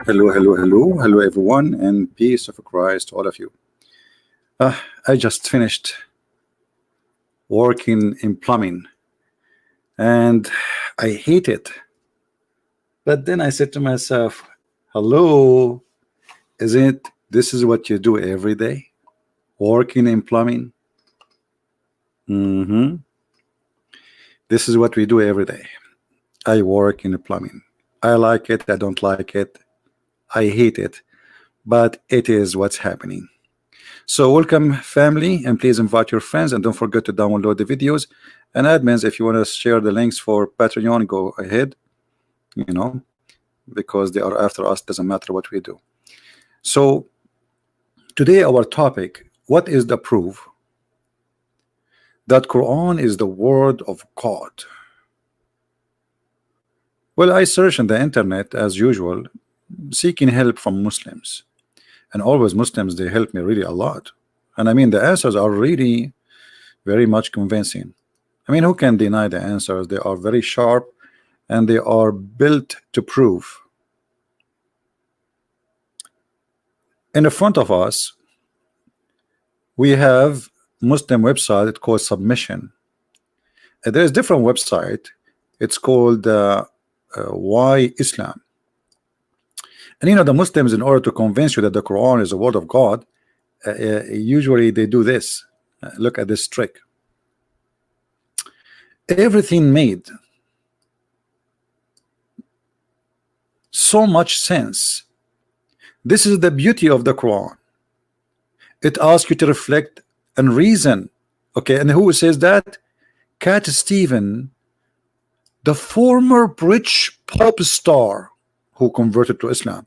Hello, hello, hello, hello, everyone, and peace of Christ to all of you. I just finished working in plumbing, and I hate it. But then I said to myself, "Hello, isn't this is what you do every day? Working in plumbing? hmm This is what we do every day. I work in plumbing. I like it. I don't like it. I hate it. But it is what's happening." So welcome family, and please invite your friends, and don't forget to download the videos. And admins, if you want to share the links for Patreon, go ahead, you know, because they are after us, doesn't matter what we do. So today our topic, what is the proof that Quran is the word of God? Well, I search on the internet as usual, seeking help from Muslims, and always Muslims, they help me really a lot. And I mean the answers are really very much convincing. I mean, who can deny the answers? They are very sharp and they are built to prove. In the front of us, we have Muslim website called Submission. There is different website. It's called Why Islam. And you know, the Muslims, in order to convince you that the Quran is the word of God, usually they do this. Look at this trick. Everything made so much sense. This is the beauty of the Quran. It asks you to reflect and reason. Okay, and who says that? Cat Stephen, the former British pop star who converted to Islam.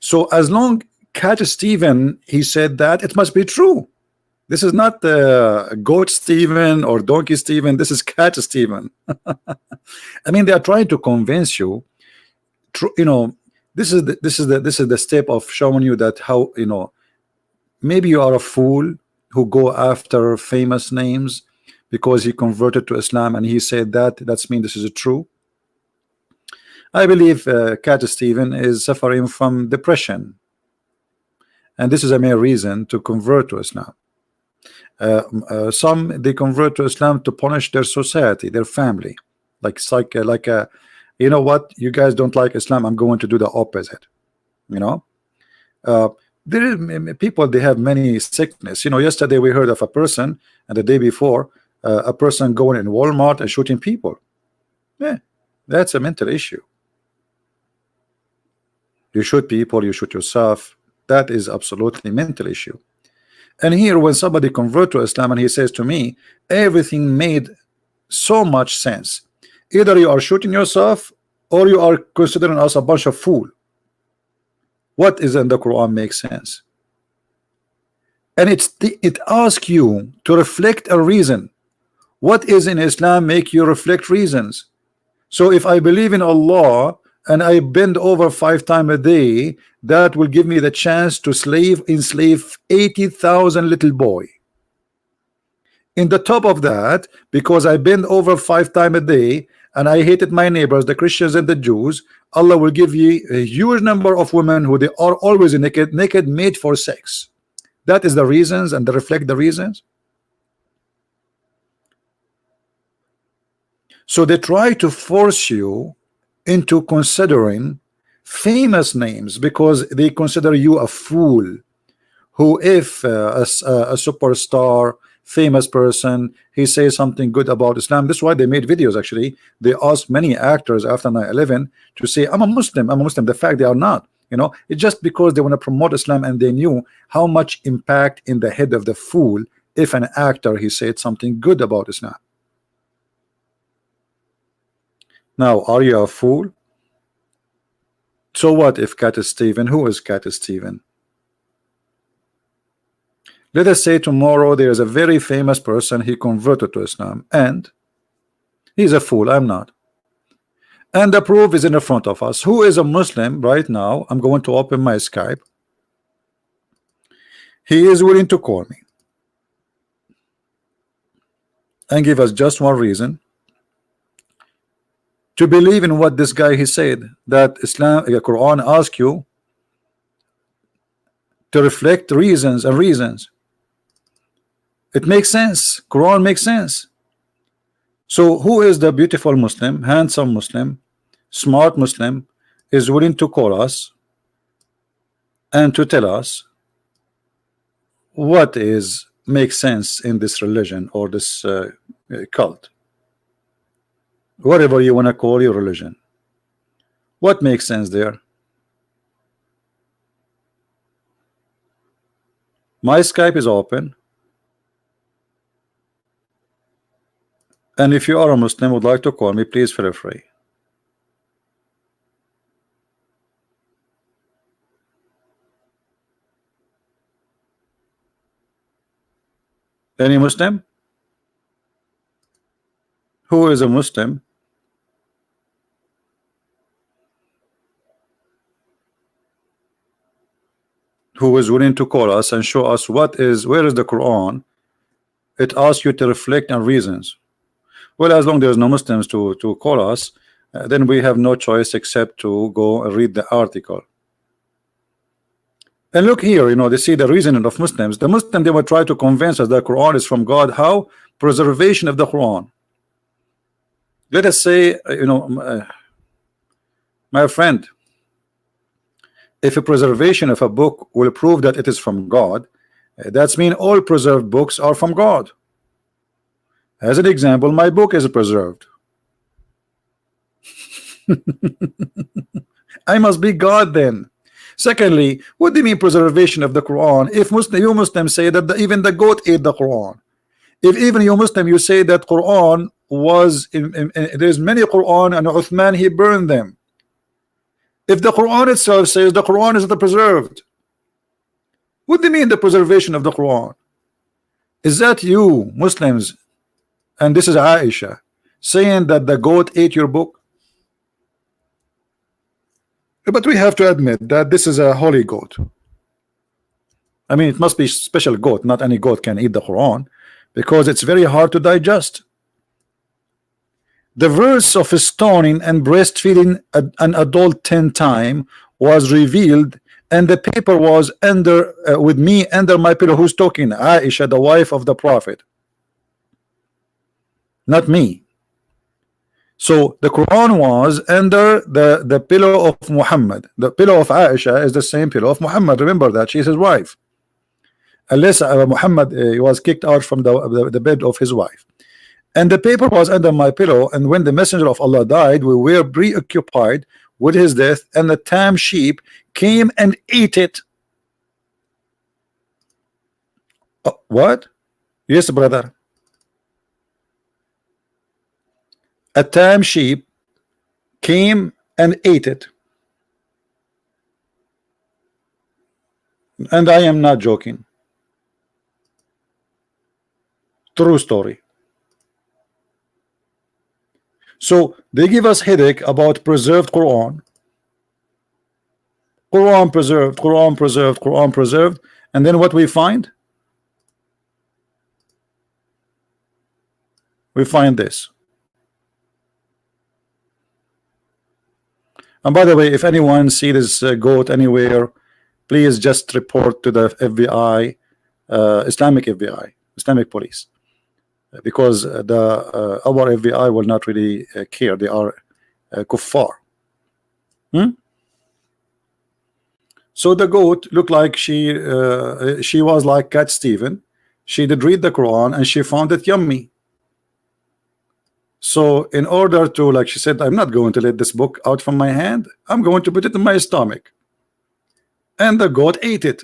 So as long Cat Stephen, he said that, it must be true. This is not Goat Stephen or Donkey Stephen. This is Cat Stephen. I mean, they are trying to convince you. You know, this is the step of showing you that how, you know, maybe you are a fool who go after famous names because he converted to Islam and he said that's mean this is true. I believe Cat Stephen is suffering from depression, and this is a mere reason to convert to Islam. Some, they convert to Islam to punish their society, their family, like you know what, you guys don't like Islam, I'm going to do the opposite. You know, there is people, they have many sickness. You know, yesterday we heard of a person, and the day before a person going in Walmart and shooting people. Yeah, that's a mental issue. You shoot people, you shoot yourself. That is absolutely mental issue. And here, when somebody convert to Islam and he says to me, everything made so much sense. Either you are shooting yourself or you are considering us a bunch of fool. What is in the Quran makes sense. And it asks you to reflect a reason. What is in Islam make you reflect reasons? So if I believe in Allah and I bend over 5 times a day, that will give me the chance to enslave 80,000 little boy. In the top of that, because I bend over 5 times a day and I hated my neighbors, the Christians and the Jews, Allah will give you a huge number of women who they are always naked made for sex. That is the reasons, and they reflect the reasons. So they try to force you into considering famous names because they consider you a fool. Who, if a superstar, famous person, he says something good about Islam. That's why they made videos. Actually, they asked many actors after 9/11 to say, I'm a Muslim, I'm a Muslim. The fact they are not, you know, it's just because they want to promote Islam, and they knew how much impact in the head of the fool if an actor he said something good about Islam. Now, are you a fool? So what if Cat Stephen? Who is Cat Stephen? Let us say tomorrow there is a very famous person, he converted to Islam, and he's a fool. I'm not. And the proof is in the front of us. Who is a Muslim right now? I'm going to open my Skype. He is willing to call me and give us just one reason to believe in what this guy he said, that Islam, the Quran asks you to reflect reasons and reasons. It makes sense. Quran makes sense. So who is the beautiful Muslim, handsome Muslim, smart Muslim, is willing to call us and to tell us what is makes sense in this religion or this cult, whatever you want to call your religion? What makes sense there? My Skype is open, and if you are a Muslim would like to call me, please feel free. Any Muslim? Who is a Muslim who is willing to call us and show us where is the Quran? It asks you to reflect on reasons. Well, as long as there's no Muslims to call us, then we have no choice except to go and read the article. And look here, you know, they see the reasoning of Muslims. The Muslim, they will try to convince us that the Quran is from God. How? Preservation of the Quran. Let us say, you know, my friend, if a preservation of a book will prove that it is from God, that's mean all preserved books are from God. As an example, my book is preserved. I must be God then. Secondly, what do you mean preservation of the Quran? If you Muslims say that even the goat ate the Quran, if even you Muslim you say that Quran was there's many Quran and Uthman he burned them. If the Quran itself says the Quran is the preserved, what do you mean the preservation of the Quran? Is that you Muslims, and this is Aisha, saying that the goat ate your book? But we have to admit that this is a holy goat. I mean, it must be special goat. Not any goat can eat the Quran, because it's very hard to digest. The verse of stoning and breastfeeding an adult 10 times was revealed, and the paper was under with me under my pillow. Who's talking? Aisha, the wife of the Prophet, not me. So the Quran was under the pillow of Muhammad. The pillow of Aisha is the same pillow of Muhammad. Remember that she's his wife, unless Muhammad was kicked out from the bed of his wife. And the paper was under my pillow, and when the messenger of Allah died, we were preoccupied with his death, and the tam sheep came and ate it. What? Yes, brother. A tam sheep came and ate it. And I am not joking. True story. So they give us headache about preserved Quran. Quran preserved, Quran preserved, Quran preserved, and then what we find? We find this. And by the way, if anyone see this goat anywhere, please just report to the FBI, Islamic FBI, Islamic police, because our FBI will not really care. They are kuffar. So the goat looked like she was like Cat Stephen. She did read the Quran and she found it yummy. So in order to, like she said, I'm not going to let this book out from my hand. I'm going to put it in my stomach. And the goat ate it.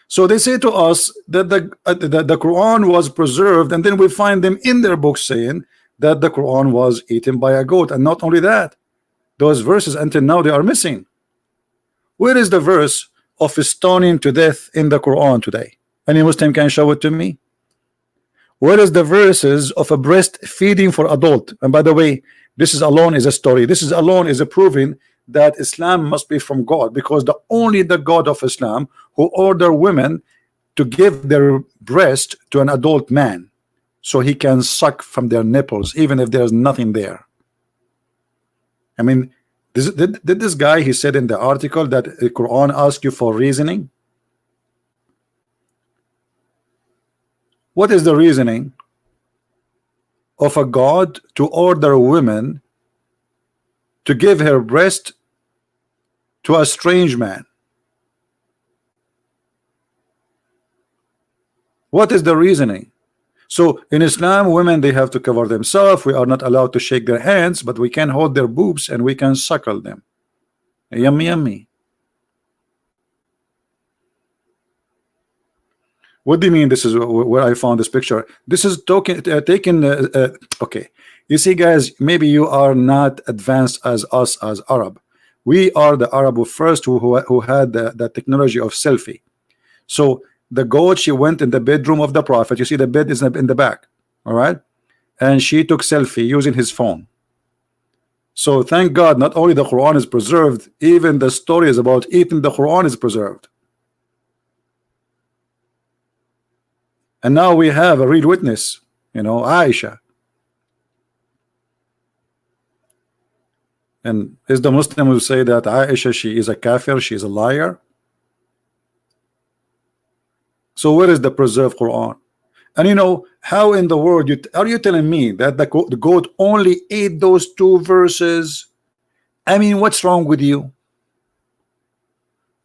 So they say to us that the Quran was preserved, and then we find them in their books saying that the Quran was eaten by a goat. And not only that, those verses until now they are missing. Where is the verse of stoning to death in the Quran today? Any Muslim can show it to me? Where is the verses of a breastfeeding for adult? And by the way, this is alone is a story. This is alone is a proving that Islam must be from God, because only the God of Islam who order women to give their breast to an adult man so he can suck from their nipples even if there's nothing there. I mean, did this guy, he said in the article that the Quran asks you for reasoning. What is the reasoning of a God to order a woman to give her breast to a strange man? What is the reasoning? So in Islam, women, they have to cover themselves. We are not allowed to shake their hands, but we can hold their boobs and we can suckle them. Yummy, yummy. What do you mean? This is where I found this picture. This is taken. Okay, you see, guys, maybe you are not advanced as us as Arab. We are the Arab first who had the technology of selfie. So the goat, she went in the bedroom of the Prophet. You see, the bed is in the back. All right, and she took selfie using his phone. So thank God, not only the Quran is preserved, even the stories about eating the Quran is preserved. And now we have a real witness, you know, Aisha. And is the Muslim who say that Aisha, she is a kafir, she is a liar? So where is the preserved Quran? And you know, how in the world are you telling me that the goat only ate those 2 verses? I mean, what's wrong with you?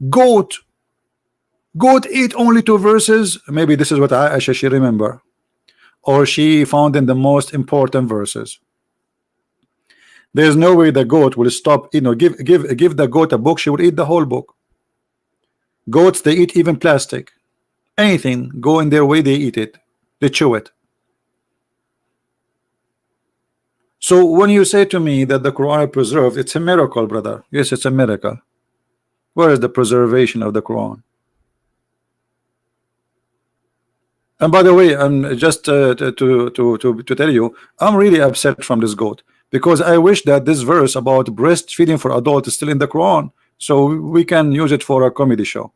Goat ate only 2 verses. Maybe this is what Aisha she remember, or she found in the most important verses. There's no way the goat will stop. You know, give the goat a book, she will eat the whole book. Goats, they eat even plastic. Anything go in their way, they eat it, they chew it. So when you say to me that the Quran is preserved, it's a miracle, brother. Yes, it's a miracle. Where is the preservation of the Quran? And by the way, I'm just to tell you, I'm really upset from this goat, because I wish that this verse about breastfeeding for adults is still in the Quran, so we can use it for a comedy show.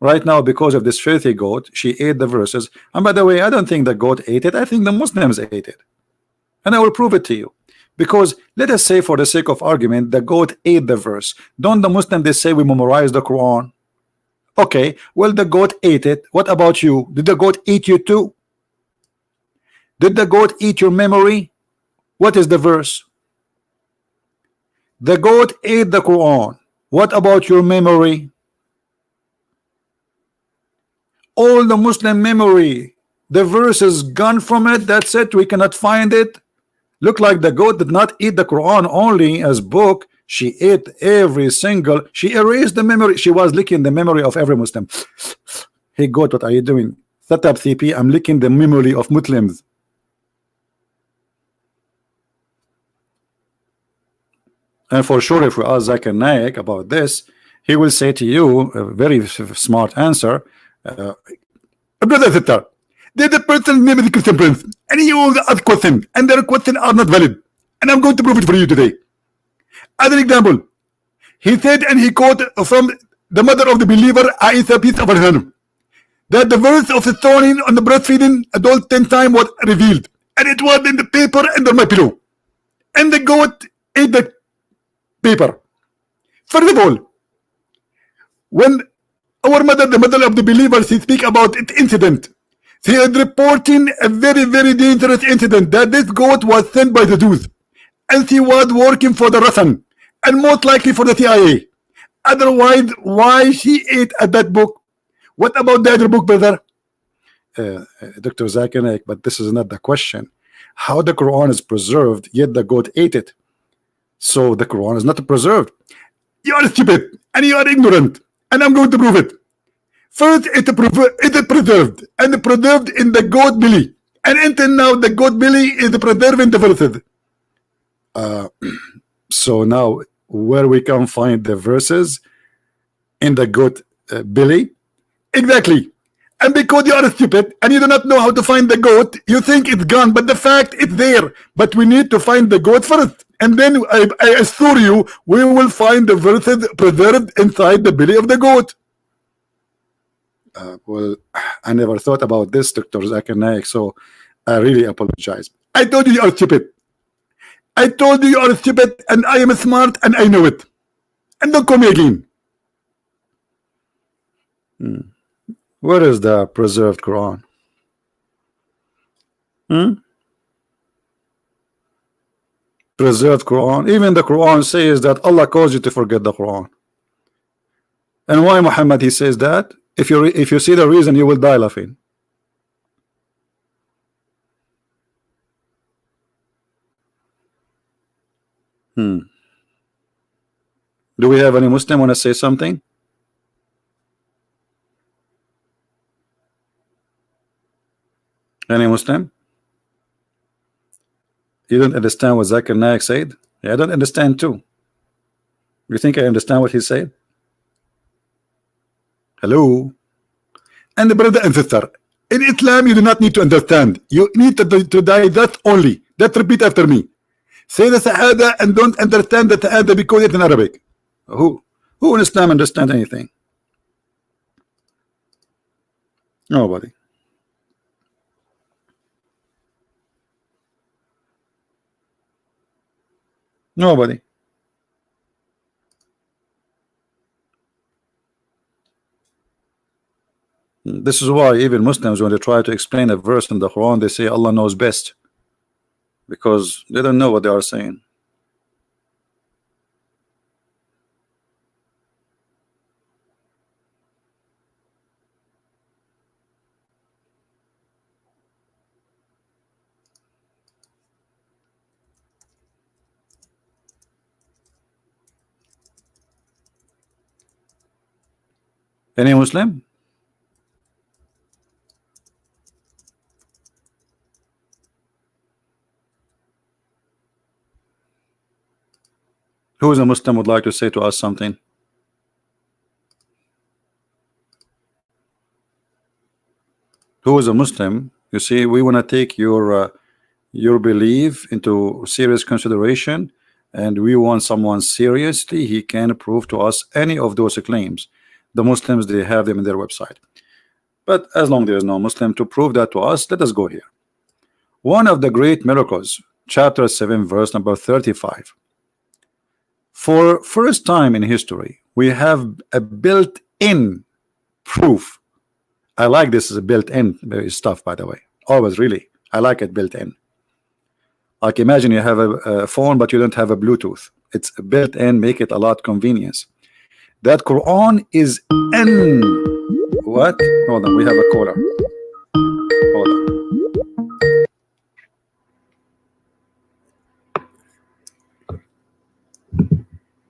Right now, because of this filthy goat, she ate the verses. And by the way, I don't think the goat ate it. I think the Muslims ate it, and I will prove it to you. Because let us say, for the sake of argument, the goat ate the verse. Don't the Muslims, they say we memorize the Quran? Okay, well, the goat ate it. What about you? Did the goat eat you too? Did the goat eat your memory? What is the verse? The goat ate the Quran. What about your memory? All the Muslim memory, the verse is gone from it. That's it. We cannot find it. Look like the goat did not eat the Quran only as book. She ate every single. She erased the memory. She was licking the memory of every Muslim. Hey goat, what are you doing? Set up CP. I'm licking the memory of Muslims. And for sure, if we ask Zakir Naik about this, he will say to you a very smart answer. Brother Sister, there's a person named the Christian Prince, and he owns a question, and their questions are not valid. And I'm going to prove it for you today. As an example, he said, and he quote from the mother of the believer, Aisha, peace of her, that the verse of stoning on the breastfeeding adult 10 times was revealed, and it was in the paper under my pillow, and the goat ate the paper. First of all, when our mother, the mother of the believers, she speak about it incident, she is reporting a very, very dangerous incident, that this goat was sent by the Jews, and she was working for the Russian, and most likely for the CIA. Otherwise, why she ate at that book? What about the other book, brother? Dr. Zakir Naik, but this is not the question. How the Quran is preserved, yet the goat ate it. So the Quran is not preserved. You are stupid, and you are ignorant, and I'm going to prove it. First, it is preserved, and preserved in the goat belly, and until now the goat belly is preserved in the verses. So now where we can find the verses in the goat belly? Exactly. And because you are stupid and you do not know how to find the goat, you think it's gone, but the fact it's there. But we need to find the goat first, and then I assure you we will find the verses preserved inside the belly of the goat. Well, I never thought about this, Dr. Zakir Naik, so I really apologize. I told you you are stupid. I told you you are stupid, and I am smart, and I know it. And don't call me again. Where is the preserved Quran? Hmm? Preserved Quran. Even the Quran says that Allah calls you to forget the Quran. And why Muhammad he says that? If you see the reason, you will die laughing. Do we have any Muslim want to say something? Any Muslim? You don't understand what Zakir Naik said? Yeah, I don't understand too. You think I understand what he said? Hello? And the brother and sister, in Islam you do not need to understand. You need to die that only. That repeat after me. Say the Shahada and don't understand the Shahada because it's in Arabic. Who in Islam understand anything? Nobody. Nobody. This is why even Muslims, when they try to explain a verse in the Quran, they say Allah knows best, because they don't know what they are saying. Any Muslim? Who is a Muslim would like to say to us something? Who is a Muslim? You see, we want to take your belief into serious consideration, and we want someone seriously. He can prove to us any of those claims. The Muslims, they have them in their website. But as long as there is no Muslim to prove that to us, let us go here. One of the great miracles, chapter 7, verse number 35. For first time in history, we have a built-in proof. I like this as a built-in stuff, by the way. Always, really, I like it built-in. Like imagine you have a phone, but you don't have a Bluetooth. It's built-in, make it a lot convenience. That Quran is in what? Hold on, we have a caller. Hold on.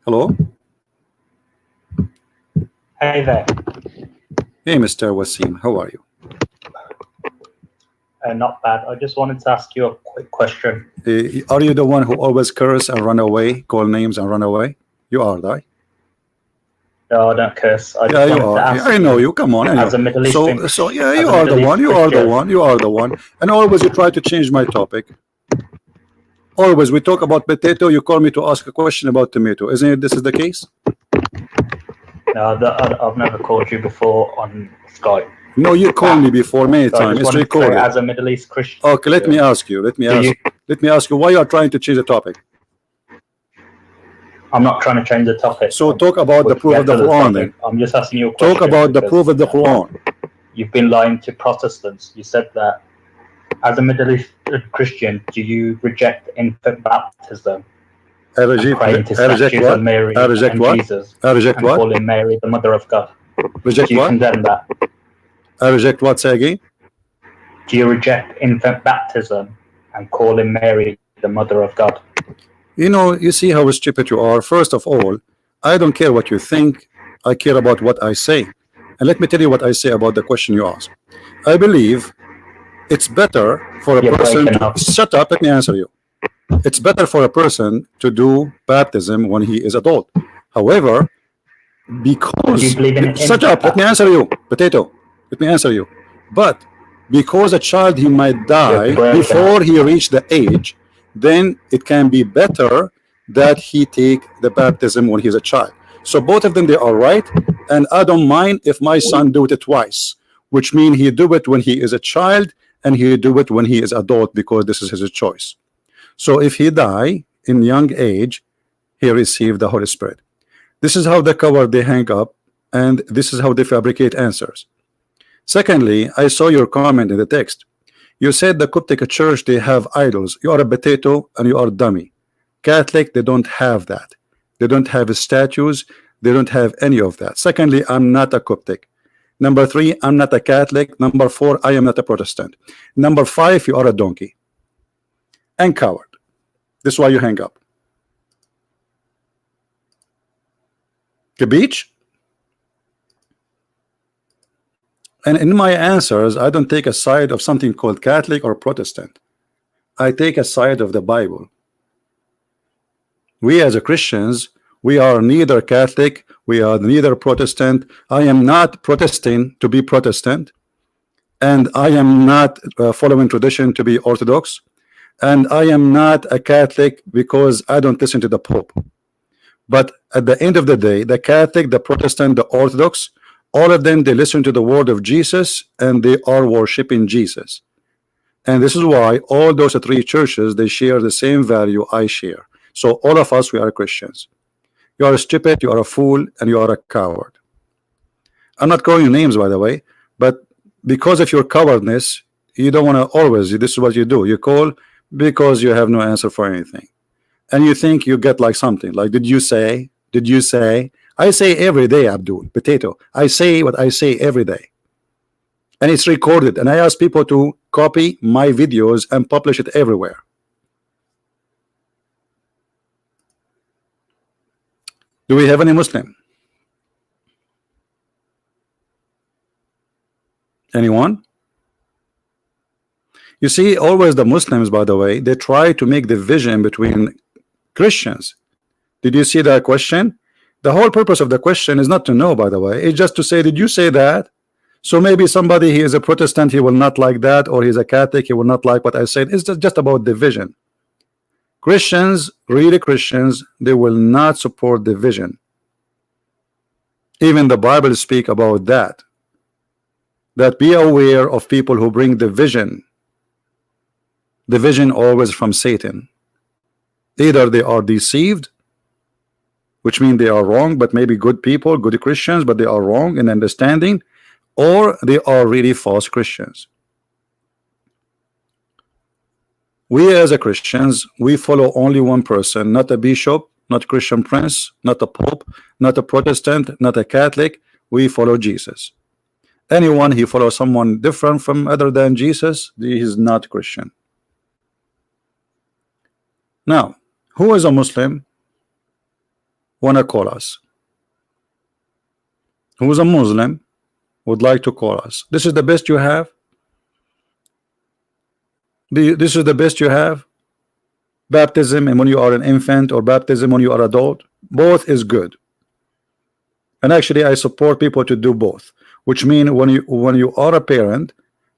Hello. Hey there. Hey, Mr. Wasim, how are you? Not bad. I just wanted to ask you a quick question. Are you the one who always curse and run away, call names and run away? You are, right? No, I don't curse. I Yeah, just you wanted to are. ask Yeah, I know you. Come on. as a Middle Eastern So yeah, as you a are the Middle one. East You are the Christian. one. You are the one. And always you try to change my topic. Always we talk about potato. You call me to ask a question about tomato. Isn't it? This is the case. No, I've never called you before on Skype. No, you called me before many So I times. just It's wanted to say, recorded. as a Middle East Christian. Okay, let me ask you. Let me ask you why you are trying to change the topic. I'm not trying to change the topic. So talk about the proof of the Quran then. I'm just asking you a question. Talk about the proof of the Quran. You've been lying to Protestants. You said that as a Middle East Christian, do you reject infant baptism? I reject what? Mary I reject and what? Jesus, I reject and what? calling Mary the mother of God. Reject Do you what? condemn that? I reject what? Say again. Do you reject infant baptism and calling Mary the mother of God? You know, you see how stupid you are. First of all, I don't care what you think. I care about what I say. And let me tell you what I say about the question you asked. I believe it's better for a person to shut up. Let me answer you. It's better for a person to do baptism when he is adult. However, because shut up, let me answer you, potato. Let me answer you. But because a child he might die before he reached the age, then it can be better that he take the baptism when he's a child. So both of them, they are right, and I don't mind if my son do it twice, which means he do it when he is a child and he do it when he is adult, because this is his choice. So if he die in young age, he received the Holy Spirit. This is how the cover they hang up, and this is how they fabricate answers. Secondly, I saw your comment in the text. You said the Coptic church, they have idols. You are a potato and you are a dummy. Catholic, they don't have that. They don't have statues. They don't have any of that. Secondly, I'm not a Coptic. Number 3, I'm not a Catholic. Number 4, I am not a Protestant. Number 5, you are a donkey and coward. This is why you hang up. The beach. And in my answers, I don't take a side of something called Catholic or Protestant. I take a side of the Bible. We as a Christians, we are neither Catholic, we are neither Protestant. I am not protesting to be Protestant, and I am not following tradition to be Orthodox, and I am not a Catholic because I don't listen to the Pope. But at the end of the day, the Catholic, the Protestant, the Orthodox, all of them, they listen to the word of Jesus and they are worshiping Jesus. And this is why all those 3 churches, they share the same value I share. So all of us, we are Christians. You are stupid, you are a fool, and you are a coward. I'm not calling you names, by the way, but because of your cowardness, you don't want to always, this is what you do. You call because you have no answer for anything. And you think you get like something, like, did you say? Did you say? I say every day, Abdul, potato. I say what I say every day. And it's recorded. And I ask people to copy my videos and publish it everywhere. Do we have any Muslim? Anyone? You see, always the Muslims, by the way, they try to make division between Christians. Did you see that question? The whole purpose of the question is not to know, by the way. It's just to say, did you say that? So maybe somebody, he is a Protestant, he will not like that, or he's a Catholic, he will not like what I said. It's just about division. Christians, really Christians, they will not support division. Even the Bible speak about that. That be aware of people who bring division. Division always from Satan. Either they are deceived, which means they are wrong, but maybe good people, good Christians, but they are wrong in understanding, or they are really false Christians. We as a Christians, we follow only one person, not a bishop, not Christian prince, not a pope, not a Protestant, not a Catholic. We follow Jesus. Anyone he follows someone different from other than Jesus, he is not Christian. Now, who is a Muslim? Wanna call us? Who is a Muslim? Would like to call us? This is the best you have? This is the best you have? Baptism and when you are an infant, or baptism when you are adult, both is good. And actually I support people to do both, which means when you are a parent,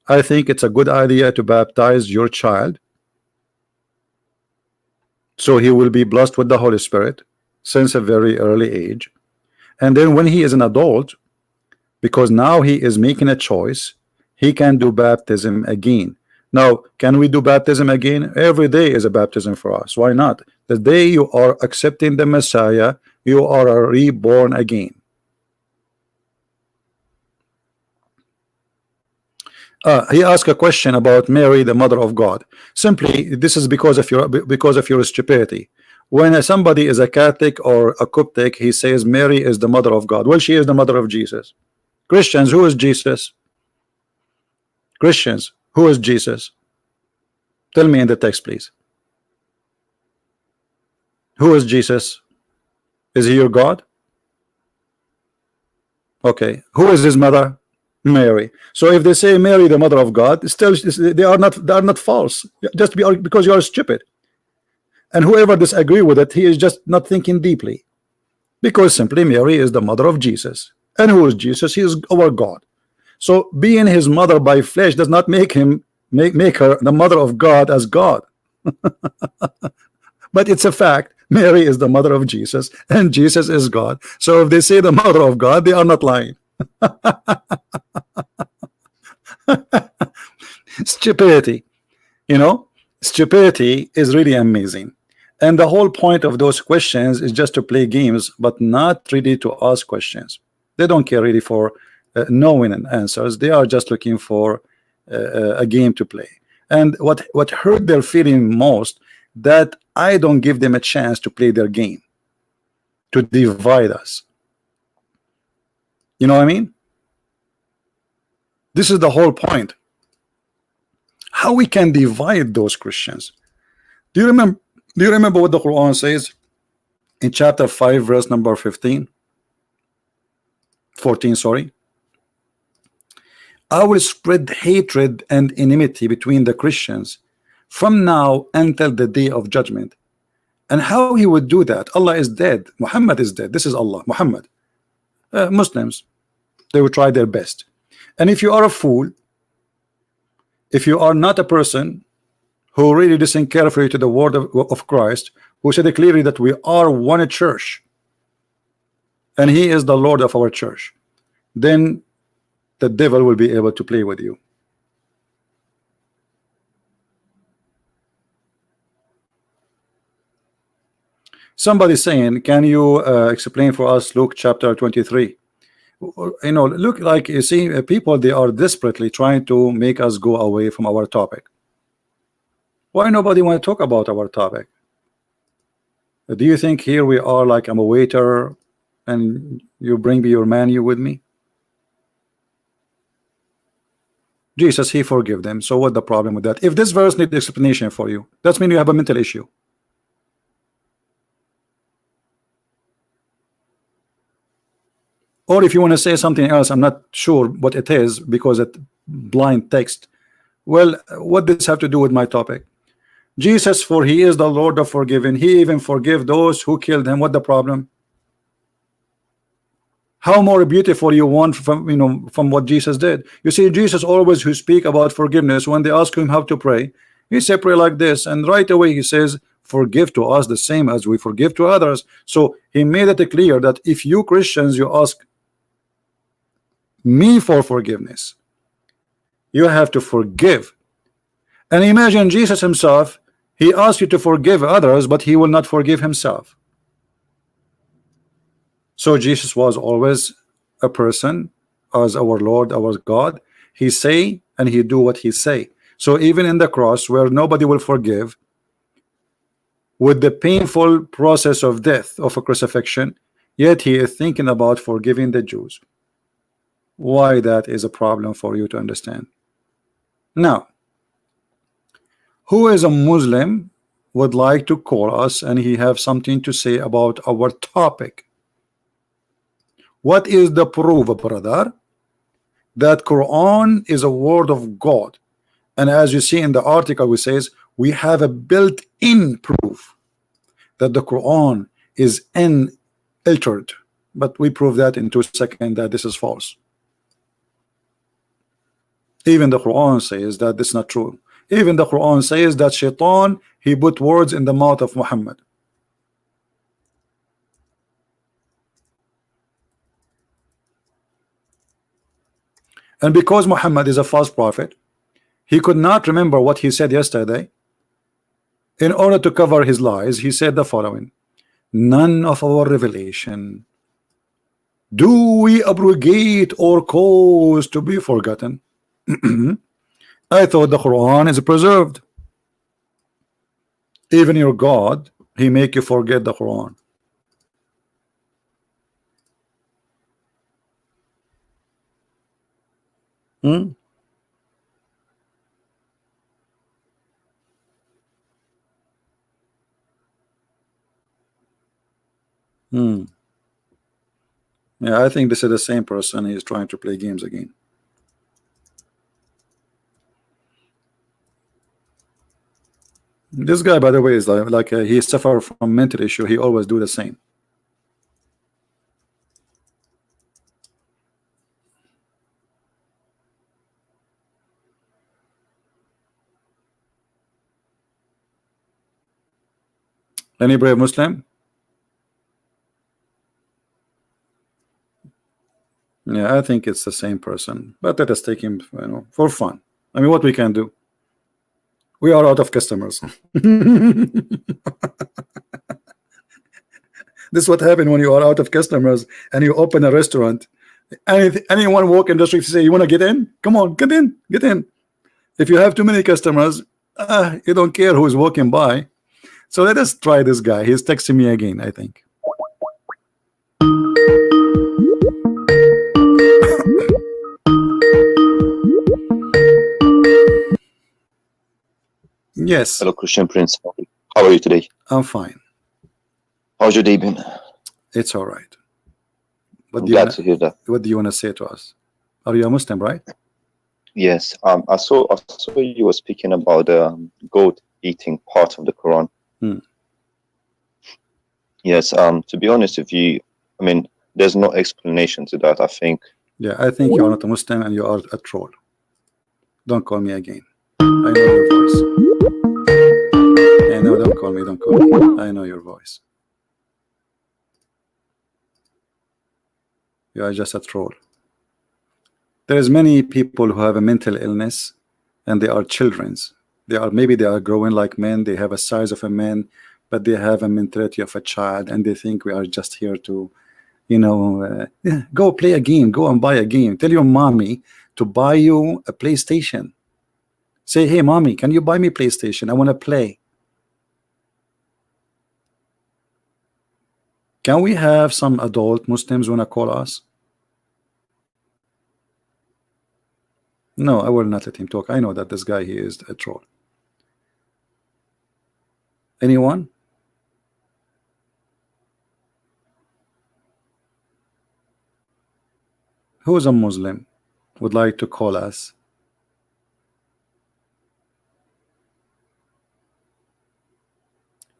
I think it's a good idea to baptize your child so he will be blessed with the Holy Spirit since a very early age. And then when he is an adult, because now he is making a choice, he can do baptism again. Now, can we do baptism again? Every day is a baptism for us. Why not? The day you are accepting the Messiah, you are reborn again. He asked a question about Mary, the mother of God. Simply, this is because of your stupidity. When somebody is a Catholic or a Coptic, he says Mary is the mother of God. Well, she is the mother of Jesus. Christians, who is Jesus? Christians, who is Jesus? Tell me in the text, please. Who is Jesus? Is he your God? Okay. Who is his mother? Mary. So if they say Mary, the mother of God, still they are not false. Just because you are stupid. And whoever disagree with it, he is just not thinking deeply. Because simply Mary is the mother of Jesus. And who is Jesus? He is our God. So being his mother by flesh does not make him make her the mother of God as God. But it's a fact. Mary is the mother of Jesus and Jesus is God. So if they say the mother of God, they are not lying. Stupidity, you know, stupidity is really amazing. And the whole point of those questions is just to play games, but not really to ask questions. They don't care really for knowing and answers. They are just looking for a game to play. And what hurt their feeling most, that I don't give them a chance to play their game, to divide us. You know what I mean? This is the whole point. How we can divide those Christians. Do you remember what the Quran says in chapter 5 verse number 14, sorry? I will spread hatred and enmity between the Christians from now until the day of judgment. And how he would do that? Allah is dead, Muhammad is dead. This is Allah, Muhammad. Muslims, they will try their best. And if you are a fool, if you are not a person who really listen carefully to the word of Christ, who said clearly that we are one church and he is the Lord of our church, then the devil will be able to play with you. Somebody saying, can you explain for us Luke chapter 23? You know, look, like you see, people, they are desperately trying to make us go away from our topic. Why nobody want to talk about our topic? Do you think here we are like I'm a waiter and you bring me your menu with me? Jesus, he forgive them. So what the problem with that? If this verse needs explanation for you, that means you have a mental issue. Or if you want to say something else, I'm not sure what it is because it blind text. Well, what does this have to do with my topic? Jesus, for he is the Lord of forgiving. He even forgive those who killed him. What the problem? How more beautiful you want from, you know, from what Jesus did? You see, Jesus always who speak about forgiveness, when they ask him how to pray, he say pray like this, and right away he says, forgive to us the same as we forgive to others. So he made it clear that if you Christians, you ask me for forgiveness, you have to forgive. And imagine Jesus himself, he asks you to forgive others, but he will not forgive himself. So Jesus was always a person as our Lord, our God. He say and he do what he say. So even in the cross where nobody will forgive, with the painful process of death, of a crucifixion, yet he is thinking about forgiving the Jews. Why that is a problem for you to understand. Now, who is a Muslim would like to call us and he have something to say about our topic? What is the proof, brother, that Quran is a word of God? And as you see in the article, it says we have a built-in proof that the Quran is unaltered, but we prove that in 2 seconds that this is false. Even the Quran says that this is not true. Even the Quran says that Shaitan, he put words in the mouth of Muhammad. And because Muhammad is a false prophet, he could not remember what he said yesterday. In order to cover his lies, he said the following: none of our revelation do we abrogate or cause to be forgotten. I thought the Quran is preserved. Even your God, he make you forget the Quran. Hmm? Hmm. Yeah, I think this is the same person. He's trying to play games again. This guy, by the way, is like he suffer from mental issue. He always do the same. Any brave Muslim? Yeah, I think it's the same person. But let us take him, you know, for fun. I mean, what we can do? We are out of customers. This is what happened when you are out of customers and you open a restaurant. Anyone walk in the street say, you want to get in? Come on, get in, get in. If you have too many customers, you don't care who's walking by. So let us try this guy. He's texting me again, I think. Yes, Hello, Christian Prince. How are you today? I'm fine. How's your day been? It's all right. I'm glad to hear that. What do you want to say to us? Are you a Muslim, right? Yes. I saw you were speaking about the goat eating part of the Quran. Hmm. Yes. To be honest with you, I mean, there's no explanation to that. I think. Yeah, I think you're not a Muslim and you are a troll. Don't call me again. I know your voice. No, don't call me. Don't call me. I know your voice. You are just a troll. There is many people who have a mental illness and they are children's. Maybe they are growing like men, they have a size of a man, but they have a mentality of a child, and they think we are just here to, go play a game, go and buy a game. Tell your mommy to buy you a PlayStation. Say, hey mommy, can you buy me PlayStation? I want to play. Can we have some adult Muslims want to call us? No, I will not let him talk. I know that this guy, he is a troll. Anyone? Who is a Muslim would like to call us?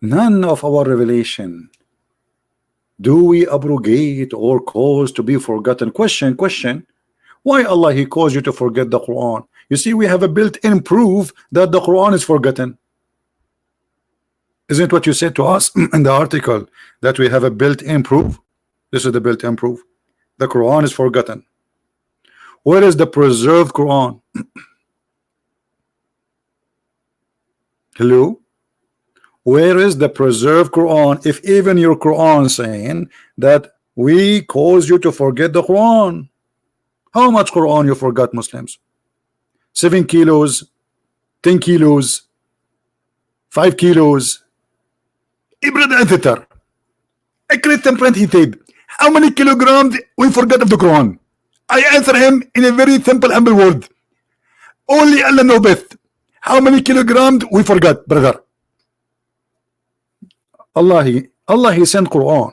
None of our revelation do we abrogate or cause to be forgotten. Question. Why Allah he caused you to forget the Quran? You see, we have a built-in proof that the Quran is forgotten. Isn't what you said to us in the article that we have a built-in proof? This is the built-in proof. The Quran is forgotten. Where is the preserved Quran? Hello? Where is the preserved Quran? If even your Quran saying that we cause you to forget the Quran. How much Quran you forgot, Muslims? 7 kilos, 10 kilos, 5 kilos. Ibn Editor, a Christian friend, he said, how many kilograms we forgot of the Quran? I answer him in a very simple, humble word. Only Allah knows best. How many kilograms we forgot, brother? Allah he sent Quran,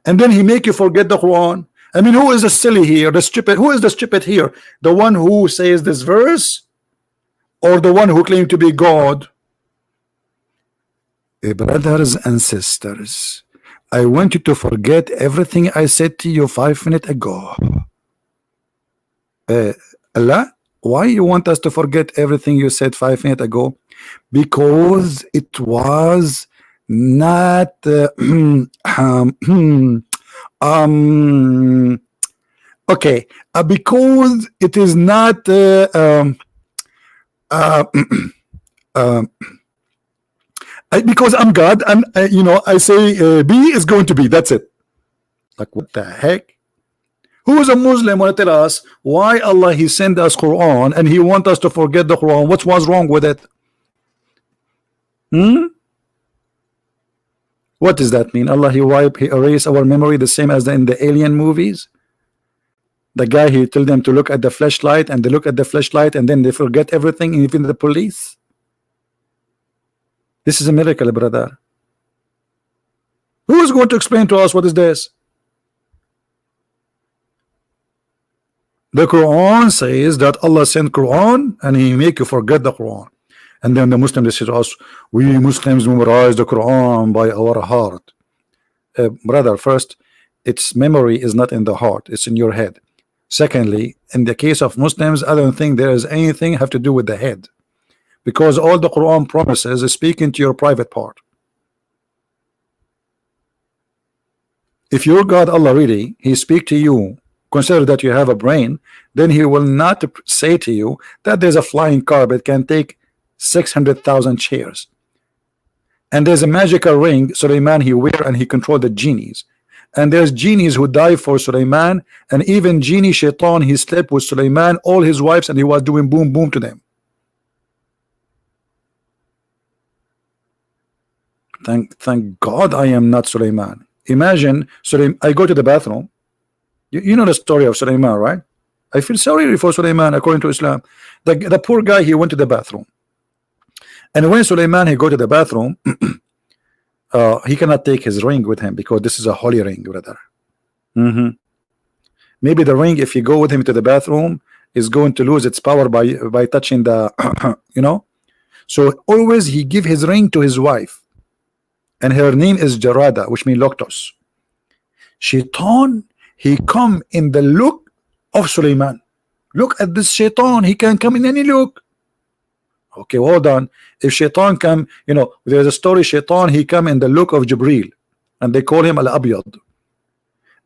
and then he make you forget the Quran. I mean, who is the silly here, the stupid? Who is the stupid here? The one who says this verse, or the one who claimed to be God? Brothers and sisters, I want you to forget everything I said to you 5 minutes ago. Allah, why you want us to forget everything you said 5 minutes ago? Because it was not okay, because it is not because I'm God, and I say B is going to be. That's it. Like, what the heck? Who is a Muslim want to tell us why Allah he sent us Quran and he want us to forget the Quran? What was wrong with it? What does that mean? Allah he erase our memory the same as in the alien movies? The guy he told them to look at the flashlight, and they look at the flashlight and then they forget everything, even the police. This is a miracle, brother. Who is going to explain to us what is this? The Quran says that Allah sent Quran and he make you forget the Quran. And then the Muslims, they say to us, we Muslims memorize the Quran by our heart. Brother, first, its memory is not in the heart, it's in your head. Secondly, in the case of Muslims, I don't think there is anything have to do with the head, because all the Quran promises is speaking to your private part. If your God Allah really, he speak to you, consider that you have a brain, then he will not say to you that there's a flying car that can take 600,000 chairs, and there's a magical ring Suleiman he wear and he control the genies, and there's genies who die for Suleiman, and even genie shaitan he slept with Suleiman, all his wives, and he was doing boom boom to them. Thank God I am not Suleiman. Imagine Suleiman, I go to the bathroom. You know the story of Suleiman, right? I feel sorry for Suleiman according to Islam. The poor guy, he went to the bathroom, and when Suleiman he go to the bathroom, he cannot take his ring with him because this is a holy ring, brother. Maybe the ring, if you go with him to the bathroom, is going to lose its power by touching the you know. So always he give his ring to his wife, and her name is Jarada, which means Loctos. Shaitan, he come in the look of Suleiman. Look at this Shaitan, he can come in any look. Okay, hold on. If Shaitan come, you know, there's a story, Shaitan, he come in the look of Jibril, and they call him Al-Abyad.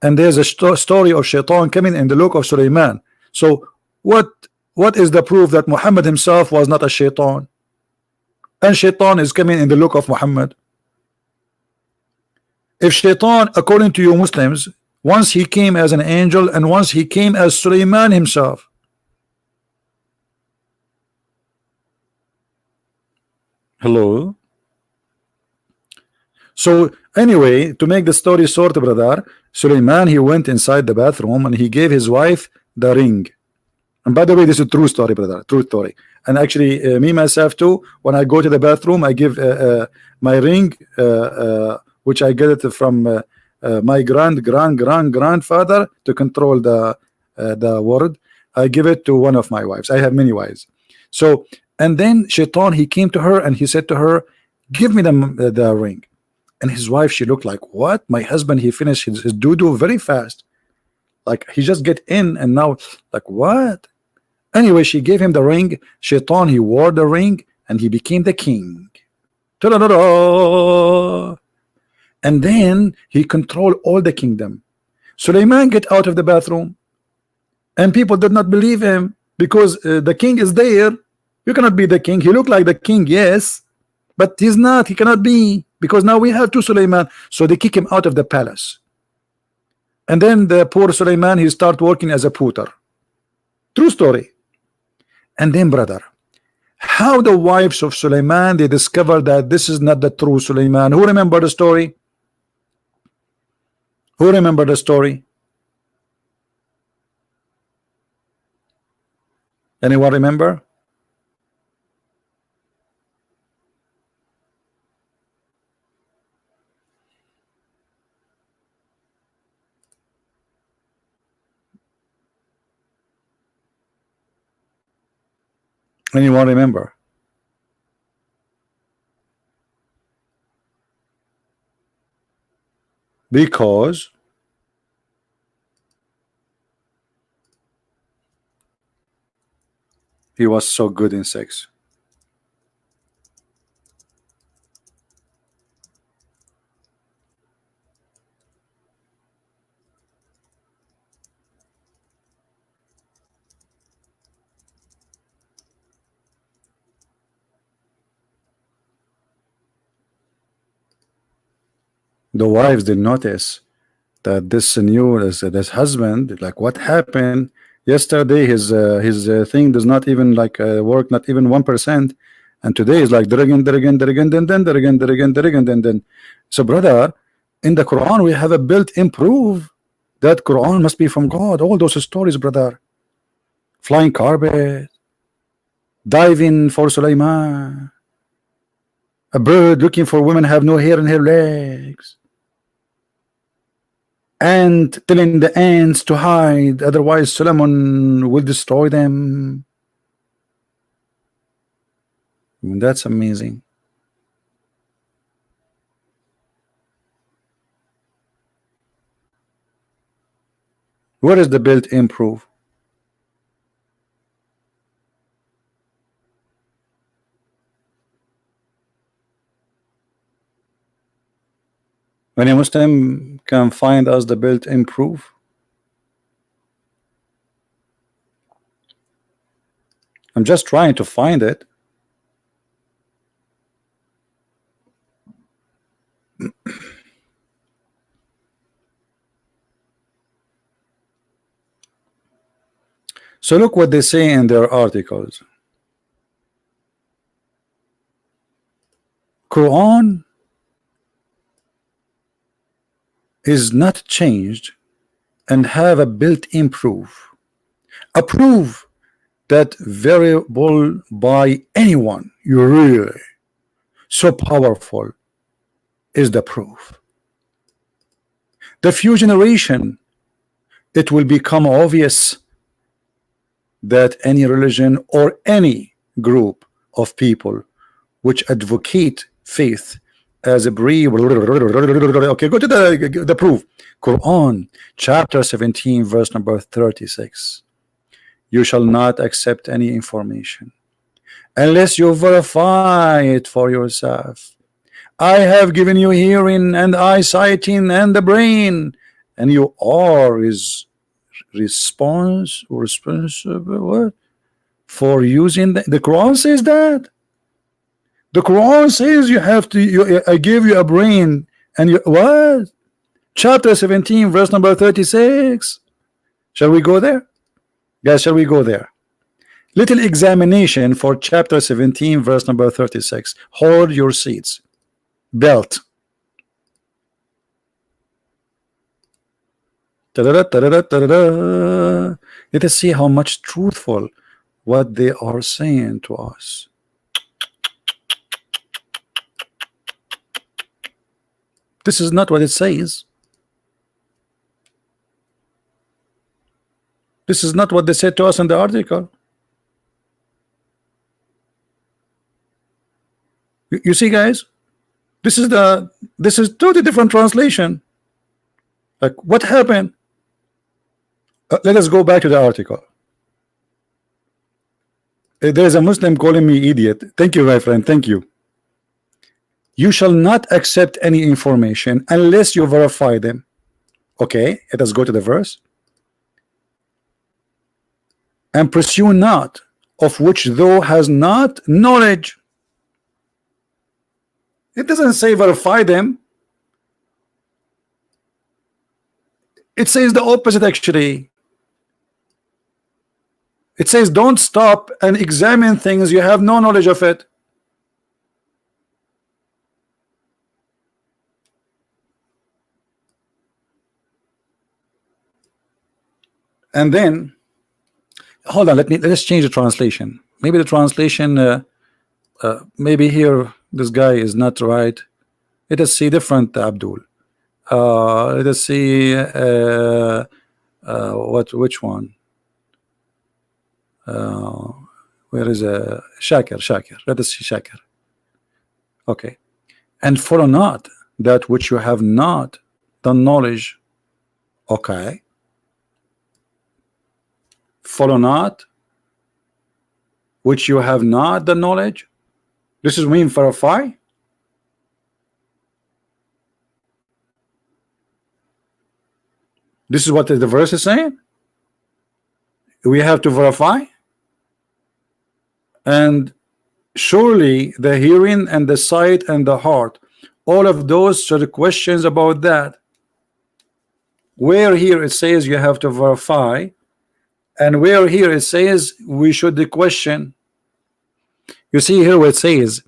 And there's a story of Shaitan coming in the look of Suleiman. So what is the proof that Muhammad himself was not a Shaitan? And Shaitan is coming in the look of Muhammad. If Shaitan, according to you Muslims, once he came as an angel and once he came as Suleiman himself. Hello. So anyway, to make the story short, brother, Suleiman, he went inside the bathroom and he gave his wife the ring. And by the way, this is a true story, brother, true story. And actually, me myself too, when I go to the bathroom, I give my ring, which I get it from my grandfather to control the word. I give it to one of my wives. I have many wives. So, and then Shaitan, he came to her and he said to her, give me the ring. And his wife, she looked like, what? My husband, he finished his doo-doo very fast. Like he just get in and now, like what? Anyway, she gave him the ring. Shaitan, he wore the ring and he became the king. Ta-da-da-da! And then he controlled all the kingdom. Suleiman get out of the bathroom and people did not believe him because the king is there. You cannot be the king. He looked like the king, yes, but he's not. He cannot be because now we have two Suleiman. So they kick him out of the palace. And then the poor Suleiman, he start working as a putter. True story. And then, brother, how the wives of Suleiman, they discover that this is not the true Suleiman. Who remember the story? Who remember the story? Anyone remember? Anyone remember? Because he was so good in sex. The wives did notice that this husband, like what happened yesterday, his thing does not even like work, not even 1%, and today is like then. So brother, in the Quran we have a built-in proof that Quran must be from God. All those stories, brother, flying carpet, diving for Sulaiman, a bird looking for women have no hair in her legs, and telling the ants to hide, otherwise Solomon will destroy them. That's amazing. Where is the built-in proof? When a Muslim can find us the built-in proof? I'm just trying to find it. So look what they say in their articles. Quran is not changed and have a built-in proof, a proof that variable by anyone, you really so powerful, is the proof. The few generation, it will become obvious that any religion or any group of people which advocate faith as a brief. Okay, go to the proof. Quran chapter 17 verse number 36. You shall not accept any information unless you verify it for yourself. I have given you hearing and eyesighting and the brain, and you are responsible what? For using the Quran says that. The Quran says you have to. I give you a brain, and you what? Chapter 17, verse number 36. Shall we go there, guys? Shall we go there? Little examination for chapter 17, verse number 36. Hold your seats. Belt. Let us see how much truthful what they are saying to us. This is not what it says. This is not what they said to us in the article. You see, guys, this is totally different translation. Like, what happened? Let us go back to the article. There's a Muslim calling me idiot. Thank you, my friend. Thank you. You shall not accept any information unless you verify them. Okay, let us go to the verse. And pursue not of which thou has not knowledge. It doesn't say verify them. It says the opposite actually. It says don't stop and examine things you have no knowledge of it. And then hold on, let's change the translation. Maybe the translation maybe here this guy is not right. Let us see different Abdul. Let us see which one? Where is Shakir? Let us see Shakir. Okay. And follow not that which you have not the knowledge. Okay. Follow not which you have not the knowledge. This is mean verify. This is what the verse is saying. We have to verify. And surely the hearing and the sight and the heart, all of those are the questions about that. Where here it says you have to verify, and where here it says we should question. You see here what it says,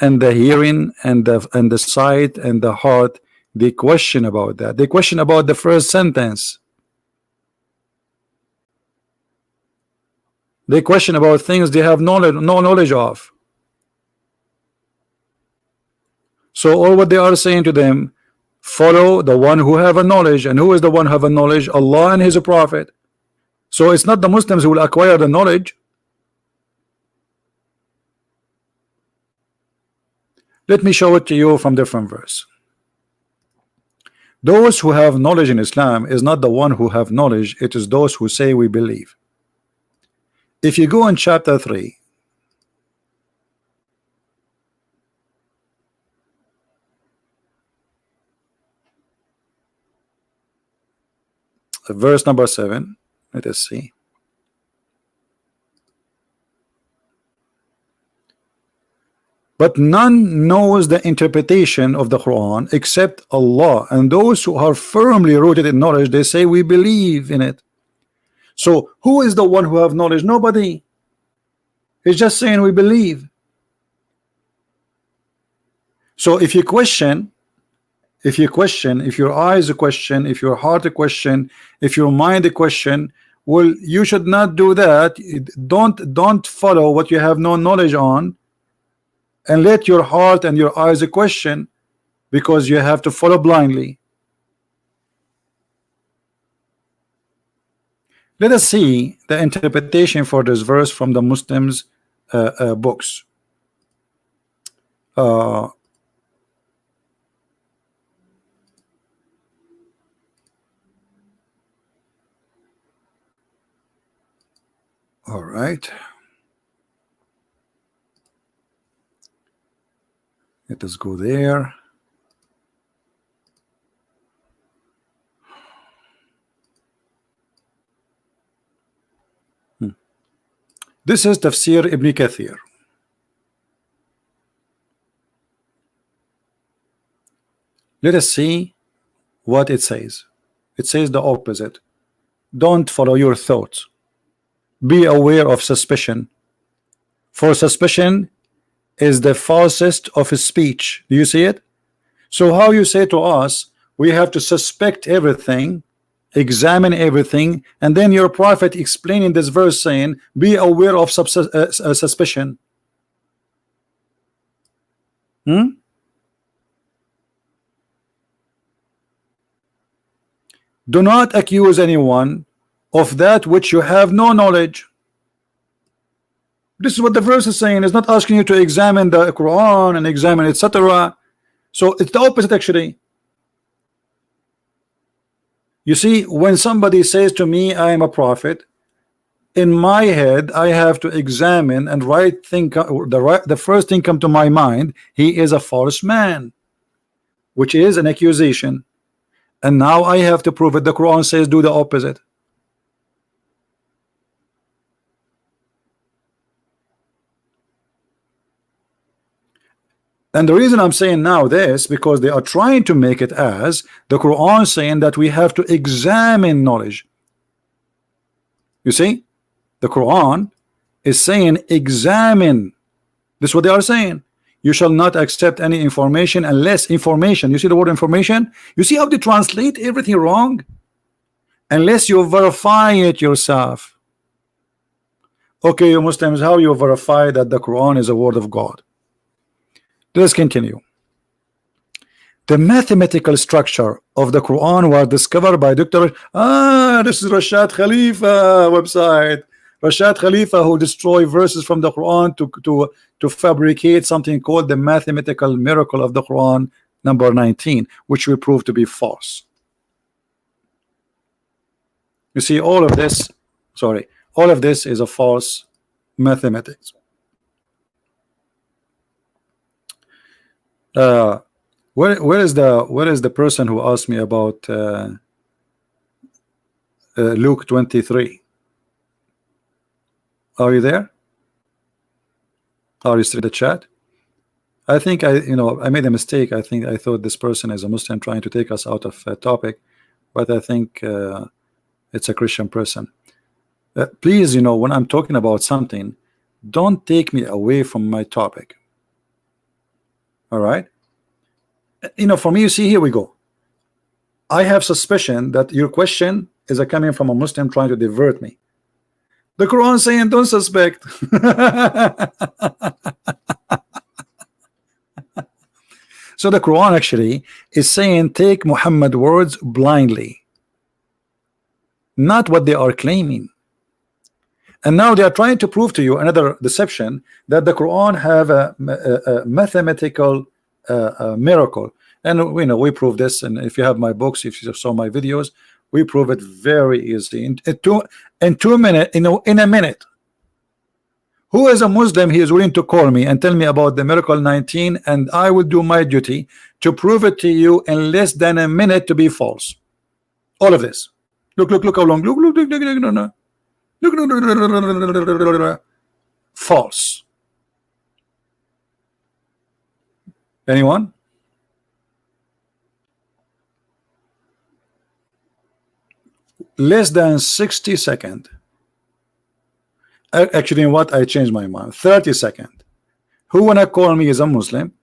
and the hearing and the sight and the heart, they question about that. They question about the first sentence. They question about things they have no knowledge of. So all what they are saying to them, follow the one who have a knowledge. And who is the one who have a knowledge? Allah and his prophet. So it's not the Muslims who will acquire the knowledge. Let me show it to you from different verse. Those who have knowledge in Islam is not the one who have knowledge, it is those who say we believe. If you go in chapter 3, verse number 7, let us see. But none knows the interpretation of the Quran except Allah, and those who are firmly rooted in knowledge, they say we believe in it. So who is the one who have knowledge? Nobody. He's just saying we believe. So if you question If you question, if your eyes question, if your heart question, if your mind question, well, you should not do that. Don't follow what you have no knowledge on, and let your heart and your eyes question, because you have to follow blindly. Let us see the interpretation for this verse from the Muslims books. All right, let us go there. This is Tafsir Ibn Kathir. Let us see what it says. It says the opposite. Don't follow your thoughts. Be aware of suspicion, for suspicion is the falsest of speech. Do you see it? So how you say to us, we have to suspect everything, examine everything, and then your prophet explaining this verse saying, be aware of suspicion. Do not accuse anyone of that which you have no knowledge. This is what the verse is saying. It's not asking you to examine the Quran and examine etc. So it's the opposite actually. You see, when somebody says to me I am a prophet, in my head I have to examine and the first thing come to my mind, he is a false man, which is an accusation. And now I have to prove it. The Quran says do the opposite. And the reason I'm saying now this, because they are trying to make it as the Quran saying that we have to examine knowledge. You see, the Quran is saying examine. This is what they are saying. You shall not accept any information unless information. You see the word information? You see how they translate everything wrong? Unless you verify it yourself. Okay, you Muslims, how you verify that the Quran is a word of God? Let's continue. The mathematical structure of the Quran was discovered by Dr. This is Rashad Khalifa website. Rashad Khalifa, who destroyed verses from the Quran to fabricate something called the mathematical miracle of the Quran number 19, which we prove to be false. You see, all of this is a false mathematics. Where is the person who asked me about Luke 23? Are you there? Are you still in the chat? I think I made a mistake. I thought this person is a Muslim trying to take us out of topic, but I think it's a Christian person. Please, when I'm talking about something, don't take me away from my topic. All right? For me, you see, here we go. I have suspicion that your question is coming from a Muslim trying to divert me. The Quran saying don't suspect. So the Quran actually is saying take Muhammad words blindly, not what they are claiming. And now they are trying to prove to you another deception, that the Quran have a mathematical miracle. And we prove this. And if you have my books, if you saw my videos, we prove it very easily in 2 minutes. In a minute. Who is a Muslim? He is willing to call me and tell me about the miracle 19, and I will do my duty to prove it to you in less than a minute to be false. All of this. Look how long. Look. False. Anyone? Less than 60 seconds. Actually, in what I changed my mind, 30 seconds. Who wanna call me is a Muslim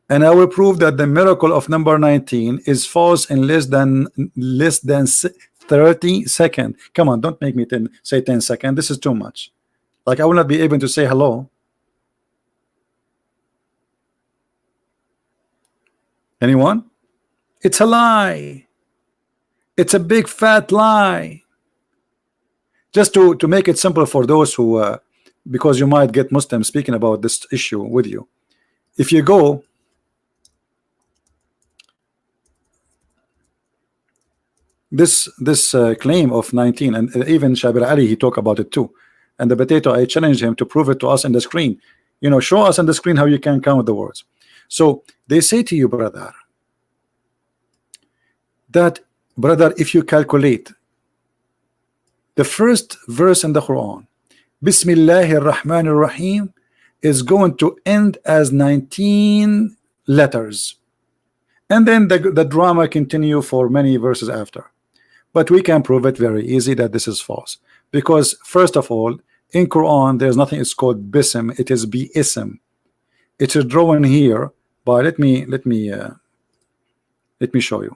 and I will prove that the miracle of number 19 is false in less than 30 seconds. Come on, don't make me say 10 seconds. This is too much. Like, I will not be able to say hello. Anyone? It's a lie. It's a big fat lie. Just to make it simple for those who because you might get Muslims speaking about this issue with you. If you go this claim of 19, and even Shabir Ali, he talked about it too, and the potato, I challenged him to prove it to us in the screen. You know, show us on the screen how you can count the words. So they say to you, brother, that if you calculate the first verse in the Quran, Bismillahir Rahmanir Rahim, is going to end as 19 letters, and then the drama continue for many verses after. But we can prove it very easy that this is false, because first of all, in Quran there's nothing it's called bism, it is bi-ism. It is drawn here by, let me show you.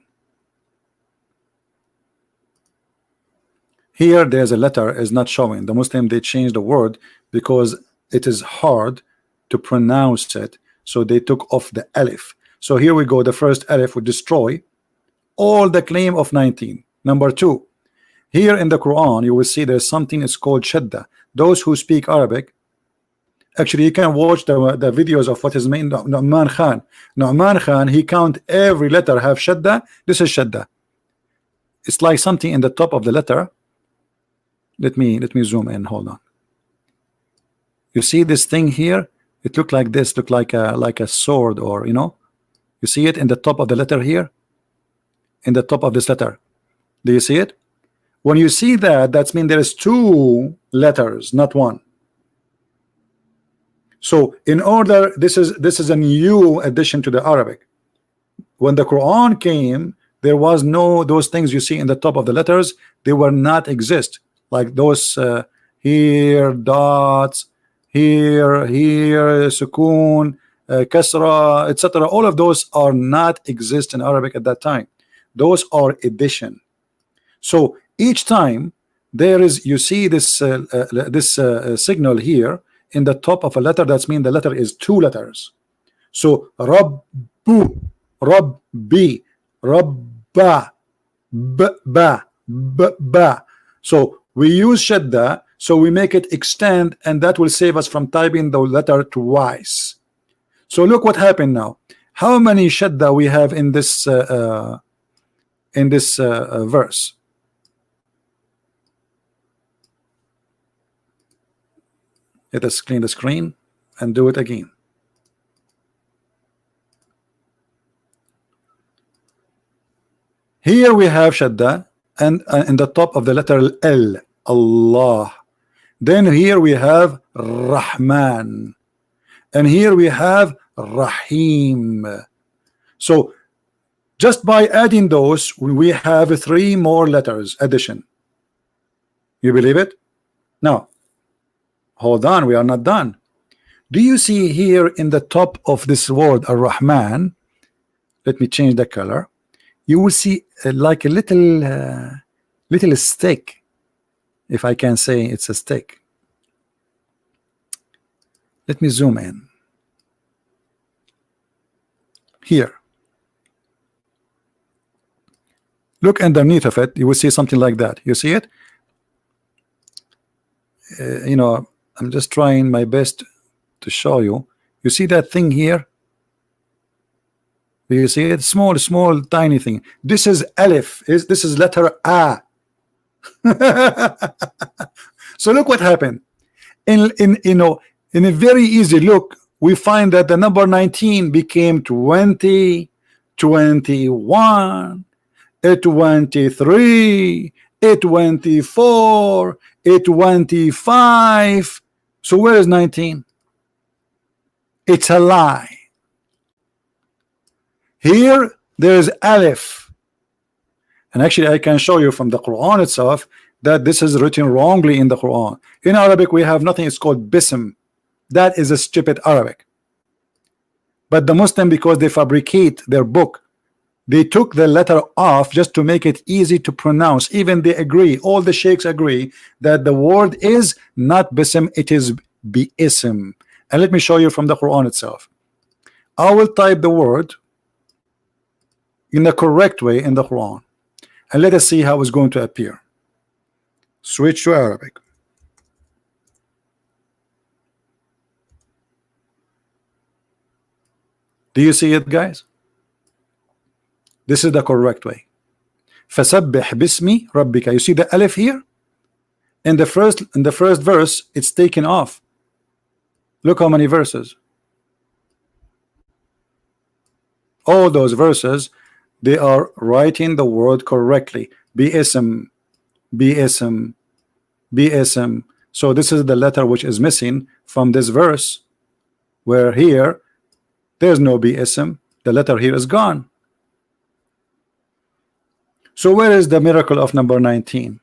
Here there's a letter is not showing. The Muslim, they changed the word because it is hard to pronounce it, so they took off the alif. So here we go, the first alif would destroy all the claim of 19. Number two, here in the Quran you will see there's something is called shadda. Those who speak Arabic, actually you can watch the videos of what is mean Nu'man Khan. Nu'man Khan, he count every letter have shadda. This is shadda. It's like something in the top of the letter. Let me zoom in. Hold on. You see this thing here? It look like this. Look like a sword, or you know. You see it in the top of the letter here. In the top of this letter. Do you see it? When you see that, that means there is two letters, not one. So in order, this is a new addition to the Arabic. When the Quran came, there was no those things you see in the top of the letters. They were not exist. Like those here dots, here sukun, kasra, etc. All of those are not exist in Arabic at that time. Those are addition. So each time there is, you see this signal here in the top of a letter, that's mean the letter is two letters. So Rabbu, Rabbi, Rabba, Ba, Ba. So we use shadda, so we make it extend, and that will save us from typing the letter twice. So look what happened now. How many shadda we have in this verse? Let us clean the screen and do it again. Here we have shadda, and in the top of the letter L, Allah. Then here we have Rahman, and here we have Rahim. So just by adding those, we have three more letters addition. You believe it? Now hold on, we are not done. Do you see here in the top of this word Ar-Rahman? Let me change the color. You will see like a little stick, if I can say it's a stick. Let me zoom in here. Look underneath of it, you will see something like that. You see it? You know, I'm just trying my best to show you. You see that thing here? Do you see it? Small, tiny thing. This is Alif. This is letter A. So look what happened. In a very easy look, we find that the number 19 became 20, 21, 23, 24, 25. So where is 19? It's a lie. Here there is Alif, and actually I can show you from the Quran itself that this is written wrongly in the Quran. In Arabic we have nothing, it's called bism. That is a stupid Arabic. But the Muslim, because they fabricate their book, they took the letter off just to make it easy to pronounce. Even they agree, all the sheikhs agree that the word is not bism, it is bi-ism. And let me show you from the Quran itself. I will type the word in the correct way in the Quran, and let us see how it's going to appear. Switch to Arabic. Do you see it, guys? This is the correct way. فَسَبِّحْ بِاسْمِ رَبِّكَ. You see the alif here? In the first verse, it's taken off. Look how many verses. All those verses, they are writing the word correctly. Bi-ism, bi-ism, bi-ism. So this is the letter which is missing from this verse, where here there's no bi-ism. The letter here is gone. So where is the miracle of number 19?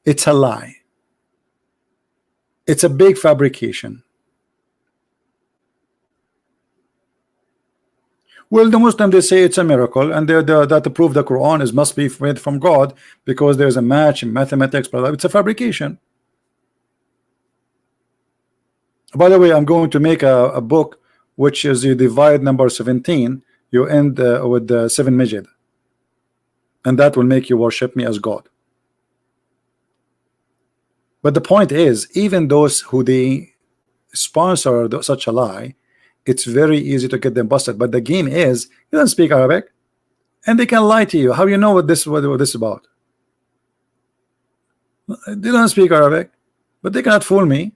It's a lie. It's a big fabrication. Well, the Muslims, they say it's a miracle, and that to prove the Quran is must be made from God because there's a match in mathematics, but it's a fabrication. By the way, I'm going to make a book which is you divide number 17, you end with the 7 Majid, and that will make you worship me as God. But the point is, even those who they sponsor such a lie, it's very easy to get them busted. But the game is, you don't speak Arabic, and they can lie to you. How you know what this is about? They don't speak Arabic, but they cannot fool me.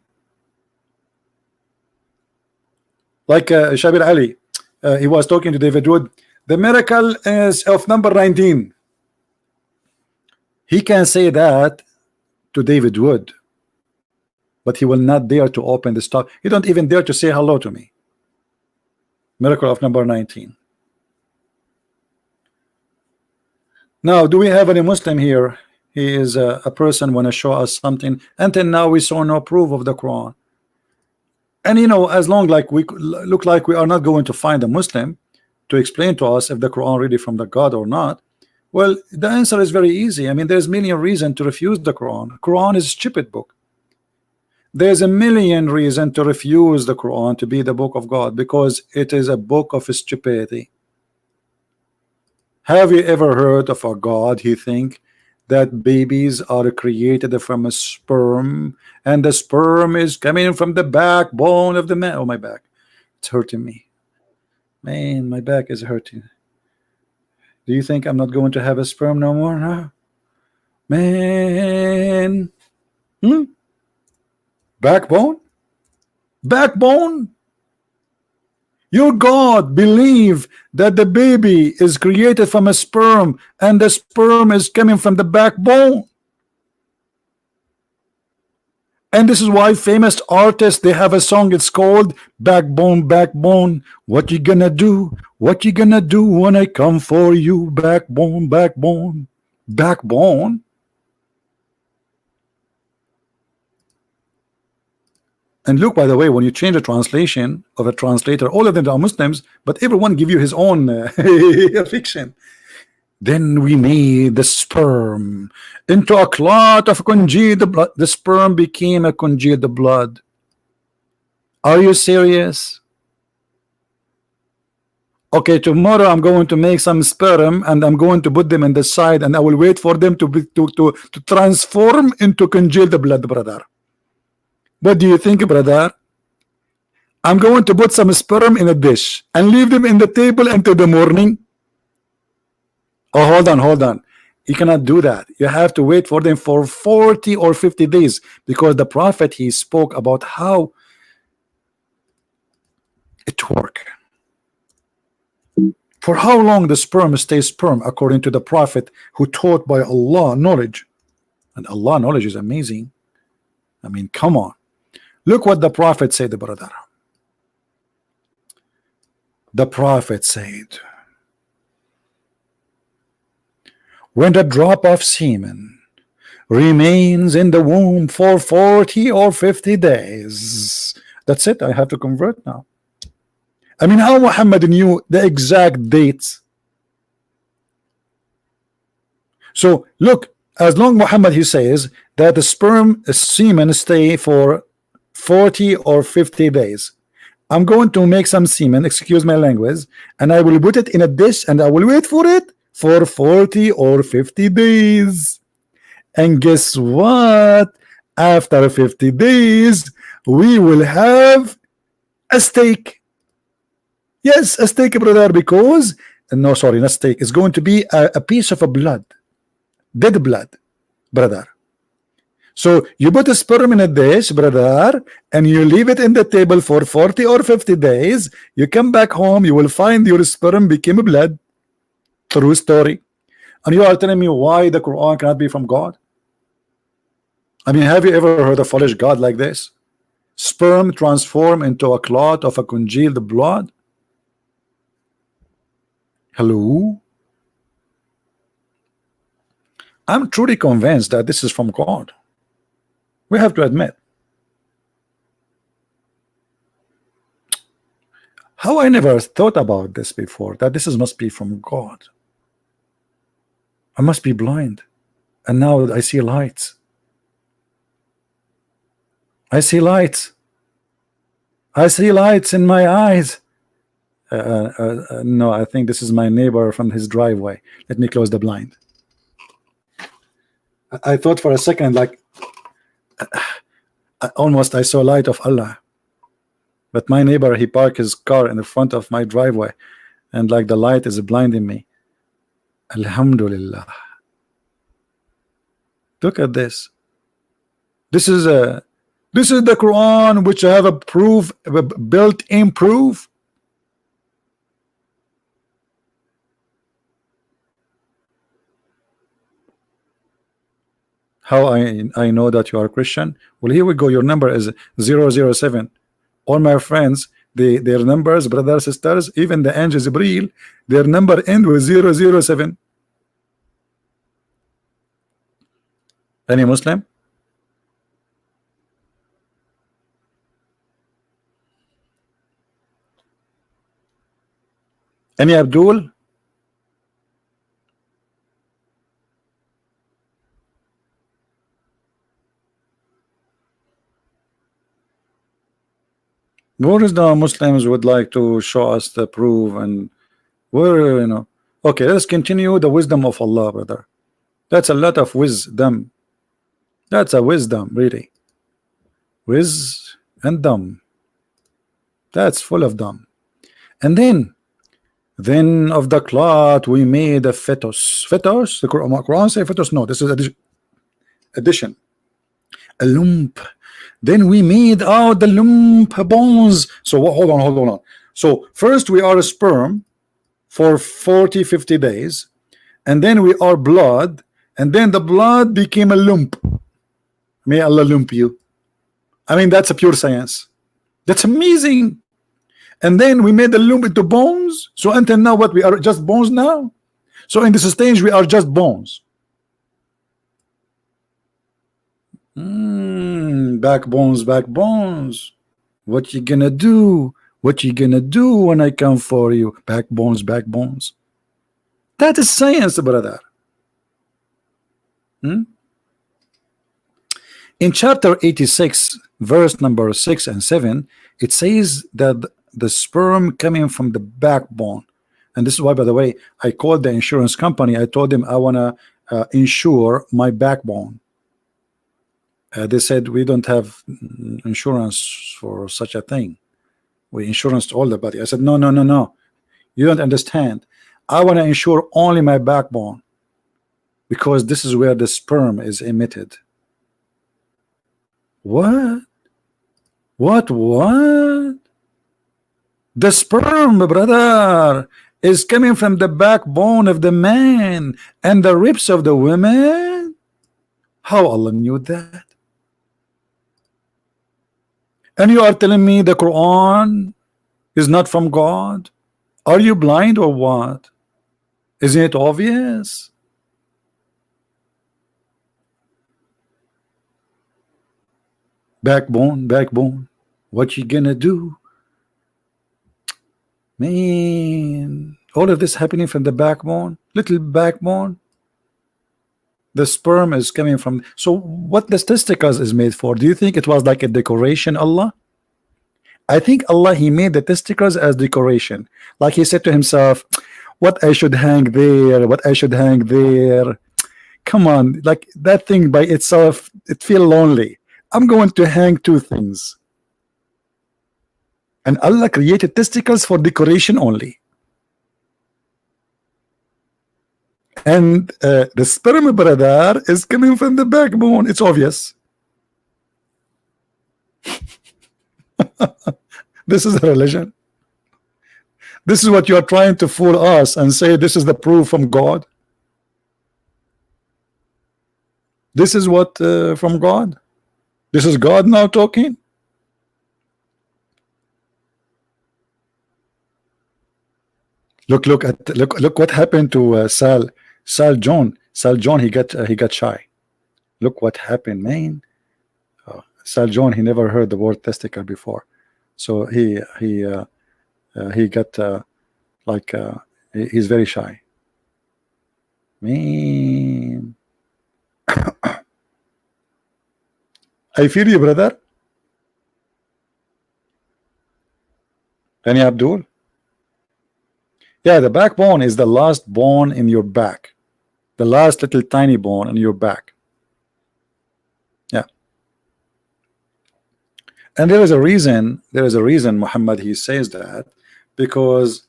Like Shabir Ali, he was talking to David Wood. The miracle is of number 19. He can say that to David Wood, but he will not dare to open the stock. He don't even dare to say hello to me. Miracle of number 19. Now, do we have any Muslim here? He is a person want to show us something. Until now, we saw no proof of the Quran. And you know, as long like we look like we are not going to find a Muslim to explain to us if the Quran really from the God or not, well, the answer is very easy. I mean, there's million reasons to refuse the Quran. Quran is a stupid book. There's a million reasons to refuse the Quran to be the book of God, because it is a book of stupidity. Have you ever heard of a God he think that babies are created from a sperm, and the sperm is coming from the backbone of the man? Oh, my back, it's hurting me, man, my back is hurting. Do you think I'm not going to have a sperm no more? Huh? Man. Backbone? Backbone? Your God believe that the baby is created from a sperm, and the sperm is coming from the backbone. And this is why famous artists, they have a song, it's called Backbone, Backbone. What you gonna do? What you gonna do when I come for you? Backbone, backbone, backbone. And look, by the way, when you change the translation of a translator, all of them are Muslims, but everyone give you his own fiction. Then we made the sperm into a clot of congealed blood. The sperm became a congealed blood. Are you serious? Okay, tomorrow I'm going to make some sperm and I'm going to put them in the side, and I will wait for them to transform into congealed blood, brother. What do you think, brother? I'm going to put some sperm in a dish and leave them in the table until the morning. Oh, hold on. You cannot do that. You have to wait for them for 40 or 50 days, because the prophet, he spoke about how it works. For how long the sperm stays sperm, according to the prophet who taught by Allah knowledge. And Allah knowledge is amazing. I mean, come on. Look what the prophet said, brother. The prophet said, when the drop of semen remains in the womb for 40 or 50 days, that's it. I have to convert now. I mean, how Muhammad knew the exact dates? So look, as long Muhammad he says that the sperm semen stay for 40 or 50 days. I'm going to make some semen, excuse my language, and I will put it in a dish and I will wait for it for 40 or 50 days. And guess what? After 50 days, we will have a steak. Yes, a steak, brother, because no, sorry, not steak. It's going to be a piece of a blood, dead blood, brother. So you put a sperm in a dish, brother, and you leave it in the table for 40 or 50 days. You come back home, you will find your sperm became blood. True story. And you are telling me why the Quran cannot be from God? I mean, have you ever heard a foolish God like this? Sperm transform into a clot of a congealed blood? Hello? I'm truly convinced that this is from God. We have to admit. How I never thought about this before, that this must be from God. I must be blind. And now I see lights. I see lights. I see lights in my eyes. No, I think this is my neighbor from his driveway. Let me close the blind. I thought for a second, like, almost I saw light of Allah. But my neighbor, he parked his car in the front of my driveway, and like the light is blinding me. Alhamdulillah. Look at this. This is the Quran, which I have a proof, a built-in proof. How I know that you are Christian? Well, here we go. Your number is 007. All my friends, their numbers, brothers, sisters, even the angel Jibreel, their number end with 007. Any Muslim? Any Abdul? Where is the Muslims would like to show us the proof, and where, you know? Okay, let's continue the wisdom of Allah, brother. That's a lot of wisdom. That's a wisdom, really. Wiz and dumb. That's full of dumb. And then of the clot we made a fetus. Fetus? The Quran say fetus? No, this is addition. A lump. Then we made out the lump bones. So hold on. So first we are a sperm for 40-50 days, and then we are blood, and then the blood became a lump. May Allah lump you. I mean, that's a pure science. That's amazing. And then we made the lump into bones. So until now, what, we are just bones now? So in this stage we are just bones. Backbones. What you gonna do? What you gonna do when I come for you? Backbones. That is science, brother. In chapter 86, verse number 6 and 7, it says that the sperm coming from the backbone. And this is why, by the way, I called the insurance company. I told them I want to insure my backbone. They said we don't have insurance for such a thing. We insurance all the body. I said no. You don't understand. I want to insure only my backbone, because this is where the sperm is emitted. What? The sperm, brother, is coming from the backbone of the man and the ribs of the women. How Allah knew that? And you are telling me the Quran is not from God? Are you blind or what? Isn't it obvious? Backbone. What you gonna do? Man, all of this happening from the backbone, little backbone. The sperm is coming from. So what the testicles is made for? Do you think it was like a decoration, Allah? I think Allah, he made the testicles as decoration. Like he said to himself, what I should hang there, what I should hang there. Come on, like that thing by itself, it feel lonely. I'm going to hang two things. And Allah created testicles for decoration only. And the sperm, brother, is coming from the backbone. It's obvious. This is a religion. This is what you are trying to fool us and say this is the proof from God. This is what from God. This is God now talking. Look what happened to Sal John. He got shy. Look what happened, man. Sal John, he never heard the word testicle before, so he got he's very shy, man. I feel you, brother. Any Abdul? Yeah, the backbone is the last bone in your back, the last little tiny bone in your back. Yeah, and there is a reason. Muhammad, he says that because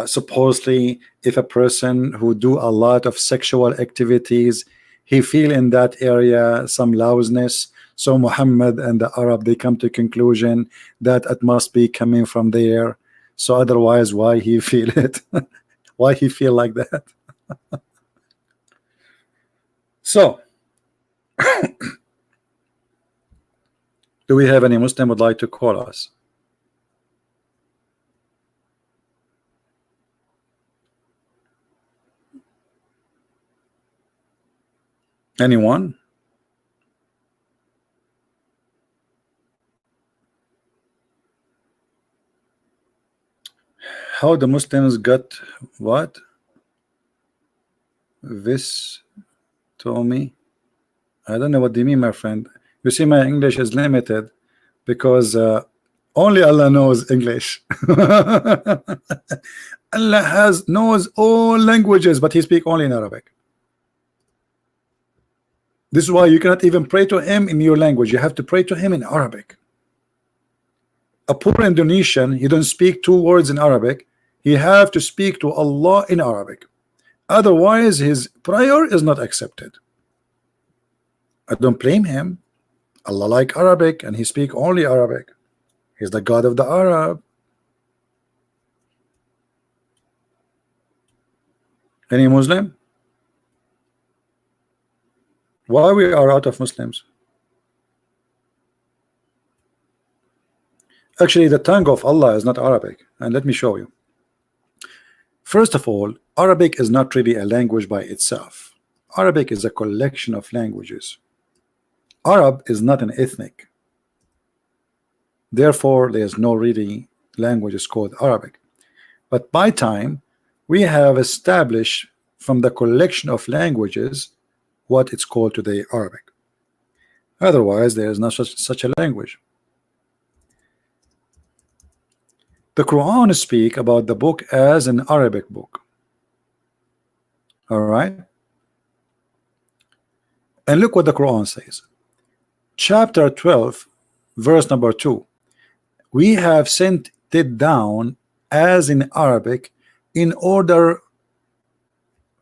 supposedly if a person who do a lot of sexual activities, he feel in that area some loudness. So Muhammad and the Arab, they come to conclusion that it must be coming from there. So otherwise, why he feel it? Why he feel like that? So, do we have any Muslim would like to call us? Anyone? How the Muslims got what? This told me. I don't know what they mean, my friend. You see, my English is limited because only Allah knows English. Allah knows all languages, but He speaks only in Arabic. This is why you cannot even pray to Him in your language. You have to pray to Him in Arabic. A poor Indonesian, he don't speak two words in Arabic. He have to speak to Allah in Arabic. Otherwise, his prayer is not accepted. I don't blame him. Allah like Arabic, and He speak only Arabic. He's the God of the Arab. Any Muslim? Why we are out of Muslims? Actually, the tongue of Allah is not Arabic, and let me show you. First of all, Arabic is not really a language by itself. Arabic is a collection of languages. Arab is not an ethnic. Therefore, there is no really language called Arabic. But by time, we have established from the collection of languages what it's called today Arabic. Otherwise, there is not such a language. The Quran speak about the book as an Arabic book. All right. And look what the Quran says. Chapter 12, verse number 2. We have sent it down as in Arabic in order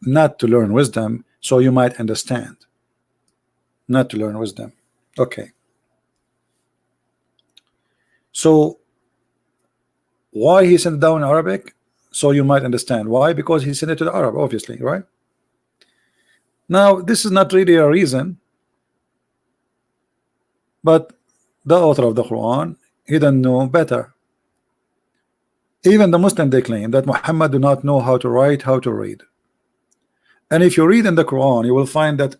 not to learn wisdom, so you might understand. Not to learn wisdom. Okay. So why He sent it down in Arabic? So you might understand. Why? Because He sent it to the Arab, obviously, right? Now, this is not really a reason, but the author of the Quran, he didn't know better. Even the Muslim, they claim that Muhammad do not know how to write, how to read. And if you read in the Quran, you will find that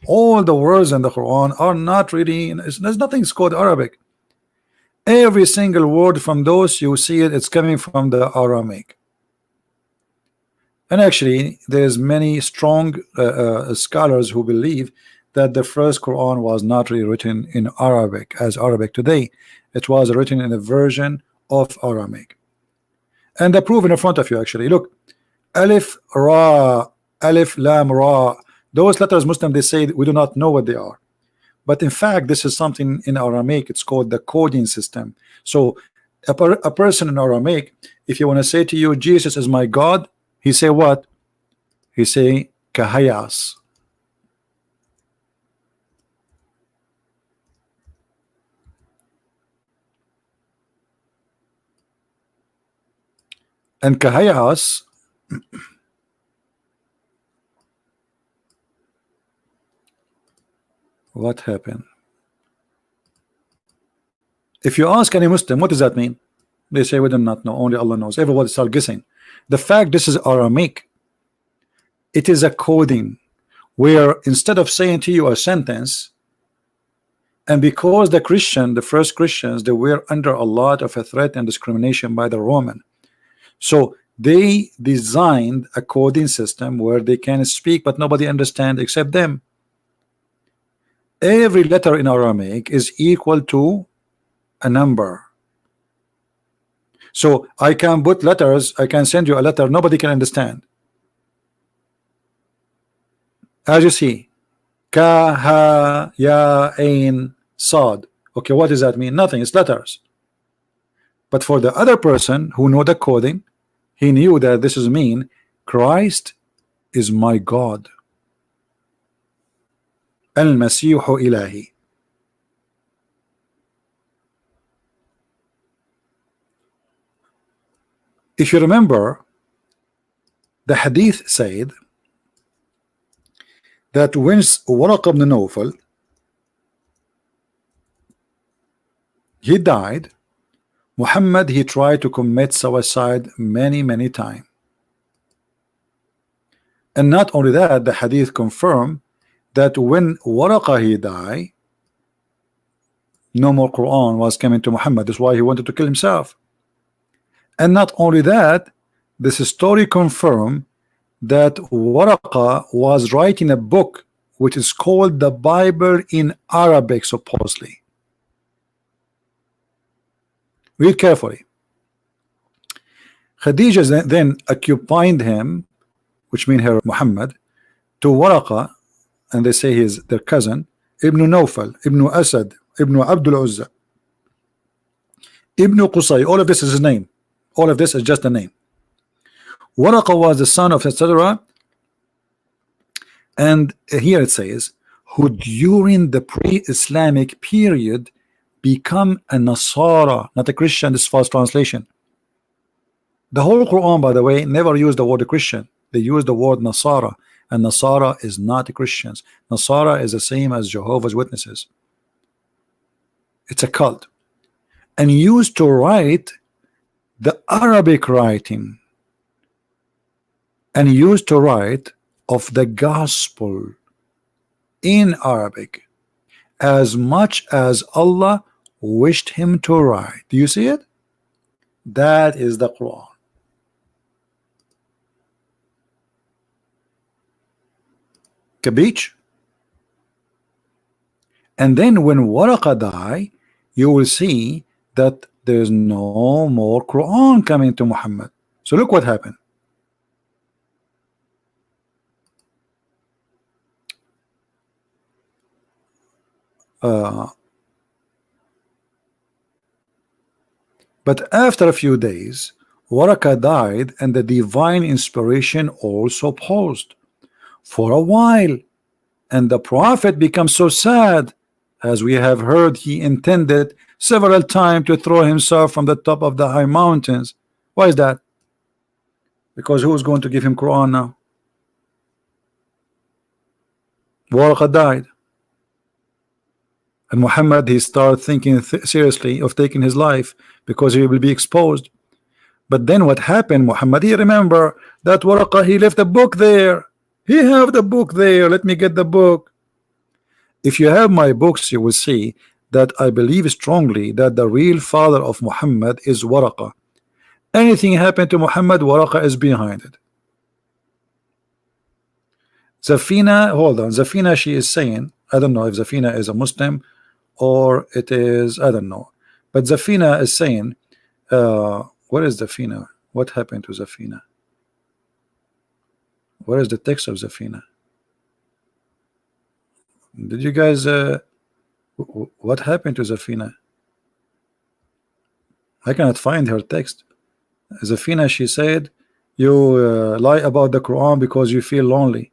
all the words in the Quran are not really, there's nothing called Arabic. Every single word from those, you see it, it's coming from the Aramaic. And actually, there's many strong scholars who believe that the first Quran was not really written in Arabic as Arabic today. It was written in a version of Aramaic. And the proof in front of you, actually. Look, Alif, Ra, Alif, Lam, Ra. Those letters, Muslim, they say we do not know what they are. But in fact, this is something in Aramaic. It's called the coding system. So a person in Aramaic, if you want to say to you, Jesus is my God, he say what? He say Kahayas. And Kahayas, what happened? If you ask any Muslim, what does that mean? They say we do not know, only Allah knows. Everybody start guessing. The fact this is Aramaic, it is a coding where instead of saying to you a sentence, and because the first Christians, they were under a lot of a threat and discrimination by the Roman, so they designed a coding system where they can speak but nobody understand except them. Every letter in Aramaic is equal to a number. So I can put letters, I can send you a letter nobody can understand. As you see, Ka, Ha, Ya, Ain, Sad. Okay, what does that mean? Nothing, it's letters. But for the other person who know the coding, he knew that this is mean Christ is my God. Al-Masihu Ilahi. If you remember, the hadith said that when Waraq ibn Nawfal he died, Muhammad he tried to commit suicide many times. And not only that, the hadith confirmed that when Waraqa he died, no more Quran was coming to Muhammad. That's why he wanted to kill himself. And not only that, this story confirmed that Waraqa was writing a book which is called the Bible in Arabic, supposedly. Read carefully. Khadija then occupied him, which means her Muhammad, to Waraqa, and they say he is their cousin, Ibn Nawfal, Ibn Asad, Ibn Abdul Uzza, Ibn Qusay. All of this is his name. All of this is just a name. Waraqa was the son of etc. And here it says, who during the pre-Islamic period become a Nasara, not a Christian. This is false translation. The whole Quran, by the way, never used the word Christian. They use the word Nasara, and Nasara is not Christians. Nasara is the same as Jehovah's Witnesses. It's a cult, and used to write the Arabic writing, and used to write of the gospel in Arabic as much as Allah wished him to write. Do you see it? That is the Quran. Kabich? And then when Waraqa died, you will see that there's no more Quran coming to Muhammad. So look what happened. But after a few days, Waraqa died, and the divine inspiration also paused for a while, and the prophet becomes so sad, as we have heard he intended several times to throw himself from the top of the high mountains. Why is that? Because who is going to give him Quran now? Waraqa died, and Muhammad he started thinking seriously of taking his life because he will be exposed. But then what happened? Muhammad, he remember that Waraqa he left a book there. He have the book there. Let me get the book. If you have my books, you will see that I believe strongly that the real father of Muhammad is Waraqa. Anything happened to Muhammad, Waraqa is behind it. Zafina, hold on, Zafina, she is saying, I don't know if Zafina is a Muslim or it is, I don't know, but Zafina is saying, what is Zafina? What happened to Zafina? Where is the text of Zafina? Did you guys what happened to Zafina? I cannot find her text. Zafina, she said, you lie about the Quran because you feel lonely.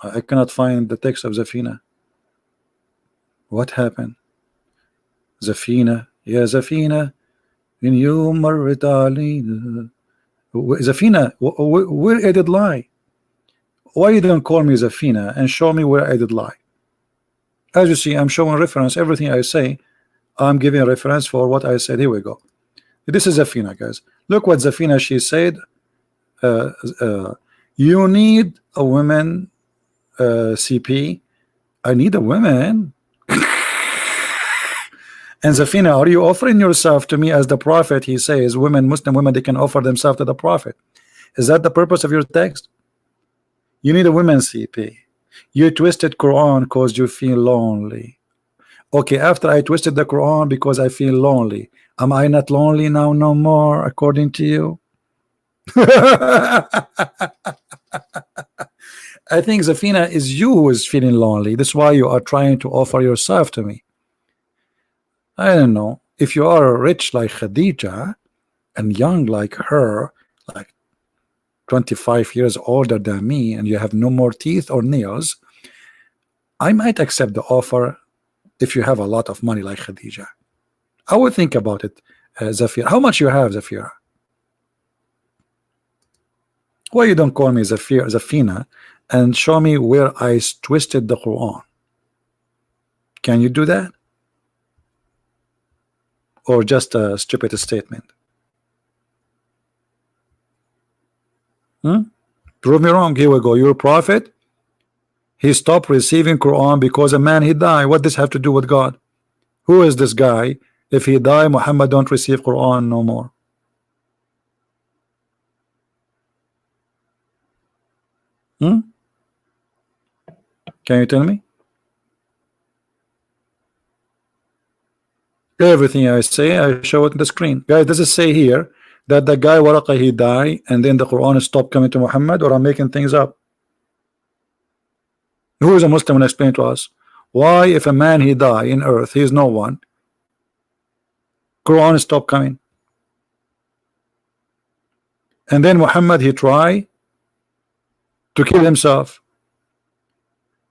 I cannot find the text of Zafina. What happened? Zafina, yeah, Zafina, in you marrit alina. Zafina, where I did lie? Why you don't call me Zafina and show me where I did lie? As you see, I'm showing reference. Everything I say, I'm giving a reference for what I said. Here we go. This is Zafina, guys. Look what Zafina, she said. You need a woman, CP. I need a woman. And Zafina, are you offering yourself to me as the prophet? He says women, Muslim women, they can offer themselves to the prophet. Is that the purpose of your text? You need a woman, CP. You twisted Quran because you feel lonely. Okay, after I twisted the Quran because I feel lonely, am I not lonely now no more according to you? I think Zafina is you who is feeling lonely. That's why you are trying to offer yourself to me. I don't know. If you are rich like Khadija and young like her, like 25 years older than me, and you have no more teeth or nails, I might accept the offer if you have a lot of money like Khadija. I would think about it, Zafira. How much you have, Zafira? Why you don't call me Zafina and show me where I twisted the Quran? Can you do that? Or just a stupid statement? Prove me wrong. Here we go. You're a prophet. He stopped receiving Quran because a man he died. What does this have to do with God? Who is this guy? If he die, Muhammad don't receive Quran no more. Can you tell me? Everything I say, I show it on the screen. Guys, does it say here that the guy Waraqa he died and then the Quran stopped coming to Muhammad, or I'm making things up? Who is a Muslim and explain to us why if a man he die in earth, he is no one, Quran stopped coming, and then Muhammad he try to kill himself.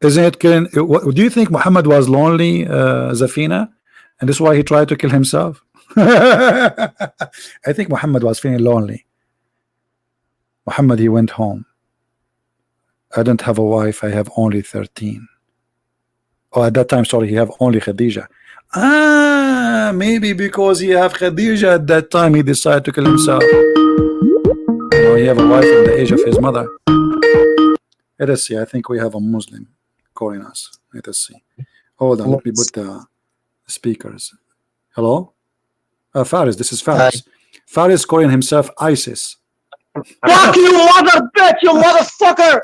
Isn't it killing? Do you think Muhammad was lonely, Zafina, and this is why he tried to kill himself? I think Muhammad was feeling lonely. Muhammad he went home. I don't have a wife, I have only 13. Oh, at that time, sorry, he have only Khadija. Maybe because he have Khadija at that time, he decided to kill himself. You know, he have a wife in the age of his mother. Let us see. I think we have a Muslim calling us. Let us see. Hold on, let me put the speakers. Hello? Faris, this is Faris. Faris calling himself ISIS. Fuck you, mother bitch, you motherfucker!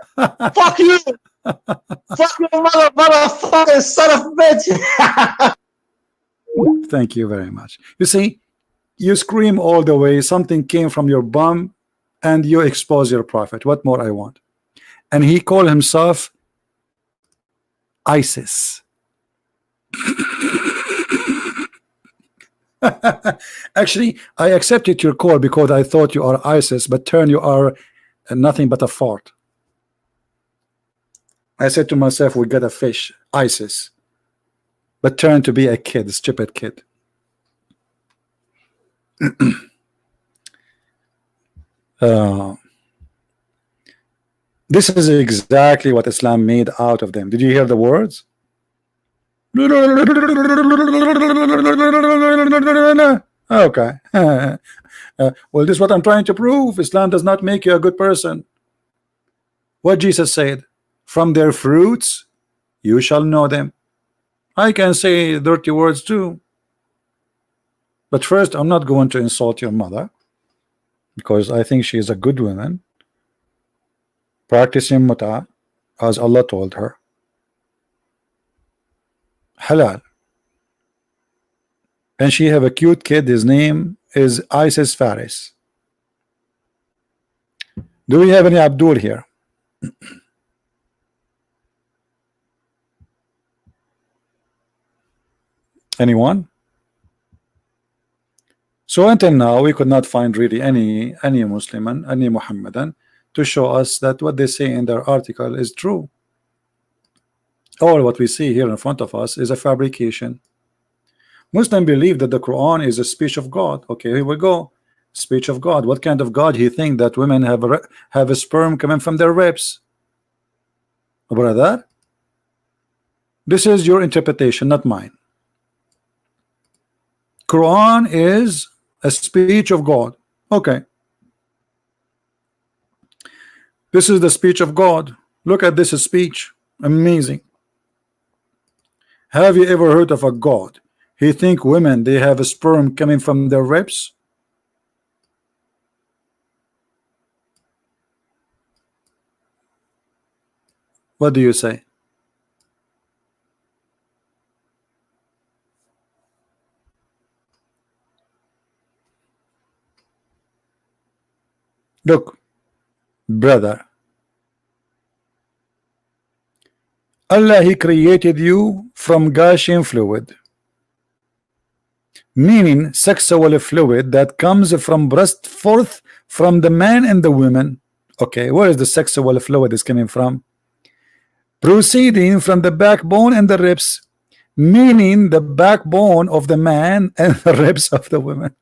Fuck you! Fuck you, motherfucker, son of a bitch! Thank you very much. You see, you scream all the way, something came from your bum, and you expose your prophet. What more I want? And he called himself ISIS. Actually, I accepted your call because I thought you are ISIS, but turn you are nothing but a fart. I said to myself, we got a fish, ISIS, but turn to be a kid, a stupid kid. This is exactly what Islam made out of them. Did you hear the words? Okay. Well, this is what I'm trying to prove. Islam does not make you a good person. What Jesus said, from their fruits you shall know them. I can say dirty words too. But first, I'm not going to insult your mother because I think she is a good woman, practicing muta as Allah told her. Halal. And she have a cute kid. His name is Isis Faris. Do we have any Abdul here? Anyone? So until now we could not find really any Muslim, any Muhammadan to show us that what they say in their article is true. All what we see here in front of us is a fabrication. Muslims believe that the Quran is a speech of God. Okay, here we go. Speech of God. What kind of God he think that women have a sperm coming from their ribs? Brother, this is your interpretation, not mine. Quran is a speech of God. Okay, this is the speech of God. Look at this speech. Amazing. Have you ever heard of a God? He think women they have a sperm coming from their ribs? What do you say? Look, brother, Allah he created you from gushing fluid, meaning sexual fluid that comes from breast forth from the man and the woman. Okay, where is the sexual fluid is coming from? Proceeding from the backbone and the ribs, meaning the backbone of the man and the ribs of the woman.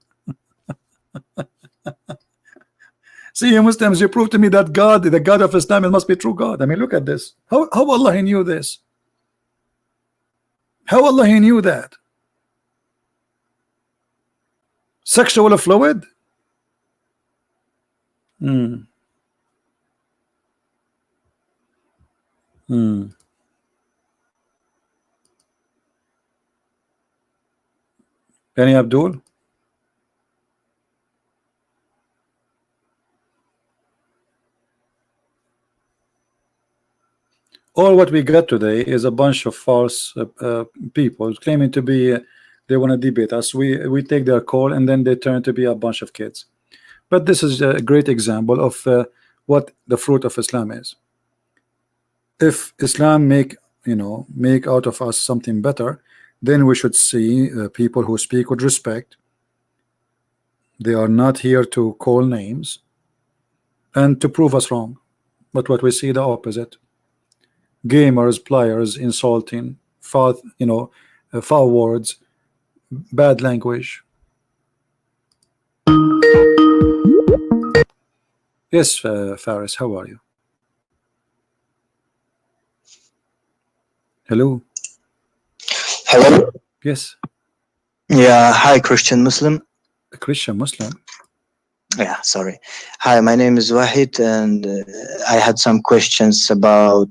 See, you Muslims, you prove to me that God, the God of Islam, it must be true God. I mean, look at this. How Allah he knew this? How Allah he knew that? Sexual fluid? Any Abdul? All what we got today is a bunch of false people claiming to be they want to debate us. We take their call and then they turn to be a bunch of kids. But this is a great example of what the fruit of Islam is. If Islam make out of us something better, then we should see people who speak with respect. They are not here to call names and to prove us wrong. But what we see the opposite. Gamers, players, insulting, foul words, bad language. Yes, Faris, how are you? Hello. Hello. Yes. Yeah. Hi, Christian Muslim. A Christian Muslim. Yeah. Sorry. Hi, my name is Wahid, and I had some questions about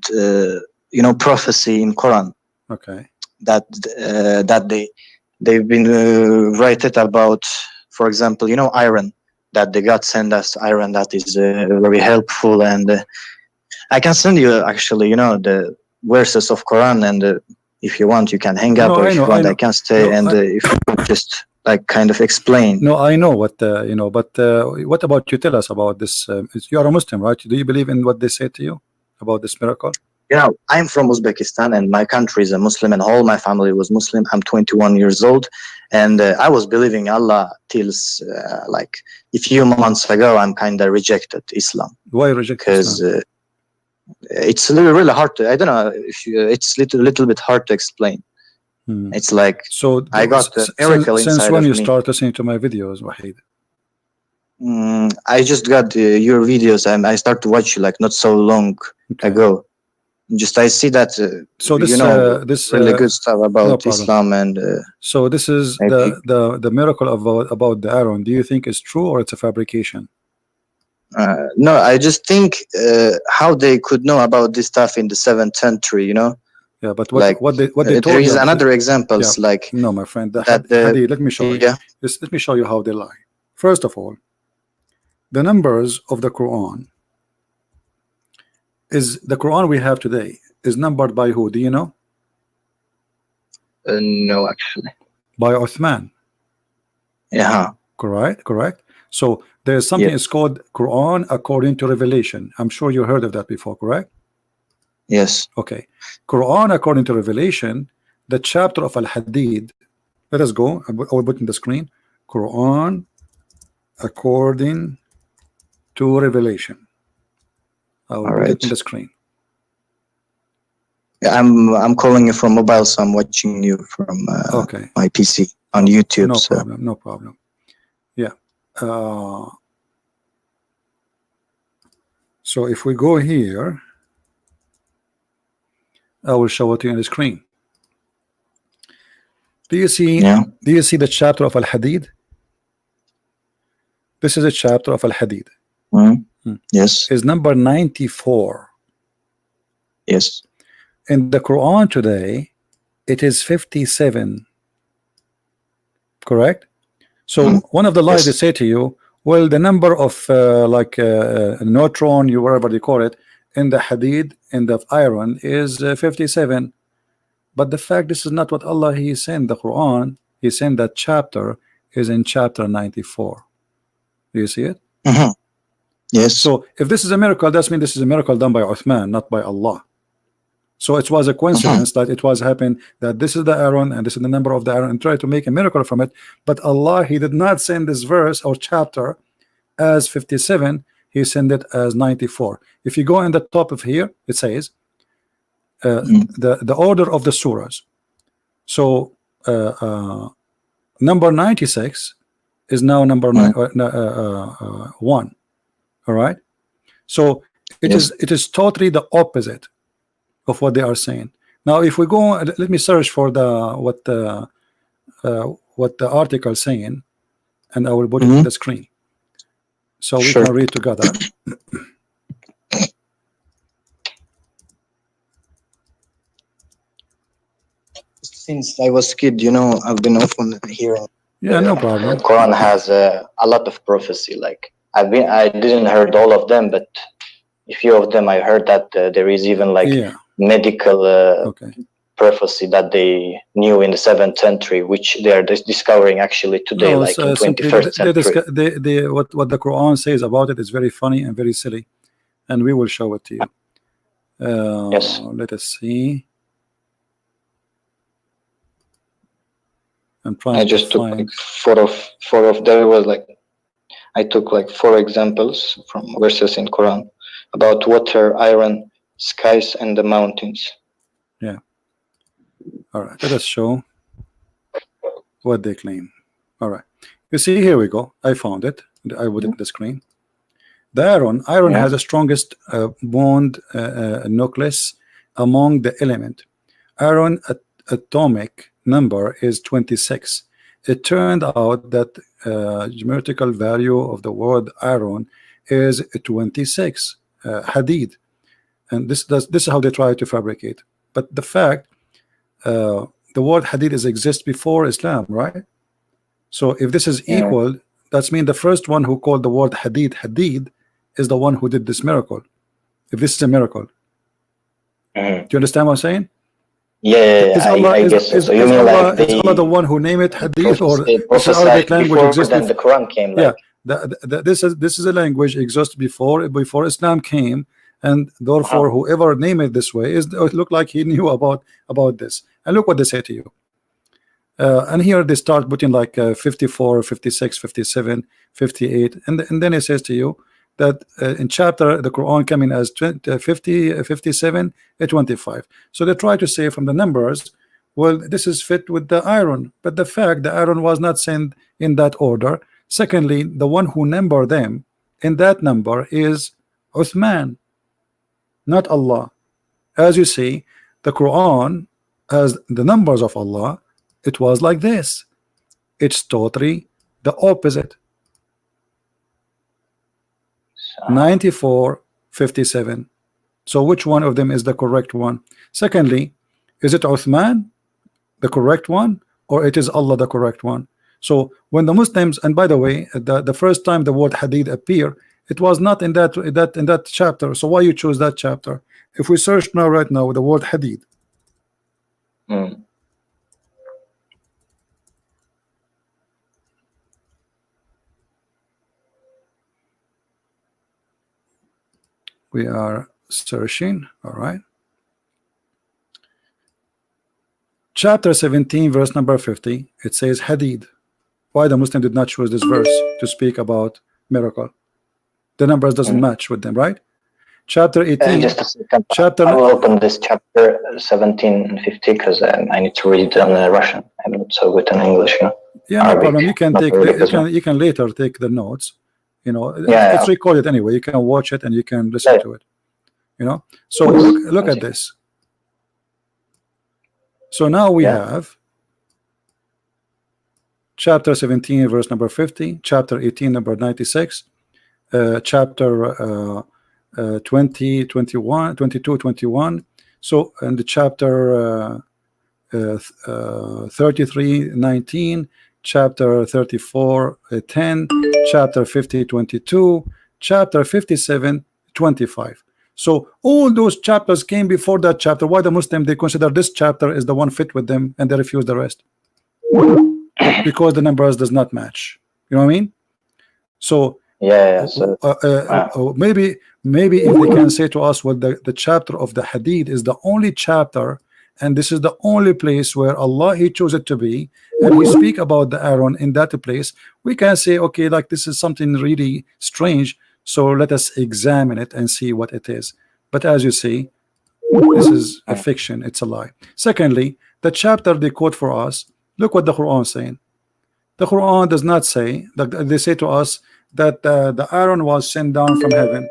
prophecy in Quran. Okay. That they've been written about, for example, iron, that the God send us iron that is very helpful, and I can send you actually the verses of Quran, and if you want you can hang up, or if you want I can stay, and if you could just kind of explain. No, I know what but what about you? Tell us about this. You are a Muslim, right? Do you believe in what they say to you about this miracle? I'm from Uzbekistan, and my country is a Muslim, and all my family was Muslim. I'm 21 years old, and I was believing Allah till like a few months ago. I'm kind of rejected Islam. Why reject? Because it's really hard to. I don't know. It's little bit hard to explain. It's like I got the miracle inside since when of you me. start listening to my videos, Wahid? I just got your videos, and I started to watch you like not so long ago. Just I see that so this this really good stuff about no Islam, and so this is the miracle about the iron. Do you think it's true or it's a fabrication? No, I just think how they could know about this stuff in the 7th century, Yeah, but Like what they there told is you. another examples like No, my friend, the that the hadith. Let me show you. yeah. Just let me show you how they lie. First of all, the numbers of the Quran is the Quran we have today is numbered by who? Do you know? No, actually. By Uthman. Yeah. Correct. So there's something Yes. is called Quran according to Revelation. I'm sure you heard of that before, correct? Yes. Okay. Quran according to Revelation, the chapter of Al-Hadid. Let us go. I will put in the screen. Quran according to Revelation. I will All put it right. in the screen. Yeah, I'm calling you from mobile, so I'm watching you from Okay. my PC on YouTube. No So problem. No problem. Yeah. So if we go here, I will show it to you on the screen. Do you see? yeah. Do you see the chapter of Al-Hadid? This is a chapter of Al-Hadid. Yes. Is number 94. Yes. In the Quran today, it is 57. Correct? So one of the lies they Yes. say to you, well, the number of neutron, you whatever they call it, in the Hadid, in the iron, is 57. But the fact this is not what Allah He sent the Quran. He sent that chapter is in chapter 94. Do you see it? Yes. So if this is a miracle, that means this is a miracle done by Uthman, not by Allah. So it was a coincidence that it was happened that this is the iron and this is the number of the iron and try to make a miracle from it. But Allah He did not send this verse or chapter as 57. He sent it as 94. If you go in the top of here, it says the order of the surahs. So number 96 is now number 1. All right. So it is totally the opposite of what they are saying. Now, if we go, let me search for what the article is saying, and I will put it in the screen so we can read together. Since I was kid, I've been often hearing. Yeah, no problem. The Quran has a lot of prophecy. Like I didn't heard all of them, but a few of them I heard that there is even like medical prophecy that they knew in the 7th century, which they are discovering actually today, No, like in 21st century. What the Quran says about it is very funny and very silly, and we will show it to you. Yes. Let us see. I just took like four of there was like I took like 4 examples from verses in Quran about water, iron, skies, and the mountains. Yeah. All right. Let us show what they claim. All right. You see, here we go. I found it. I put it in the screen. The iron has the strongest bond nucleus among the element. Iron atomic number is 26. It turned out that geometrical value of the word iron is 26 hadid, and this is how they try to fabricate. But the fact the word hadid exists before Islam, right? So if this is equal, that's mean the first one who called the word hadid is the one who did this miracle. If this is a miracle, do you understand what I'm saying? Yeah, I guess so. So you mean Allah, like is Allah the one who named it hadith, or this Arabic language exists then the Quran came? Like. Yeah, this is a language exists before Islam came, and therefore whoever named it this way it looked like he knew about this. And look what they say to you. And here they start putting like 54, 56, 57, 58, and then it says to you that in chapter the Quran coming as 50, 57, 25. So they try to say from the numbers, well, this is fit with the iron, but the fact the iron was not sent in that order. Secondly, the one who numbered them in that number is Uthman, not Allah. As you see, the Quran as the numbers of Allah, it was like this. It's totally the opposite. 94, 57. So which one of them is the correct one? Secondly, Is it Uthman the correct one, or it is Allah the correct one? So when the Muslims, and by the way, the first time the word hadith appear, it was not in that chapter. So why you choose that chapter? If we search now, right now, the word hadith, Mm. we are searching. All right, chapter 17, verse number 50. It says hadith. Why the Muslim did not choose this verse to speak about miracle? The numbers doesn't match with them, right? Chapter 18. Just a second. Chapter. I will open this chapter 17 and 50 because I need to read it in Russian. I'm not so good in English. You know? Yeah, no Arabic, problem. You can not take really the, good one. you can later take the notes. You know, Yeah, it's yeah. recorded anyway. You can watch it and you can listen Yeah. to it. You know. So look at this. So now we Yeah. have chapter 17, verse number 50, chapter 18, number 96, chapter 20, 21, 22, 21. So in the chapter 33, 19, chapter 34, 10, chapter 50, 22, chapter 57, 25. So all those chapters came before that chapter. Why the Muslim, they consider this chapter is the one fit with them and they refuse the rest? Because the numbers does not match. You know what I mean? So Yeah. So maybe if they can say to us, well, the chapter of the hadith is the only chapter, and this is the only place where Allah He chose it to be, and He speak about the Aaron in that place, we can say, okay, like this is something really strange, so let us examine it and see what it is. But as you see, this is a fiction, it's a lie. Secondly, the chapter they quote for us, look what the Quran is saying. The Quran does not say that. They say to us that the Aaron was sent down from heaven.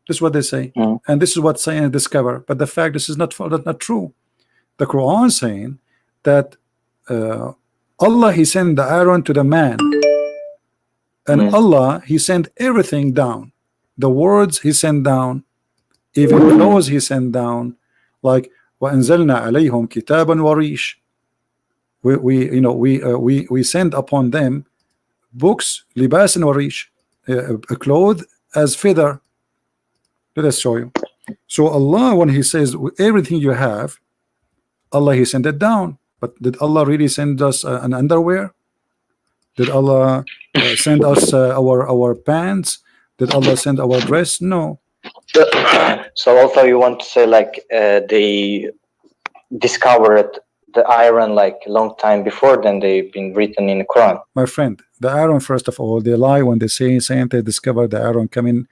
This is what they say, and this is what science discover. But the fact this is not true. The Quran is saying that Allah He sent the Aaron to the man, and Allah He sent everything down. The words He sent down, even clothes He sent down, like وَأَنزَلْنَا عَلَيْهُمْ كِتَابًا وَرِيشًا. We send upon them books, libas and warish, a cloth as feather. Let us show you. So Allah, when He says everything you have, Allah He sent it down. But did Allah really send us an underwear? Did Allah send us our pants? Did Allah send our dress? No. So also you want to say like they discovered the iron like a long time before then they've been written in the Quran. My friend, the iron, first of all, they lie when they say they discovered the iron coming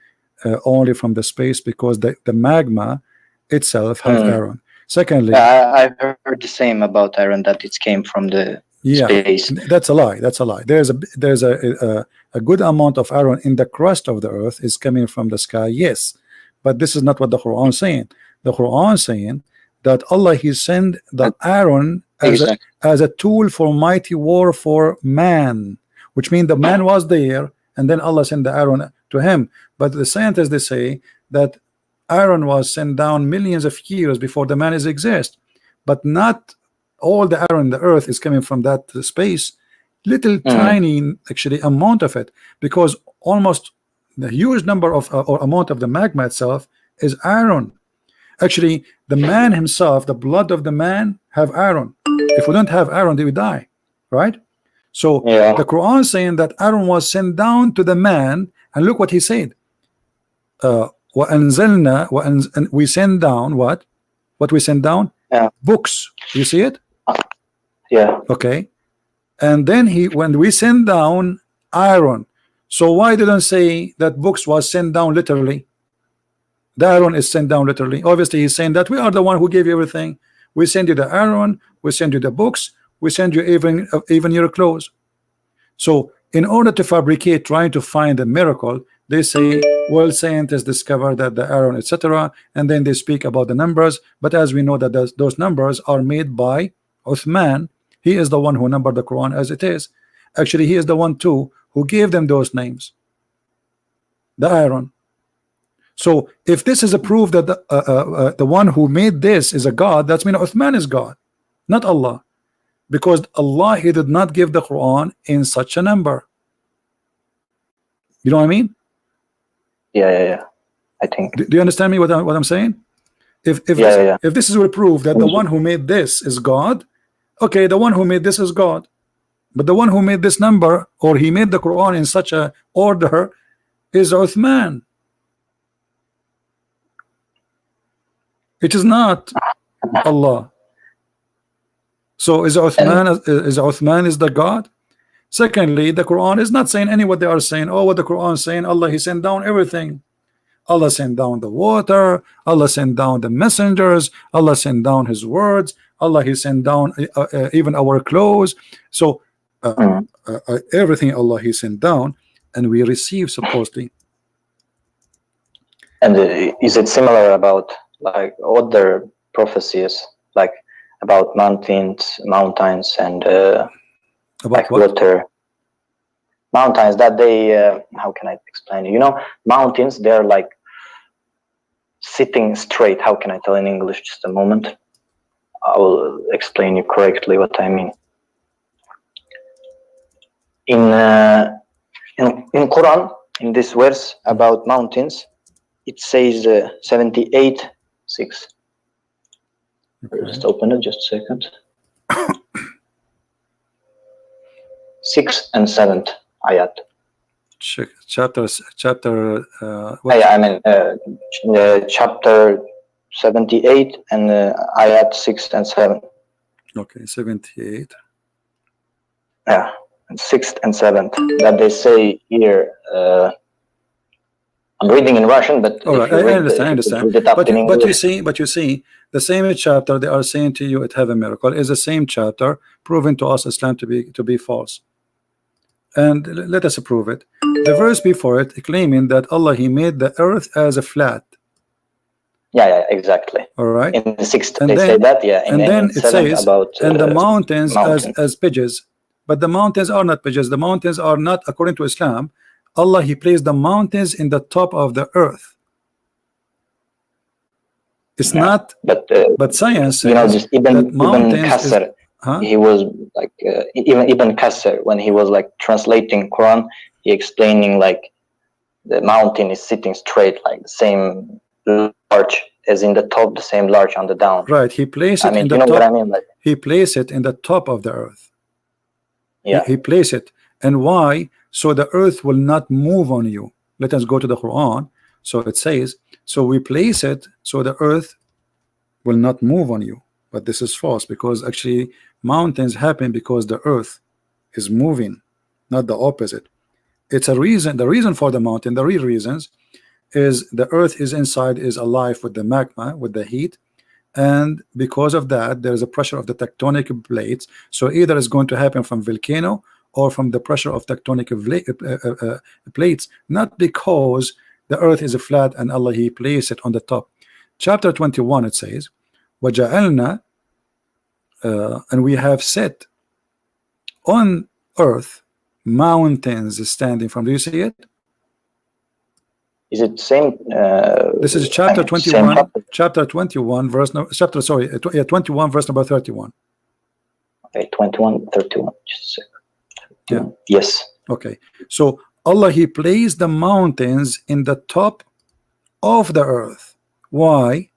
only from the space, because the magma itself has iron. Secondly, I heard the same about iron, that it came from the space. That's a lie. That's a lie. There's a good amount of iron in the crust of the earth is coming from the sky, yes, but this is not what the Quran is saying. The Quran is saying that Allah He sent the iron as a tool for mighty war for man, which means the man was there and then Allah sent the iron to him. But the scientists, they say that iron was sent down millions of years before the man exist, but not all the iron in the earth is coming from that space. Little tiny actually amount of it, because almost the huge number of or amount of the magma itself is iron. Actually, the man himself, the blood of the man have iron. If we don't have iron, they will die, right? So the Quran is saying that iron was sent down to the man, and look what he said. And we send down what? What we send down? Books. You see it? Yeah. Okay. And then when we send down iron, so why didn't say that books was sent down literally? The iron is sent down literally. Obviously, He's saying that we are the one who gave you everything. We send you the iron, we send you the books, we send you even your clothes. So in order to fabricate, trying to find a miracle, they say, well, scientists discovered that the iron, etc., and then they speak about the numbers. But as we know that those numbers are made by Uthman. He is the one who numbered the Quran as it is. Actually, he is the one too who gave them those names, the iron. So if this is a proof that the one who made this is a God, that's mean Uthman is God, not Allah, because Allah, he did not give the Quran in such a number. You know what I mean? Yeah. I think. Do you understand me what I'm saying? If this is a proof that the one who made this is God, okay, the one who made this is God, but the one who made this number, or he made the Quran in such a order, is Uthman. It is not Allah. So is Uthman is the God? Secondly, the Quran is not saying any what they are saying. Oh, what the Quran is saying, Allah, he sent down everything. Allah sent down the water, Allah sent down the messengers, Allah sent down his words, Allah, he sent down even our clothes. So everything Allah, he sent down, and we receive supposedly. And is it similar about like other prophecies, like about mountains and About like what? water? Mountains that they how can I explain it? You know, mountains, they're like sitting straight. How can I tell in English? Just a moment, I will explain you correctly what I mean. In Quran, in this verse about mountains, it says 78:6. Okay. Just open it, just a second. 6th and 7th ayat. Chapter I mean chapter 78 and ayat 6 and 7. okay, 78. Yeah, and 6th and 7th that they say here. I'm reading in Russian, but All right, I understand. Read it up in English. But you see, the same chapter they are saying to you, it have a miracle, is the same chapter proving to us Islam to be false. And let us prove it. The verse before it claiming that Allah, he made the earth as a flat. Yeah, exactly. All right. In the 6th, And they then, say that. Yeah, and then it says about and the mountains mountains. as pigeons. But the mountains are not pigeons. The mountains are not, according to Islam, Allah, he placed the mountains in the top of the earth. It's not, but science says, you know, just Ibn mountains Kasser, huh? he was like even Ibn Kasser, when he was like translating Quran, he explaining like the mountain is sitting straight, like the same large as in the top, the same large on the down. Right, he placed it in the you know top. what I mean? Like, he placed it in the top of the earth. yeah, He placed it. And why? So the earth will not move on you. Let us go to the Quran. So it says, so we place it so the earth will not move on you. But this is false, because actually mountains happen because the earth is moving, not the opposite. It's a reason. The reason for the mountain, the real reasons, is the earth is inside, is alive with the magma, with the heat, and because of that there is a pressure of the tectonic plates. So either it's going to happen from volcano or from the pressure of tectonic plates, not because the earth is flat and Allah, he placed it on the top. Chapter 21, it says, وَجَعَلْنَا and we have set on earth mountains standing from. Do you see it? is it same? This is chapter 21. Chapter 21, verse no, chapter sorry, 21, verse number 31. Okay, 21, 31. Just a second. Yeah. Yes. Okay. So Allah, he placed the mountains in the top of the earth. Why?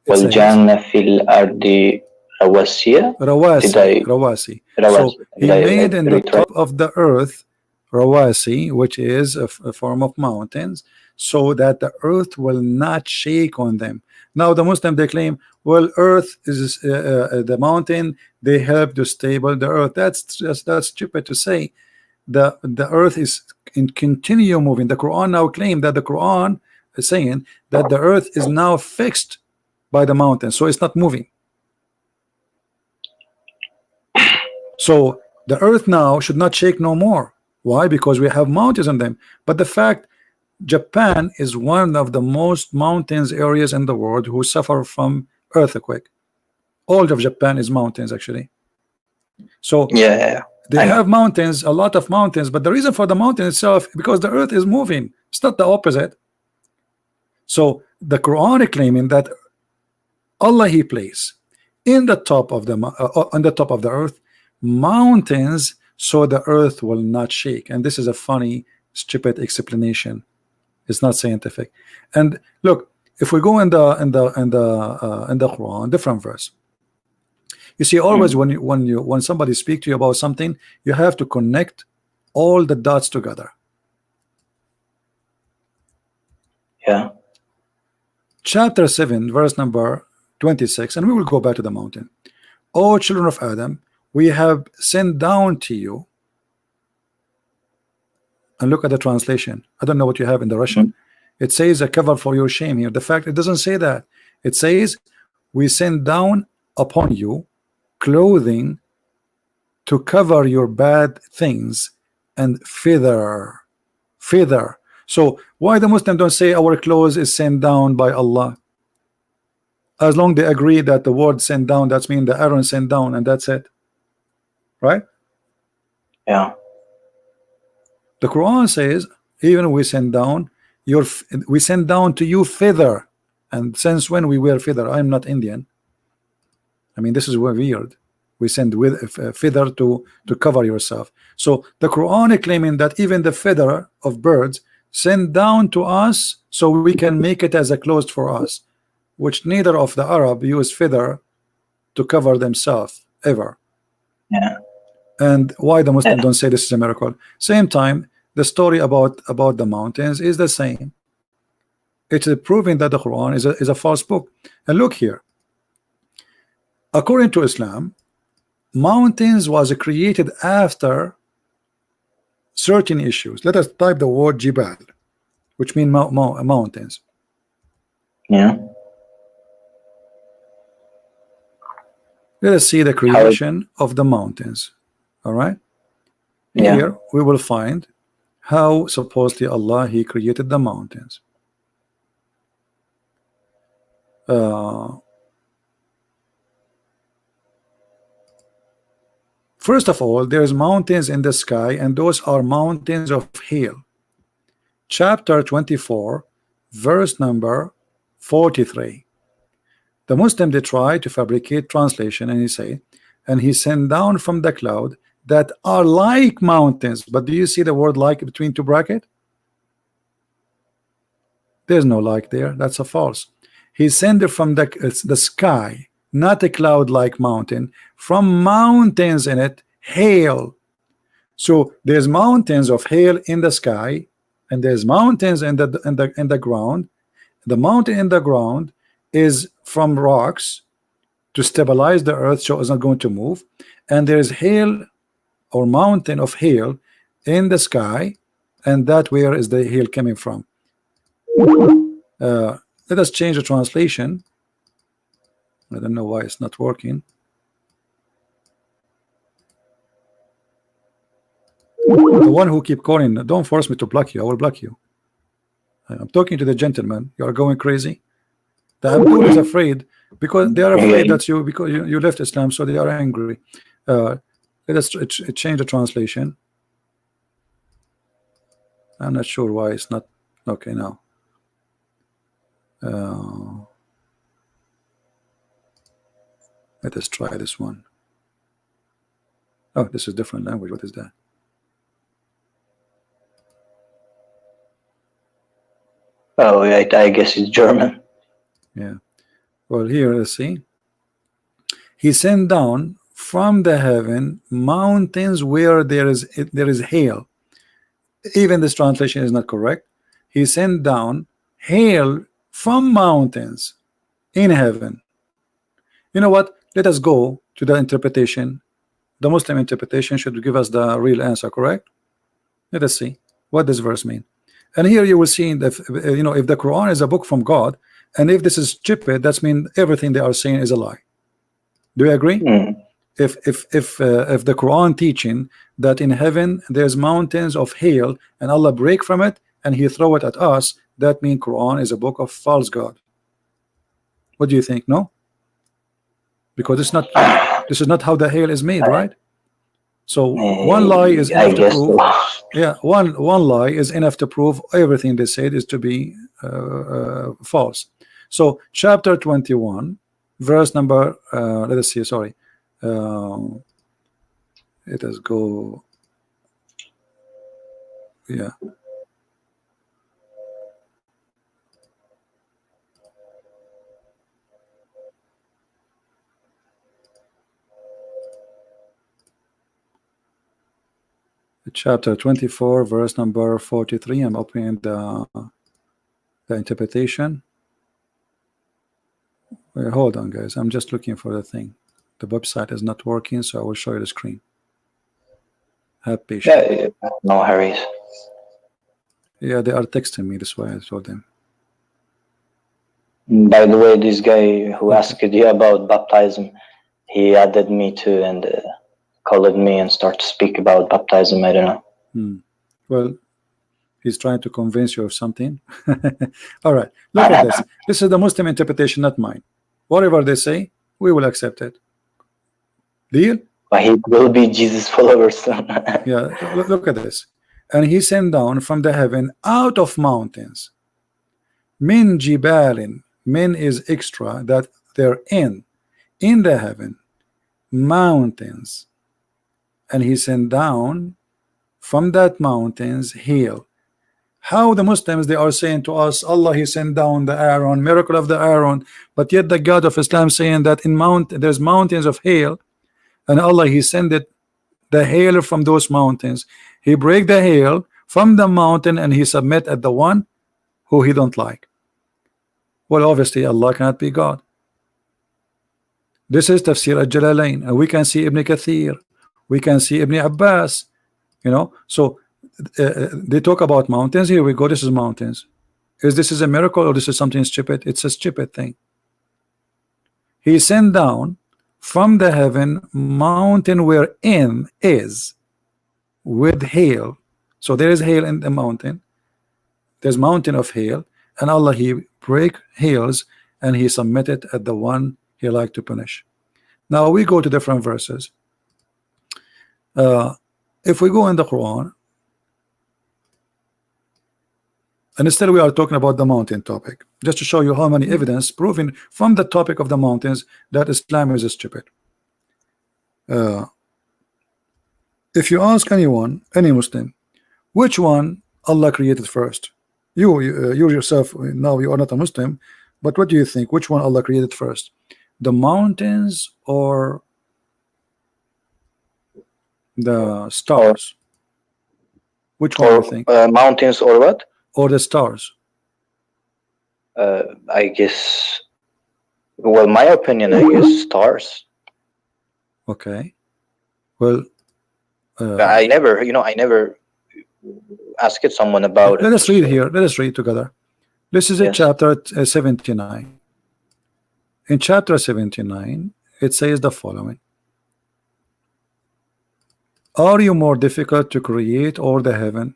وَالْجَنَّ فِي الْأَرْضِ رَوَاسِيَ. Rawasi. So he made in the top of the earth Rawasi, which is a form of mountains, so that the earth will not shake on them. Now the Muslim, they claim, well, earth is the mountain, they help to stable the earth. That's stupid to say. The earth is in continue moving. The Quran now claim that the Quran is saying that the earth is now fixed by the mountain, so it's not moving. So the earth now should not shake no more. Why? Because we have mountains on them. But the fact, Japan is one of the most mountains areas in the world who suffer from earthquake. All of Japan is mountains actually. So yeah, they have mountains, a lot of mountains, but the reason for the mountain itself, because the earth is moving. It's not the opposite. So the Quran is claiming that Allah He placed in the top of the on the top of the earth mountains so the earth will not shake. And this is a funny, stupid explanation. It's not scientific. And look, if we go in the Quran, different verse. You see, always when somebody speak to you about something, you have to connect all the dots together. Yeah. Chapter 7, verse number 26, and we will go back to the mountain. O children of Adam, we have sent down to you. And look at the translation. I don't know what you have in the Russian. It says a cover for your shame here. The fact it doesn't say that. It says we send down upon you clothing to cover your bad things and feather. So why the Muslim don't say our clothes is sent down by Allah? As long they agree that the word sent down, that's mean the Aaron sent down, and that's it, right? Yeah. The Quran says even we send down we send down to you feather. And since when we wear feather? I'm not Indian. I mean, this is weird. We send with feather to cover yourself. So the Quran is claiming that even the feather of birds send down to us so we can make it as a clothes for us, which neither of the Arab use feather to cover themselves ever. Yeah. And why the Muslim don't say this is a miracle? Same time, the story about the mountains is the same. It is proving that the Quran is a false book. And look here, according to Islam, mountains was created after certain issues. Let us type the word Jibal, which means mountains. Yeah. Let us see the creation of the mountains. All right. Yeah. Here we will find how supposedly Allah He created the mountains. First of all, there's mountains in the sky, and those are mountains of hail. Chapter 24, verse number 43. The Muslim, they try to fabricate translation, and he say, and he sent down from the cloud that are like mountains. But do you see the word like between two brackets? There's no like there. That's a false. He sent it from the sky, not a cloud like mountain, from mountains in it, hail. So there's mountains of hail in the sky, and there's mountains in the ground. The mountain in the ground is from rocks to stabilize the earth so it's not going to move, and there's hail or mountain of hail in the sky, and that where is the hail coming from. Let us change the translation. I don't know why it's not working. The one who keep calling, don't force me to block you. I will block you. I'm talking to the gentleman. You are going crazy. The Abdul is afraid because they are afraid that you left Islam, so they are angry. Let us change the translation. I'm not sure why it's not okay now. Let us try this one. Oh, this is different language. What is that? Oh, I guess it's German. Yeah. Well, here, let's see. He sent down from the heaven mountains where there is hail. Even this translation is not correct. He sent down hail from mountains in heaven. You know what? Let us go to the interpretation. The Muslim interpretation should give us the real answer, correct? Let us see what this verse mean. And here you will see that if the Quran is a book from God, and if this is stupid, that means everything they are saying is a lie. Do you agree? If the Quran teaching that in heaven there's mountains of hail and Allah break from it and He throw it at us, that means Quran is a book of false God. What do you think? No, because it's not. This is not how the hail is made, right? So one lie is I enough to guess prove. so. Yeah, one lie is enough to prove everything they said is to be false. So chapter 21, verse number let us see. Sorry, let us go. Yeah, chapter 24, verse number 43. I'm opening the interpretation. Wait, hold on, guys. I'm just looking for the thing. The website is not working, so I will show you the screen. Have patience. Yeah, no hurries. Yeah, they are texting me. That's why I told them. By the way, this guy who Okay. asked you about baptism, he added me too and called me and started to speak about baptism. I don't know. Well, he's trying to convince you of something. All right, look at this. This is the Muslim interpretation, not mine. Whatever they say, we will accept it. Deal? But he will be Jesus followers soon. Yeah, look at this. And he sent down from the heaven out of mountains. Min jibalin. Min is extra, that they're in the heaven. Mountains. And he sent down from that mountains hail. How the Muslims, they are saying to us, Allah, he sent down the Aaron, miracle of the Aaron, but yet the God of Islam saying that in there's mountains of hail, and Allah, he sent it, the hail from those mountains. He break the hail from the mountain and he submit at the one who he don't like. Well, obviously Allah cannot be God. This is Tafsir al-Jalalain, and we can see Ibn Kathir, we can see Ibn Abbas, you know. So they talk about mountains. Here we go. This is mountains. This is a miracle, or this is something stupid? It's a stupid thing. He sent down from the heaven mountain wherein is with hail. So there is hail in the mountain. There's mountain of hail, and Allah, he break hails and he submitted at the one he liked to punish. Now we go to different verses. If we go in the Quran, and instead we are talking about the mountain topic, just to show you how many evidence proving from the topic of the mountains that Islam is stupid. If you ask anyone, any Muslim, which one Allah created first, you yourself, now you are not a Muslim, but what do you think? Which one Allah created first, the mountains or the stars? Which one do you think? Mountains or what? Or the stars? I guess. Well, my opinion, I guess stars. Okay. Well, I never asked someone about let it. us read here. Let us read together. This is a Yes. chapter 79. In chapter 79, it says the following: Are you more difficult to create or the heaven?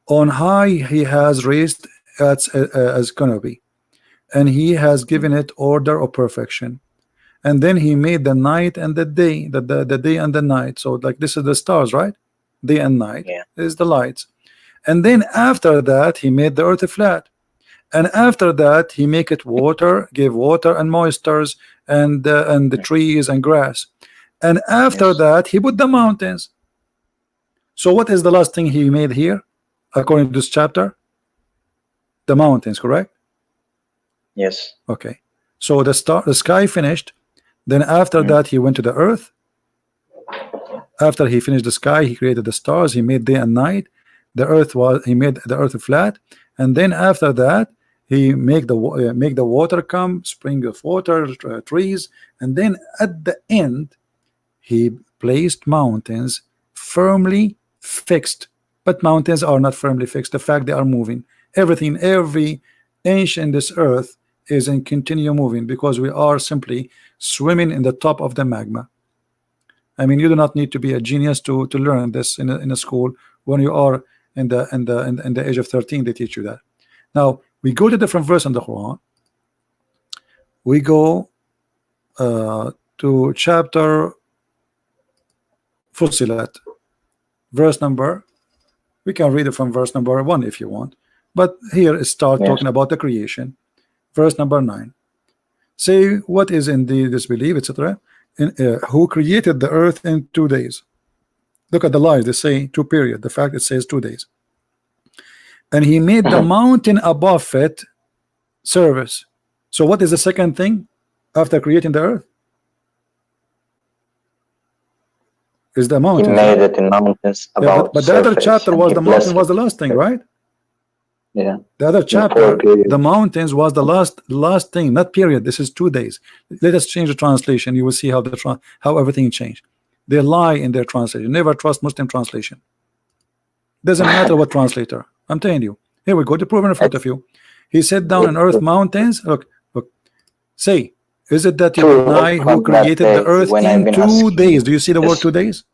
On high he has raised as canopy, and he has given it order of perfection. And then he made the night and the day, the day and the night. So like this is the stars, right? Day and night. Yeah. Is the lights. And then after that he made the earth flat. And after that he make it water, gave water and moistures and the trees and grass. And after Yes. that he put the mountains. So what is the last thing he made here according to this chapter? The mountains, correct? Yes. Okay. So the sky finished. Then after that he went to the earth. After he finished the sky, he created the stars. He made day and night. He made the earth flat. And then after that he make the water come, spring of water, trees. And then at the end he placed mountains firmly fixed. But mountains are not firmly fixed. The fact they are moving. Every inch in this earth is in continue moving, because we are simply swimming in the top of the magma. I mean, you do not need to be a genius to learn this in a school. When you are in the age of 13, they teach you that. Now we go to different verse in the Quran. We go to chapter Fussilat, verse number, we can read it from verse number 1 if you want, but here it starts Yes. talking about the creation. Verse number 9. Say what is in the disbelief, etc. Who created the earth in 2 days. Look at the lies, they say 2 period. The fact it says 2 days. And he made the mountain above it service. So what is the second thing after creating the earth? Is the He mountain. made it in mountains Yeah, about but the other surface, chapter and was he the blessed mountain was the it. last thing, right? Yeah. The other chapter, four periods. the mountains was the last thing, not period. This is 2 days. Let us change the translation. You will see how how everything changed. They lie in their translation. Never trust Muslim translation. Doesn't matter what translator. I'm telling you. Here we go. To prove in front of you. He said down on earth mountains. Look. Say, is it that you True, deny who from that created the day, earth when I've in been 2 asking days? Do you see the word this- 2 days?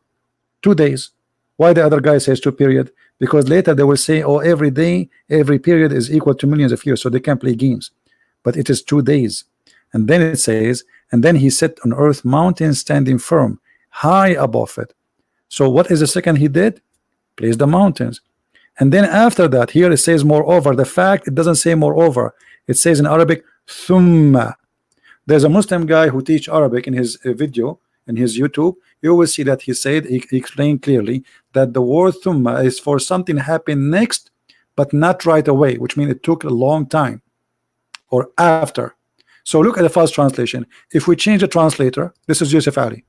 2 days. Why the other guy says 2 period? Because later they will say, oh, every day, every period is equal to millions of years, so they can play games. But it is 2 days. And then it says, and then he set on earth mountains standing firm, high above it. So what is the second he did? Placed the mountains. And then after that, here it says moreover. The fact it doesn't say moreover. It says in Arabic, thumma. There's a Muslim guy who teach Arabic in his video, in his YouTube. You will see that he said, he explained clearly that the word thumma is for something happen next, but not right away, which means it took a long time or after. So look at the first translation. If we change the translator, this is Yusuf Ali.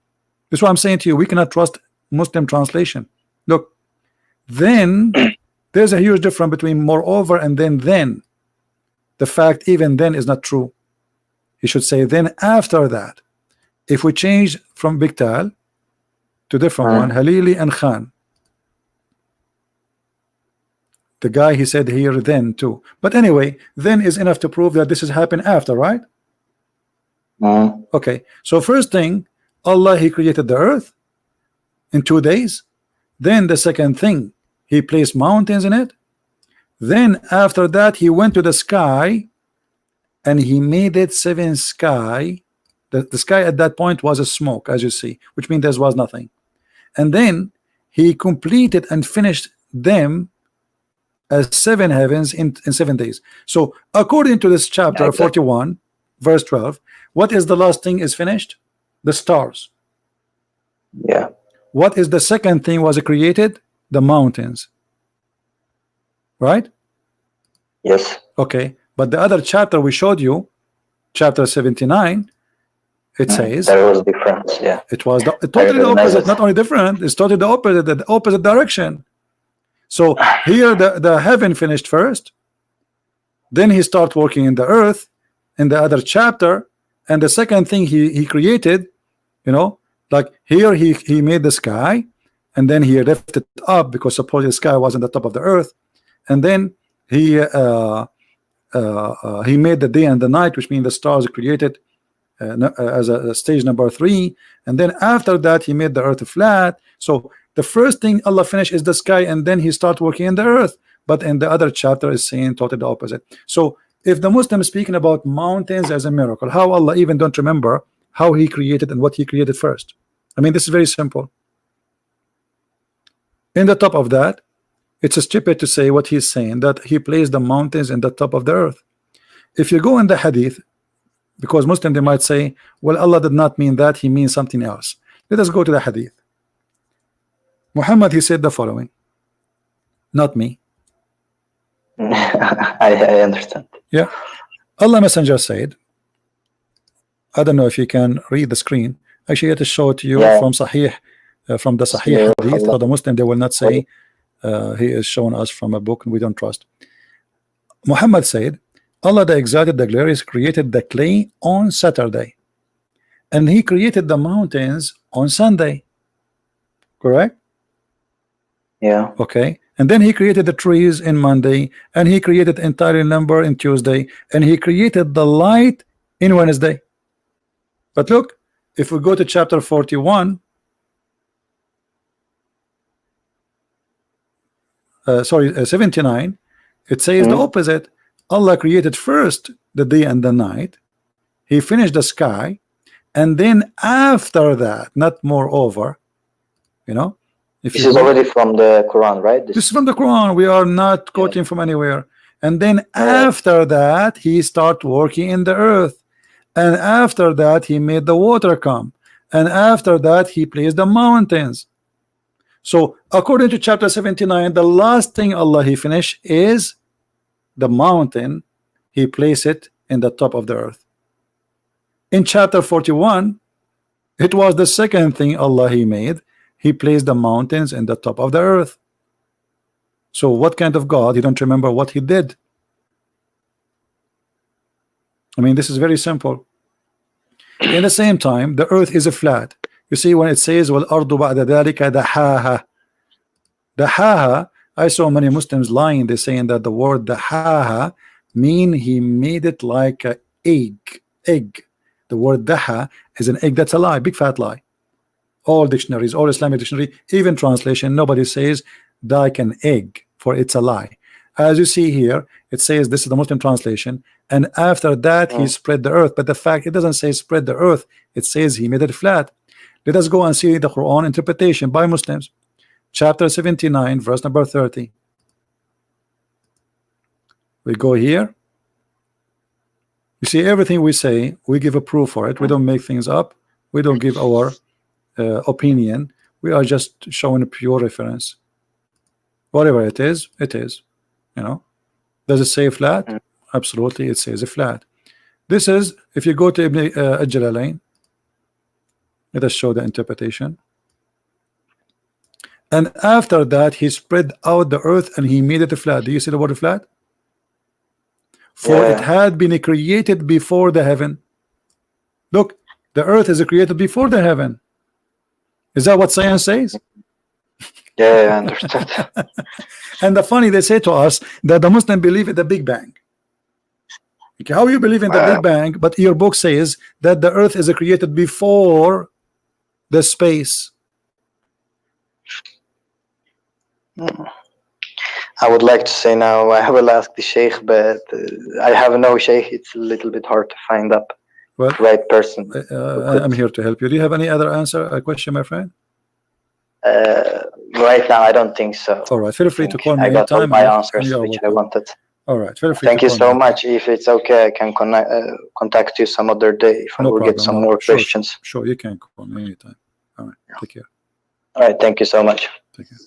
This is what I'm saying to you. We cannot trust Muslim translation. Look, then there's a huge difference between moreover and then. The fact even then is not true. He should say then after that. If we change from Biktal to different one, Halili and Khan, the guy he said here then too. But anyway, then is enough to prove that this has happened after, right? Okay, so first thing, Allah, he created the earth in 2 days. Then the second thing, he placed mountains in it. Then after that he went to the sky and he made it 7 sky. The sky at that point was a smoke, as you see, which means there was nothing. And then he completed and finished them as 7 heavens in 7 days. So according to this chapter, Yeah, exactly. 41 verse 12, what is the last thing is finished? The stars. Yeah. What is the second thing was created? The mountains. Right? Yes. Okay, but the other chapter we showed you, chapter 79, it says There was difference. Yeah. it was totally the recognize opposite, it. not only different, it's totally the opposite direction. So here the heaven finished first, then he started working in the earth in the other chapter, and the second thing he created, you know, like here he made the sky, and then he lifted it up because supposedly the sky was on the top of the earth, and then he made the day and the night, which means the stars created as a stage number 3, and then after that he made the earth flat. So the first thing Allah finished is the sky, and then he started working in the earth. But in the other chapter is saying totally the opposite. So if the Muslim is speaking about mountains as a miracle, how Allah even don't remember how he created and what he created first? I mean, this is very simple. In the top of that, it's stupid to say what he's saying, that he placed the mountains in the top of the earth. If you go in the hadith, because Muslim they might say, well, Allah did not mean that, he means something else. Let us go to the hadith. Muhammad, he said the following, not me. I understand. Yeah, Allah Messenger said, I don't know if you can read the screen. Actually, I have to show it to you Yeah. from Sahih, from the Sahih Yeah, hadith. Allah. For the Muslim, they will not say he is showing us from a book and we don't trust. Muhammad said, Allah the Exalted, the Glorious, created the clay on Saturday, and he created the mountains on Sunday. Correct? Yeah. Okay. And then he created the trees in Monday, and he created entire number in Tuesday, and he created the light in Wednesday. But look, if we go to chapter 41, sorry, 79, it says the opposite. Allah created first the day and the night, he finished the sky, and then after that, not moreover, You know, if This you is go, already from the Quran, right? this is from the Quran. We are not quoting from anywhere. And then after that, he start working in the earth. And after that, he made the water come. And after that, he placed the mountains. So according to chapter 79, the last thing Allah he finished is the mountain. He placed it in the top of the earth. In chapter 41, it was the second thing Allah he made. He placed the mountains in the top of the earth. So what kind of God? You don't remember what he did? I mean, this is very simple. In the same time, the earth is a flat. You see, when it says وَالْأَرْضُ بَعْدَ ذَلِكَ دَحَاهَا, Dahaha, I saw many Muslims lying. They're saying that the word Dahaha mean he made it like an egg. The word Daha is an egg. That's a lie, big fat lie. All dictionaries, all Islamic dictionary, even translation, nobody says like an egg, for it's a lie. As you see here, it says this is the Muslim translation, and after that he spread the earth. But the fact, it doesn't say spread the earth, it says he made it flat. Let us go and see the Quran interpretation by Muslims. Chapter 79, verse number 30. We go here. You see, everything we say, we give a proof for it. We don't make things up. We don't give our opinion. We are just showing a pure reference. Whatever it is, it is. You know, does it say flat? Absolutely, it says a flat. This is, if you go to Ibn al-Jalalain, let us show the interpretation. And after that, he spread out the earth and he made it flat. Do you see the word flat? For it had been created before the heaven. Look, the earth is created before the heaven. Is that what science says? Yeah, I understood. And the funny, they say to us that the Muslim believe in the Big Bang. Okay, how you believe in the Big Bang, but your book says that the earth is created before the space. I would like to say now, I will ask the Sheikh, but I have no Sheikh. It's a little bit hard to find up Well, the right person. I'm here to help you. Do you have any other answer, a question, my friend? Right now, I don't think so. All right, feel free to call me I got all anytime. my and answers you are which I welcome. wanted. All right, feel free Thank to you call so me. much. If it's okay, I can contact you some other day if I No will problem. get some No. more Sure, questions. Sure, you can call me anytime. All right, take care. All right, thank you so much. Take care.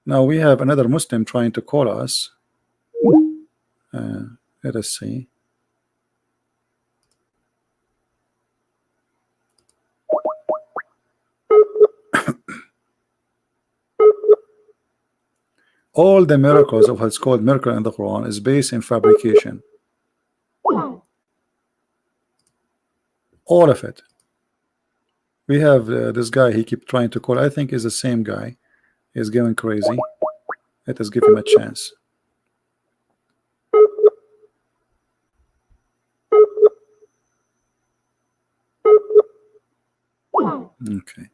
Now we have another Muslim trying to call us. Let us see. All the miracles of what's called miracle in the Quran is based in fabrication. All of it. We have this guy, he keep trying to call. I think is the same guy. He's going crazy. Let us give him a chance. Okay.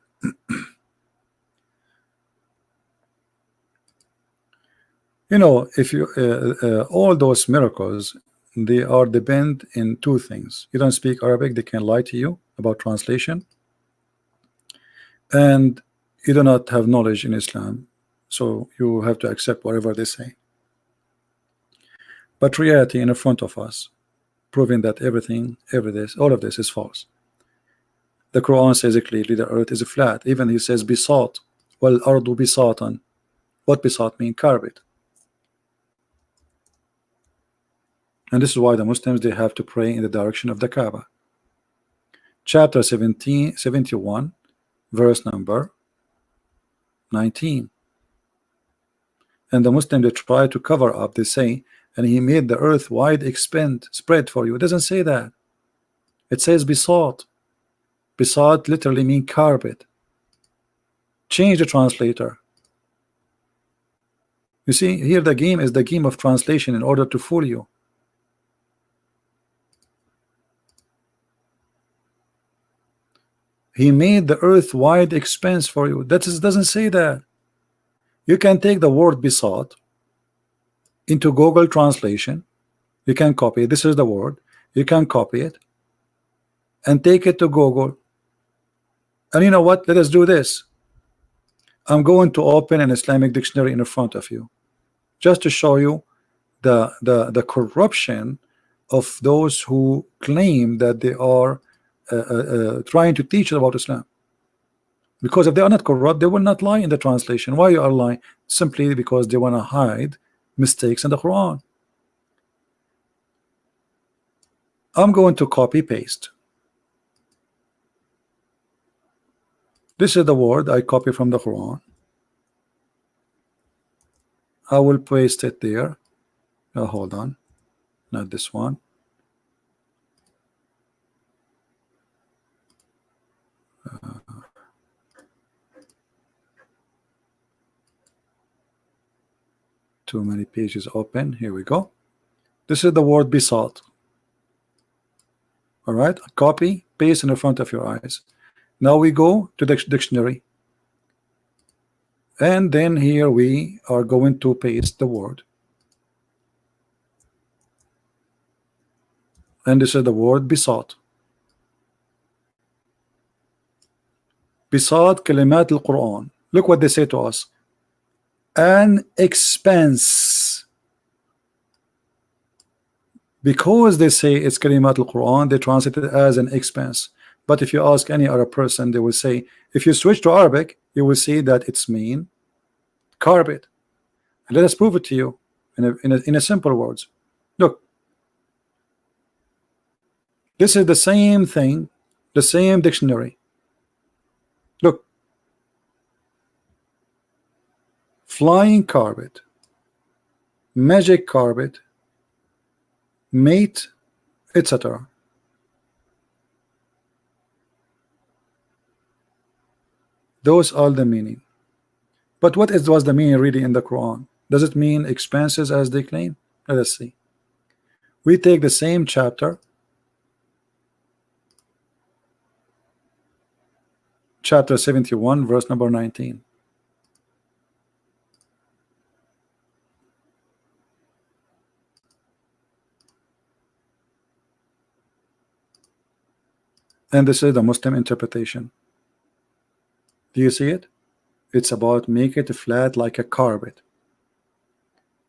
You know, if you all those miracles, they are depend in two things. You don't speak Arabic, they can lie to you about translation, and you do not have knowledge in Islam, so you have to accept whatever they say. But reality in front of us, proving that all of this is false. The Quran says it clearly, the earth is flat. Even he says bisat, wal ardu bisatan. What bisat mean? Carpet. And this is why the Muslims, they have to pray in the direction of the Kaaba. Chapter 71, verse number 19. And the Muslim, they try to cover up, they say, and he made the earth wide spread for you. It doesn't say that. It says bisat. Bisat literally mean carpet. Change the translator. You see, here the game is the game of translation in order to fool you. He made the earth wide expanse for you. That doesn't say that. You can take the word bisat into Google translation. You can copy it. This is the word. You can copy it and take it to Google And you know what? Let us do this. I'm going to open an Islamic dictionary in front of you, just to show you the corruption of those who claim that they are trying to teach about Islam. Because if they are not corrupt, they will not lie in the translation. Why you are lying? Simply because they want to hide mistakes in the Quran. I'm going to copy paste. This is the word I copy from the Quran. I will paste it there. Hold on, not this one. Too many pages open. Here we go. This is the word besought. All right, copy, paste in the front of your eyes. Now we go to the dictionary, and then here we are going to paste the word, and this is the word besought. Besought kalimat al-Quran. Look what they say to us: an expense. Because they say it's kalimat al-Quran, they translate it as an expense. But if you ask any other person, they will say, if you switch to Arabic, you will see that it's mean carpet. And let us prove it to you in a simple words. Look, this is the same thing, the same dictionary. Look, flying carpet, magic carpet, mate, etc. Those are the meaning. But what was the meaning really in the Quran? Does it mean expenses as they claim? Let us see. We take the same chapter, chapter 71, verse number 19. And this is the Muslim interpretation. Do you see it? It's about make it flat like a carpet.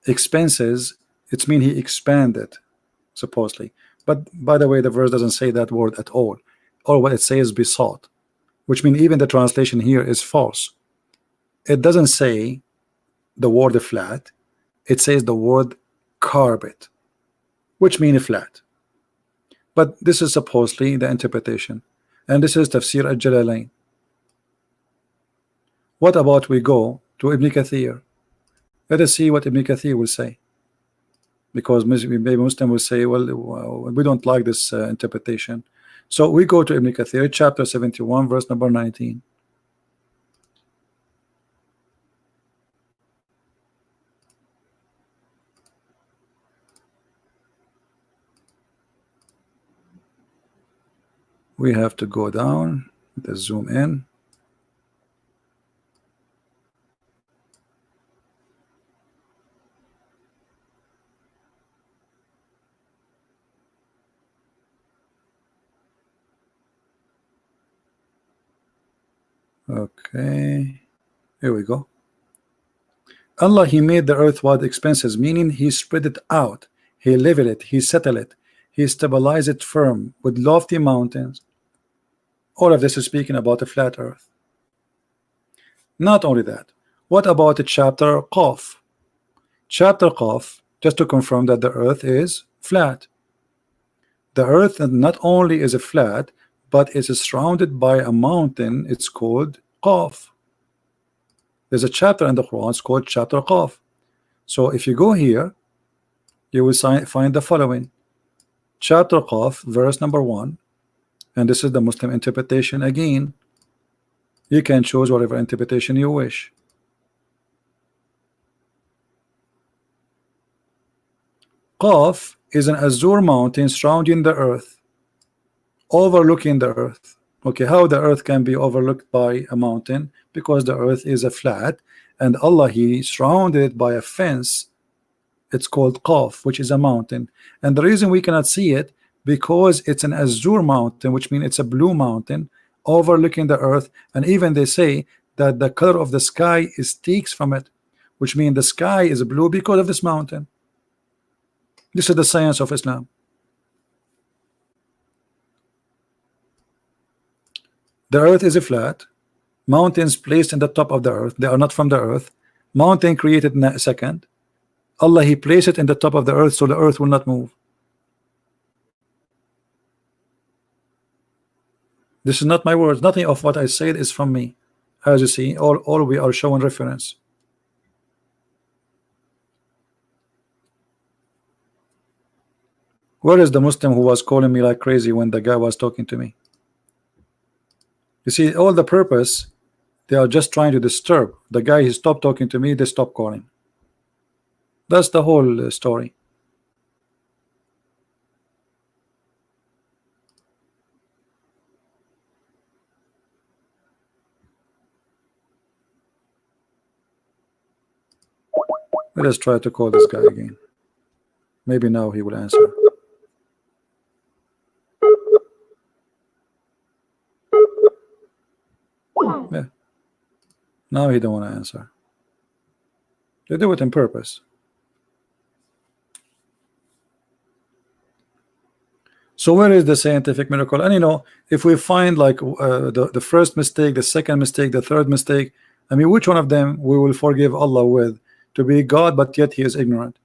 Expenses, it's mean he expanded, supposedly. But by the way, the verse doesn't say that word at all. Or what it says besought, which means even the translation here is false. It doesn't say the word flat. It says the word carpet, which means flat. But this is supposedly the interpretation. And this is Tafsir al-Jalalain. What about we go to Ibn Kathir? Let us see what Ibn Kathir will say. Because maybe Muslim will say, well, we don't like this interpretation. So we go to Ibn Kathir, chapter 71, verse number 19. We have to go down, let's zoom in. Okay, here we go. Allah, he made the earth without expenses, meaning he spread it out, he leveled it, he settled it, he stabilized it firm with lofty mountains. All of this is speaking about a flat earth. Not only that, what about the chapter Qaf? Chapter Qaf, just to confirm that the earth is flat. The earth not only is a flat, but it is surrounded by a mountain. It's called Qaf. There's a chapter in the Quran, it's called chapter Qaf. So if you go here, you will find the following. Chapter Qaf, verse number 1. And this is the Muslim interpretation again. You can choose whatever interpretation you wish. Qaf is an azure mountain surrounding the earth, overlooking the earth. Okay, how the earth can be overlooked by a mountain? Because the earth is a flat, and Allah, he surrounded it by a fence. It's called Qaf, which is a mountain. And the reason we cannot see it, because it's an azure mountain, which means it's a blue mountain, overlooking the earth, and even they say that the color of the sky is takes from it, which means the sky is blue because of this mountain. This is the science of Islam. The earth is a flat. Mountains placed in the top of the earth. They are not from the earth. Mountain created in a second. Allah, He placed it in the top of the earth so the earth will not move. This is not my words. Nothing of what I said is from me. As you see, all we are showing reference. Where is the Muslim who was calling me like crazy when the guy was talking to me? You see, all the purpose, they are just trying to disturb the guy. He stopped talking to me, they stopped calling. That's the whole story. Let us try to call this guy again. Maybe now he will answer. Yeah. Now he don't want to answer. They do it on purpose. So where is the scientific miracle? And you know, if we find like the first mistake, the second mistake, the third mistake, I mean, which one of them we will forgive Allah with? To be God, but yet he is ignorant,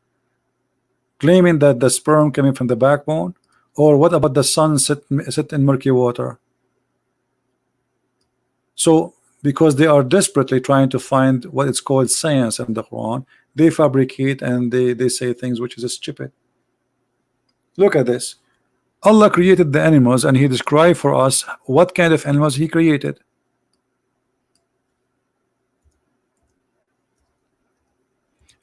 claiming that the sperm coming from the backbone, or what about the sun sit in murky water? So because they are desperately trying to find what it's called science in the Quran, they fabricate and they say things which is stupid. Look at this. Allah created the animals and he described for us what kind of animals he created.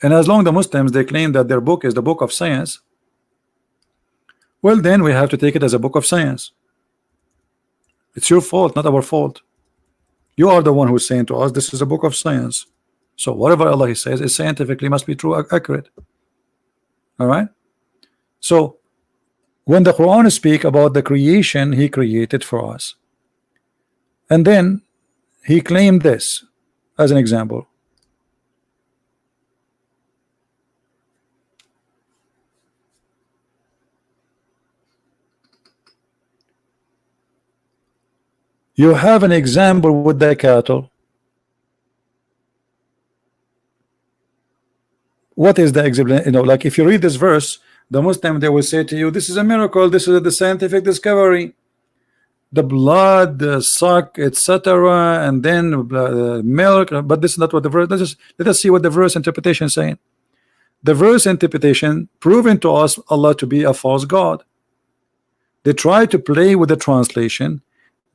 And as long as the Muslims they claim that their book is the book of science, well then we have to take it as a book of science. It's your fault, not our fault. You are the one who's saying to us this is a book of science. So whatever Allah says is scientifically must be true, accurate. All right. So when the Quran speak about the creation he created for us, and then he claimed this as an example. You have an example with the cattle. What is the example? You know, like if you read this verse, the Muslim they will say to you, this is a miracle, this is the scientific discovery. The blood, the suck, etc., and then milk. But this is not what the verse. Let us see what the verse interpretation is saying. The verse interpretation proven to us Allah to be a false God. They try to play with the translation.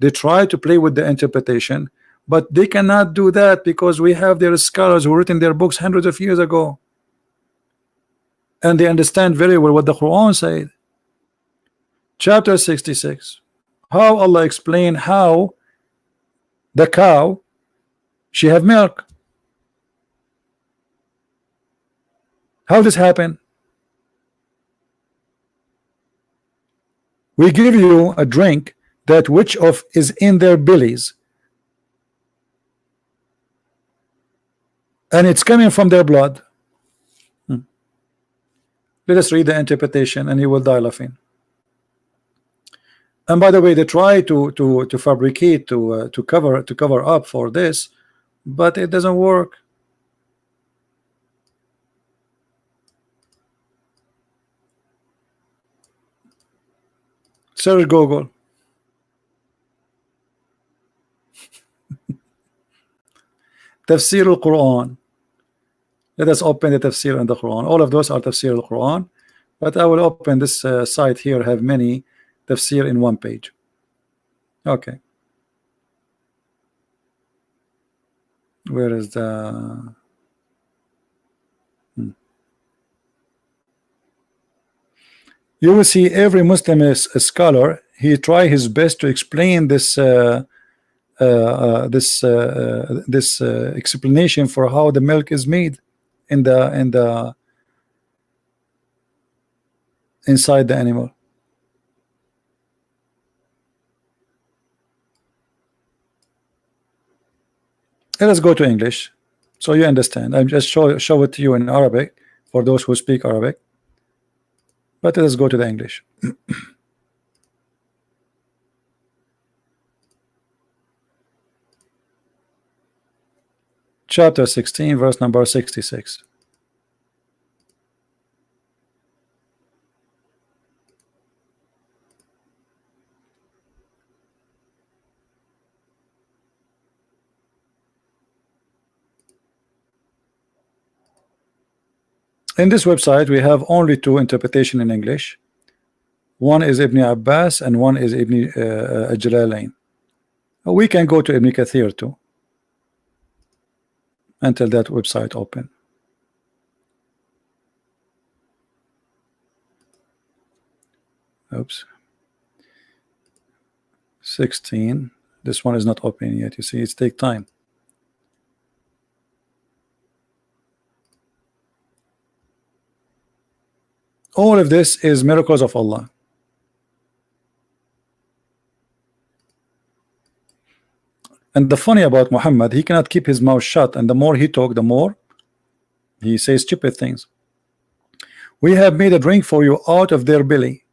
They try to play with the interpretation, but they cannot do that because we have their scholars who written their books hundreds of years ago, and they understand very well what the Quran said. Chapter 66. How Allah explained how the cow she have milk. How this happen? We give you a drink that which of is in their bellies, and it's coming from their blood. Let us read the interpretation and you will die laughing. And by the way, they try to fabricate to cover up for this, but it doesn't work. Search Google. Tafsir al-Quran. Let us open the tafsir in the Quran. All of those are tafsir al-Quran, but I will open this site here, have many tafsir in one page. Okay. Where is the You will see every Muslim is a scholar. He try his best to explain this explanation for how the milk is made in the inside the animal. Let us go to English so you understand. I'm just show it to you in Arabic for those who speak Arabic, but let us go to the English. Chapter 16, verse number 66. In this website we have only two interpretation in English. One is Ibn Abbas and one is Ibn Jalalain. We can go to Ibn Kathir too until that website open. Oops. 16. This one is not open yet. You see, it's take time. All of this is miracles of Allah. And the funny about Muhammad, he cannot keep his mouth shut, and the more he talk, the more he says stupid things. We have made a drink for you out of their belly.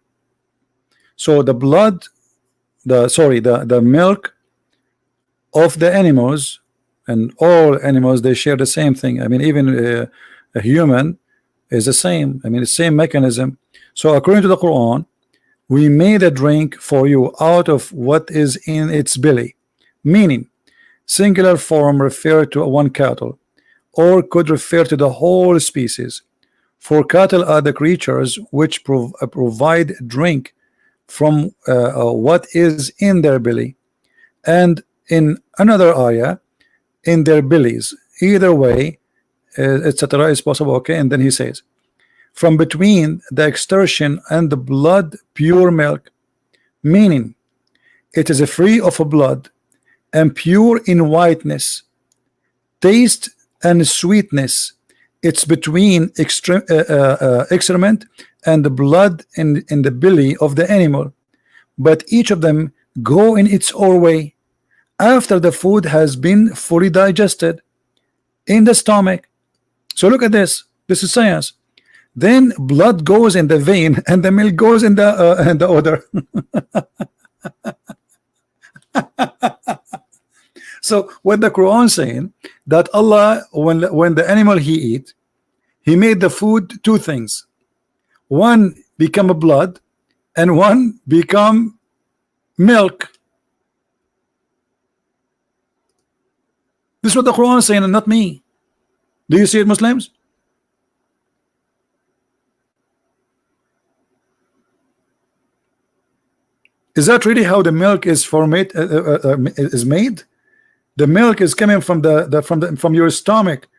So the blood, the milk of the animals, and all animals, they share the same thing. I mean, even a human is the same. I mean, the same mechanism. So according to the Quran, we made a drink for you out of what is in its belly, meaning singular form refer to one cattle, or could refer to the whole species. For cattle are the creatures which provide drink from what is in their belly, and in another ayah, in their bellies. Either way, etc. is possible. Okay, and then he says, from between the extortion and the blood, pure milk, meaning it is free of blood and pure in whiteness, taste and sweetness. It's between excrement and the blood in the belly of the animal, but each of them go in its own way after the food has been fully digested in the stomach. So look at this. This is science. Then blood goes in the vein and the milk goes in the odor. So what the Quran saying that Allah, when the animal he eat, he made the food two things. One become a blood and one become milk. This is what the Quran is saying and not me. Do you see it, Muslims? Is that really how the milk is is made? The milk is coming from from your stomach,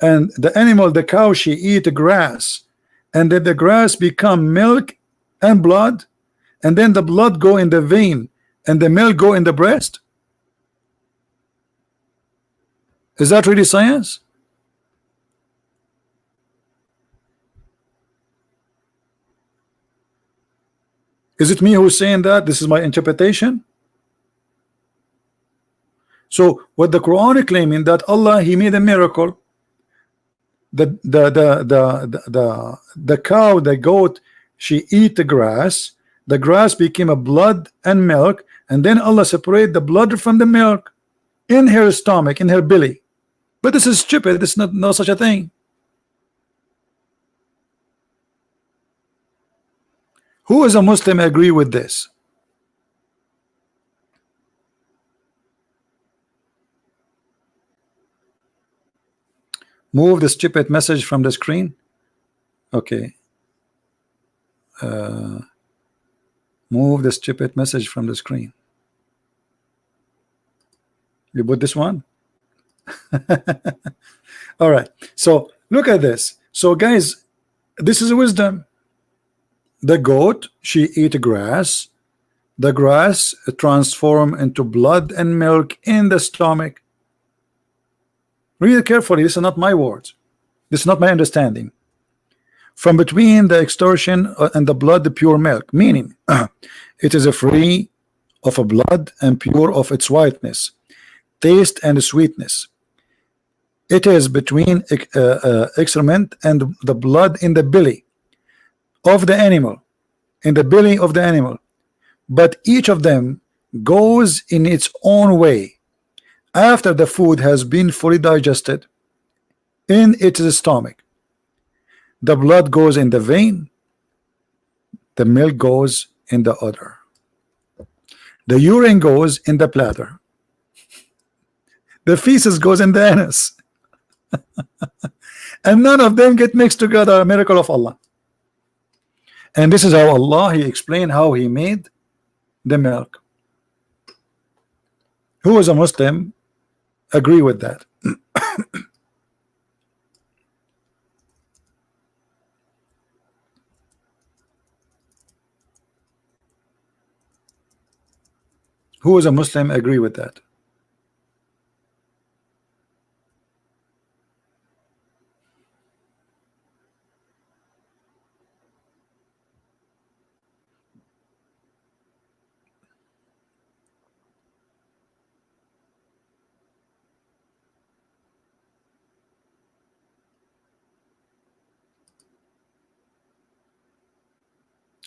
and the animal, the cow, she eat the grass, and then the grass become milk and blood, and then the blood go in the vein and the milk go in the breast. Is that really science? Is it me who's saying that? This is my interpretation. So what the Quran is claiming that Allah, he made a miracle. The cow, the goat, she eat the grass became a blood and milk, and then Allah separate the blood from the milk in her stomach, in her belly. But this is stupid. This is not no such a thing. Who is a Muslim agree with this? Move the stupid message from the screen. Okay. Move the stupid message from the screen. You put this one? All right. So look at this. So guys, this is wisdom. The goat, she eat grass. The grass transform into blood and milk in the stomach. Read it carefully. This is not my words. This is not my understanding. From between the extortion and the blood, the pure milk, meaning it is a free of a blood and pure of its whiteness, taste and sweetness. It is between excrement and the blood in the belly of the animal, in the belly of the animal, but each of them goes in its own way after the food has been fully digested in its stomach. The blood goes in the vein, the milk goes in the udder, the urine goes in the bladder, the feces goes in the anus, and none of them get mixed together. A miracle of Allah. And this is how Allah, He explained how He made the milk. Who is a Muslim agree with that? Who is a Muslim agree with that?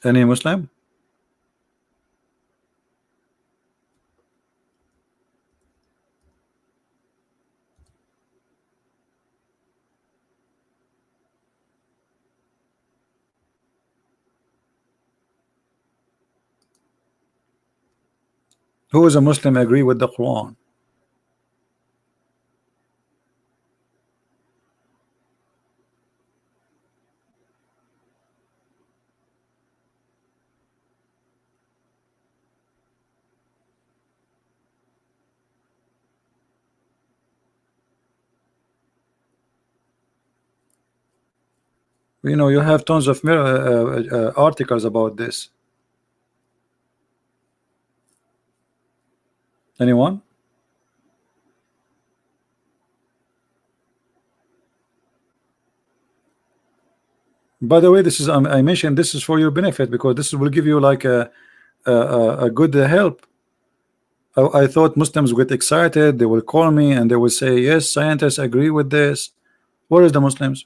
Any Muslim? Who is a Muslim agree with the Quran? You know, you have tons of articles about this. Anyone? By the way, this is I mentioned this is for your benefit because this will give you like a good help. I thought Muslims would get excited. They will call me and they will say, yes, scientists agree with this. Where is the Muslims?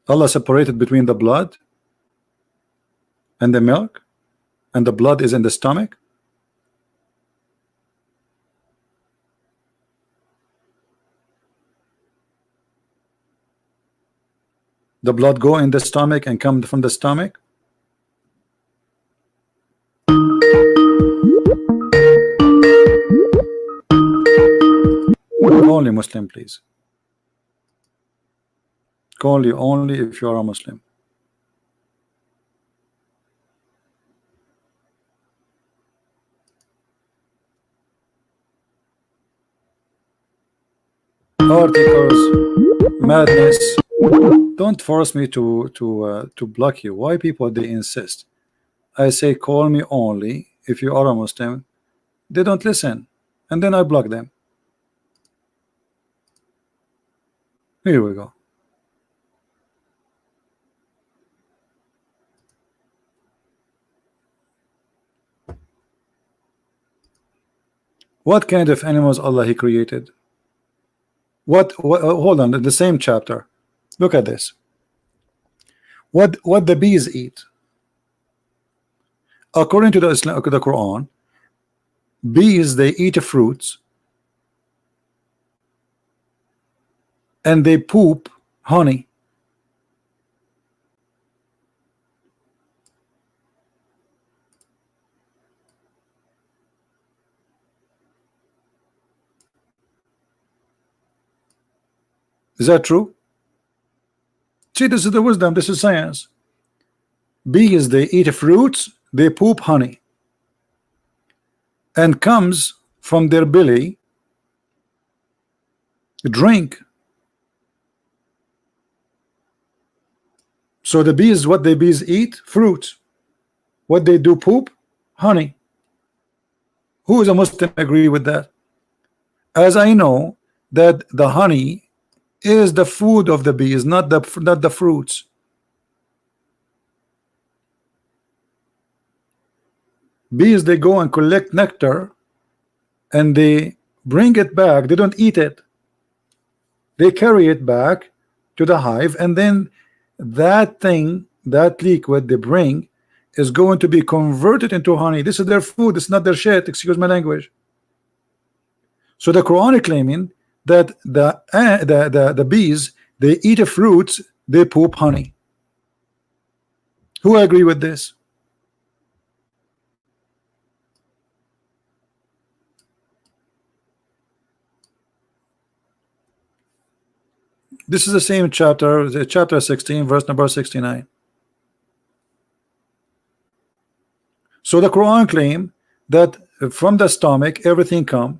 Allah separated between the blood and the milk, and the blood is in the stomach. The blood go in the stomach and come from the stomach. Only Muslim, please. Call you only if you are a Muslim. Articles, madness. Don't force me to block you. Why people they insist? I say call me only if you are a Muslim. They don't listen, and then I block them. Here we go. What kind of animals Allah He created? What hold on, the same chapter. Look at this. What the bees eat. According to the Quran, bees they eat fruits and they poop honey. Is that true? See, this is the wisdom, this is science. Bees they eat fruits, they poop honey, and comes from their belly drink. So the bees, what the bees eat? Fruits. What they do? Poop honey. Who is a Muslim agree with that? As I know that the honey is the food of the bees, not the fruits. Bees, they go and collect nectar and they bring it back. They don't eat it. They carry it back to the hive, and then that thing, that liquid they bring, is going to be converted into honey. This is their food. It's not their shit. Excuse my language. So the Quran is claiming that the bees, they eat fruits, they poop honey. Who agree with this? This is the same chapter, chapter 16, verse number 69. So the Quran claim that from the stomach everything come.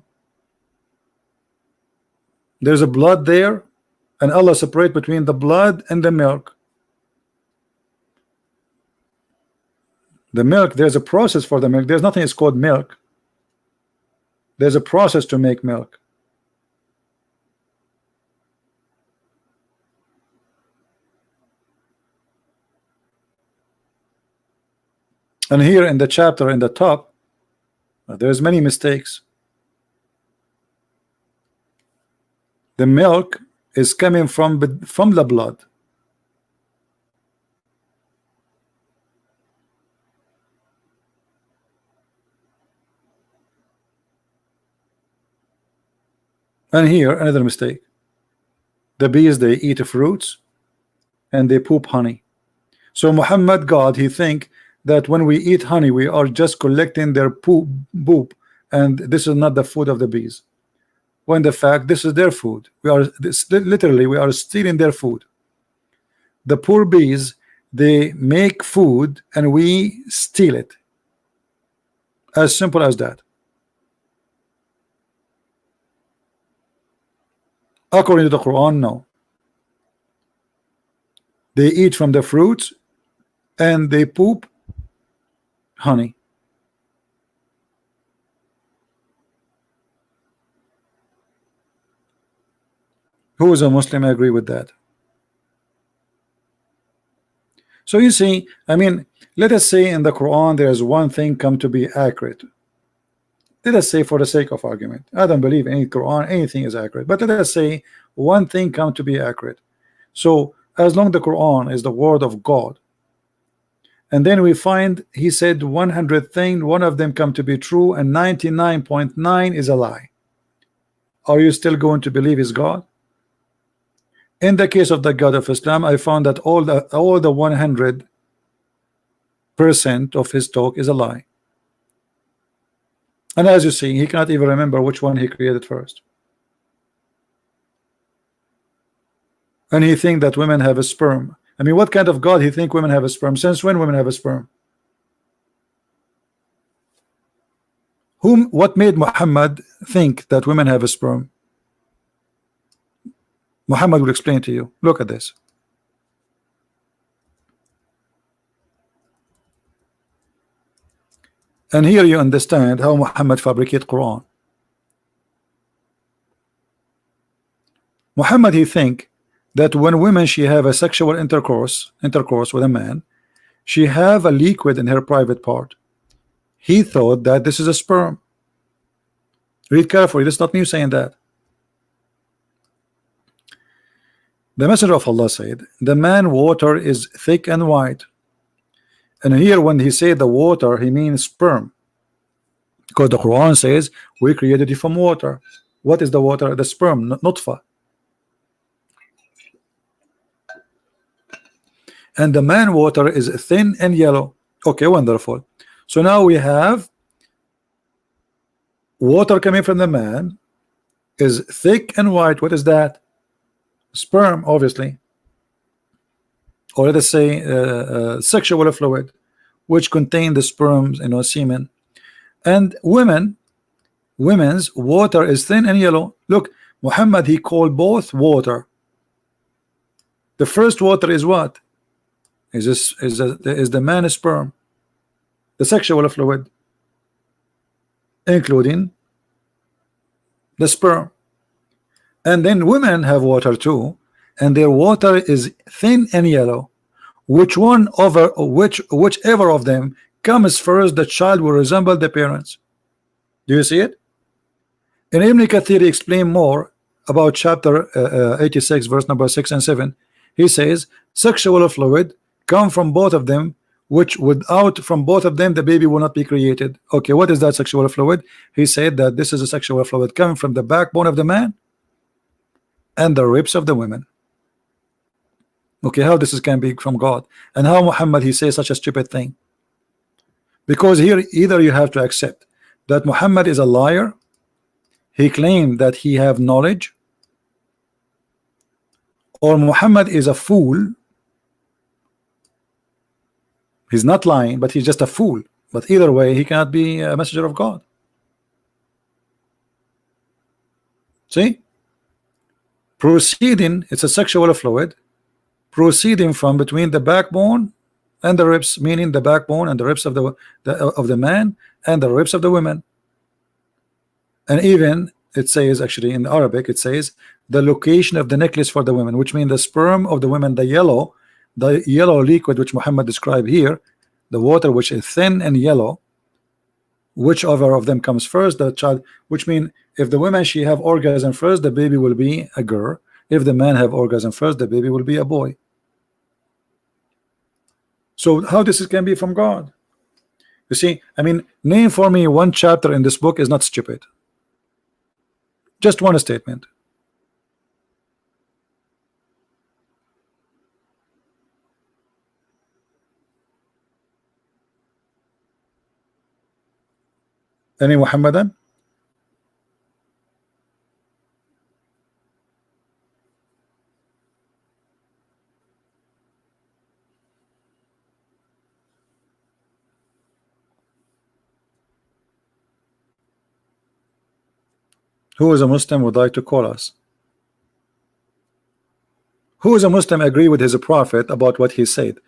There's a blood there, and Allah separate between the blood and the milk. The milk, there's a process for the milk. There's nothing is called milk. There's a process to make milk. And here in the chapter in the top, there's many mistakes. The milk is coming from the blood. And here another mistake. The bees, they eat fruits and they poop honey. So Muhammad, God, he think that when we eat honey we are just collecting their poop, and this is not the food of the bees, when the fact this is their food. We are literally we are stealing their food. The poor bees, they make food and we steal it. As simple as that. According to the Quran, no. They eat from the fruits and they poop honey. Who is a Muslim agree with that? So you see, I mean, let us say in the Quran there is one thing come to be accurate. Let us say, for the sake of argument, I don't believe any Quran anything is accurate, but let us say one thing come to be accurate. So as long as the Quran is the word of God, and then we find he said 100 things, one of them come to be true and 99.9 is a lie, are you still going to believe is God? In the case of the God of Islam, I found that all the 100% of his talk is a lie. And as you see, he cannot even remember which one he created first. And he think that women have a sperm. I mean, what kind of God he think women have a sperm? Since when women have a sperm? What made Muhammad think that women have a sperm? Muhammad will explain to you. Look at this. And here you understand how Muhammad fabricate Quran. Muhammad, he think that when women she have a sexual intercourse with a man, she have a liquid in her private part. He thought that this is a sperm. Read carefully, this is not me saying that. The Messenger of Allah said, the man water is thick and white. And here when he said the water, he means sperm, because the Quran says we created you from water. What is the water? The sperm, nutfa. And the man water is thin and yellow. Okay, wonderful. So now we have water coming from the man is thick and white. What is that? Sperm, obviously. Or let us say sexual fluid, which contain the sperms, semen. And women's water is thin and yellow. Look, Muhammad, he called both water. The first water is what? Is the man's sperm, the sexual fluid, including the sperm. And then women have water too, and their water is thin and yellow. Whichever of them comes first, the child will resemble the parents. Do you see it? And Ibn Kathir explain more about chapter 86 verse number 6 and 7. He says sexual fluid come from both of them, which without from both of them the baby will not be created. Okay, what is that sexual fluid? He said that this is a sexual fluid coming from the backbone of the man and the ribs of the women. Okay, how this can be from God, and how Muhammad he says such a stupid thing? Because here either you have to accept that Muhammad is a liar, he claimed that he have knowledge, or Muhammad is a fool. He's not lying, but he's just a fool. But either way, he cannot be a messenger of God. See, proceeding, it's a sexual fluid proceeding from between the backbone and the ribs, meaning the backbone and the ribs of the man and the ribs of the women. And even it says, actually in Arabic it says the location of the necklace for the women, which means the sperm of the women, the yellow liquid which Muhammad described here, the water which is thin and yellow, whichever of them comes first, the child, which means if the woman she have orgasm first, the baby will be a girl. If the man have orgasm first, the baby will be a boy. So how this can be from God? You see, I mean, name for me one chapter in this book is not stupid. Just one statement. Any Muhammadan? Who is a Muslim would like to call us? Who is a Muslim agree with his prophet about what he said,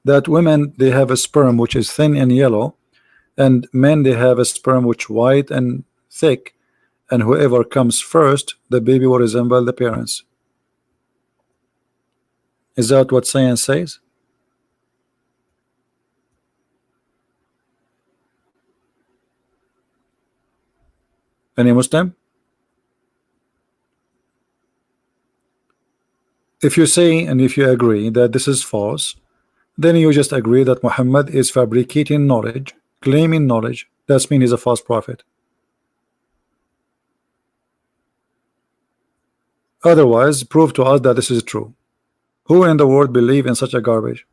that women they have a sperm which is thin and yellow, and men they have a sperm which white and thick, and whoever comes first the baby will resemble the parents? Is that what science says? Any Muslim? If you say and if you agree that this is false, then you just agree that Muhammad is fabricating knowledge, claiming knowledge. That means he's a false prophet. Otherwise, prove to us that this is true. Who in the world believe in such a garbage?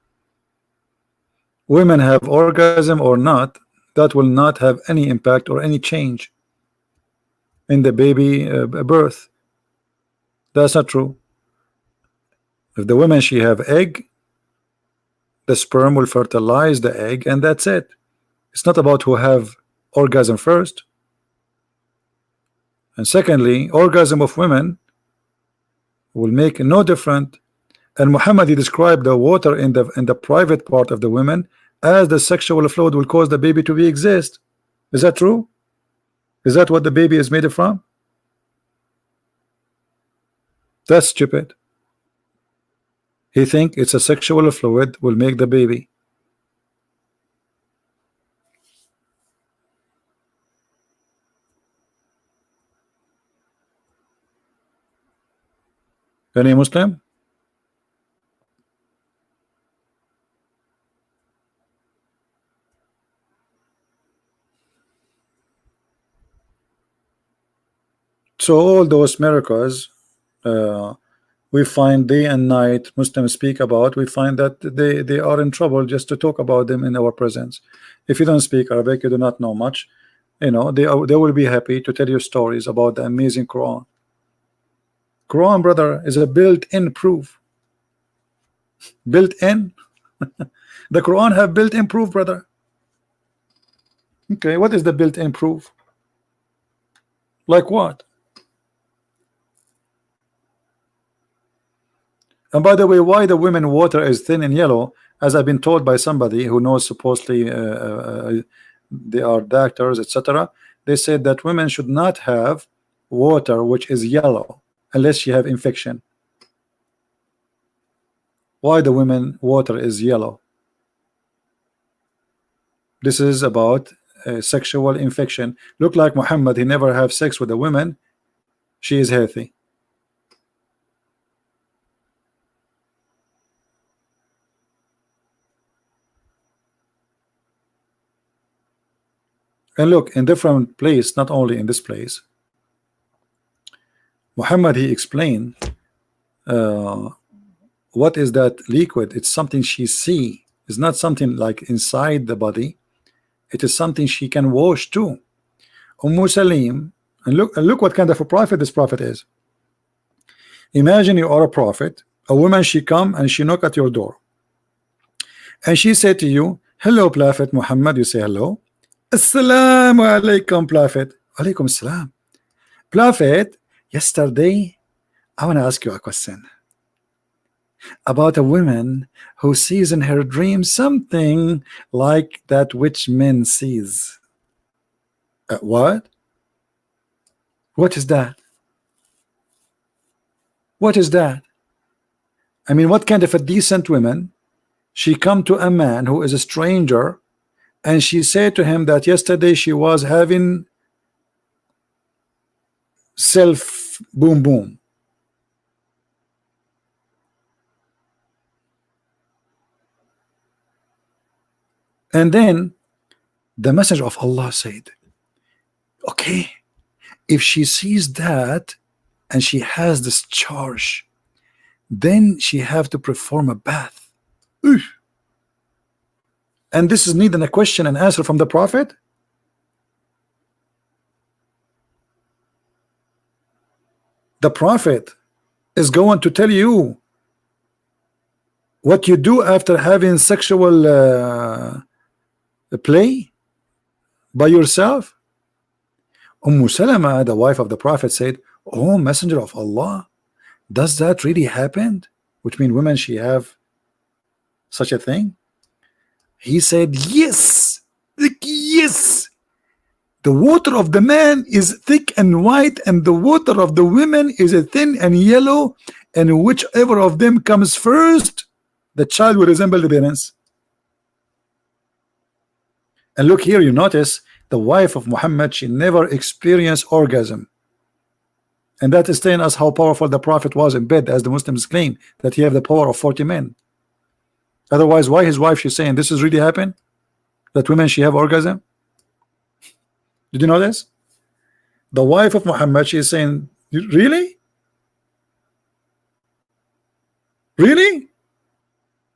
Women have orgasm or not, that will not have any impact or any change in the baby birth. That's not true. If the woman she have egg, the sperm will fertilize the egg and that's it. It's not about who have orgasm first. And secondly, orgasm of women will make no different. And Muhammad he described the water in the private part of the women as the sexual fluid will cause the baby to be exist. Is that true? Is that what the baby is made from? That's stupid. He think it's a sexual fluid will make the baby. Any Muslim? So all those miracles we find day and night Muslims speak about, we find that they are in trouble just to talk about them in our presence. If you don't speak Arabic, you do not know much, you know, they will be happy to tell you stories about the amazing Quran. Quran, brother, is a built-in proof. Built-in. The Quran have built-in proof, brother. Okay, what is the built-in proof? Like what? And by the way, why the women water is thin and yellow, as I've been told by somebody who knows, supposedly they are doctors, etc. They said that women should not have water which is yellow unless you have infection. Why the women water is yellow? This is about sexual infection. Look like Muhammad, he never have sex with a woman. She is healthy. And look, in different place, not only in this place, Muhammad, he explained what is that liquid. It's something she see. It's not something like inside the body. It is something she can wash too. Salim, and look what kind of a prophet this prophet is. Imagine you are a prophet, a woman, she come and she knock at your door, and she said to you, hello prophet Muhammad. You say hello. Assalamu alaikum prophet. Alaikum assalam. Prophet, yesterday I want to ask you a question about a woman who sees in her dream something like that which men sees. What? What is that? What is that? I mean, what kind of a decent woman? She come to a man who is a stranger, and she said to him that yesterday she was having self boom boom. And then the messenger of Allah said, okay, if she sees that and she has this charge, then she have to perform a bath. Oof. And this is needing a question and answer from the prophet. The prophet is going to tell you what you do after having sexual play by yourself. Salama, the wife of the prophet, said, oh messenger of Allah, does that really happen? Which means women, she have such a thing? He said, yes, like, yes. The water of the man is thick and white, and the water of the women is thin and yellow, and whichever of them comes first, the child will resemble the parents. And look here, you notice the wife of Muhammad, she never experienced orgasm. And that is telling us how powerful the prophet was in bed, as the Muslims claim that he have the power of 40 men. Otherwise, why his wife, she's saying this is really happen? That women, she have orgasm? Did you know this? The wife of Muhammad, she is saying, really? Really?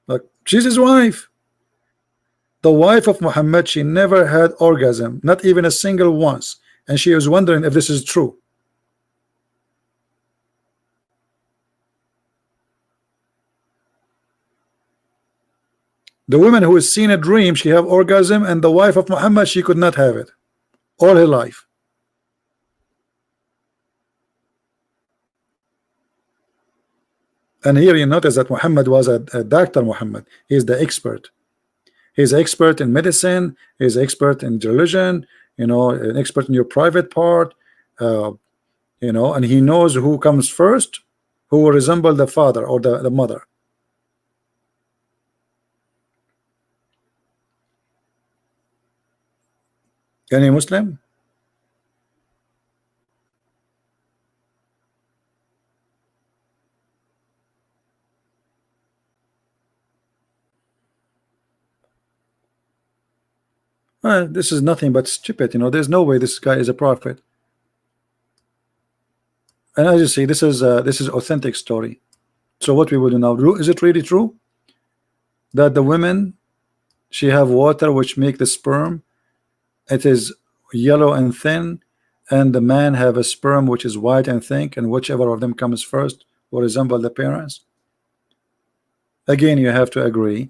Like, she's his wife. The wife of Muhammad, she never had orgasm, not even a single once, and she was wondering if this is true. The woman who has seen a dream, she have orgasm, and the wife of Muhammad, she could not have it all her life. And here you notice that Muhammad was a doctor. Muhammad, he is the expert. He's expert in medicine, he's expert in religion, you know, an expert in your private part, you know, and he knows who comes first, who will resemble the father or the mother. Any Muslim? This is nothing but stupid, you know. There's no way this guy is a prophet. And as you see, this is authentic story. So what we will do now, is it really true that the women, she have water which make the sperm, it is yellow and thin, and the man have a sperm which is white and thick, and whichever of them comes first will resemble the parents? Again, you have to agree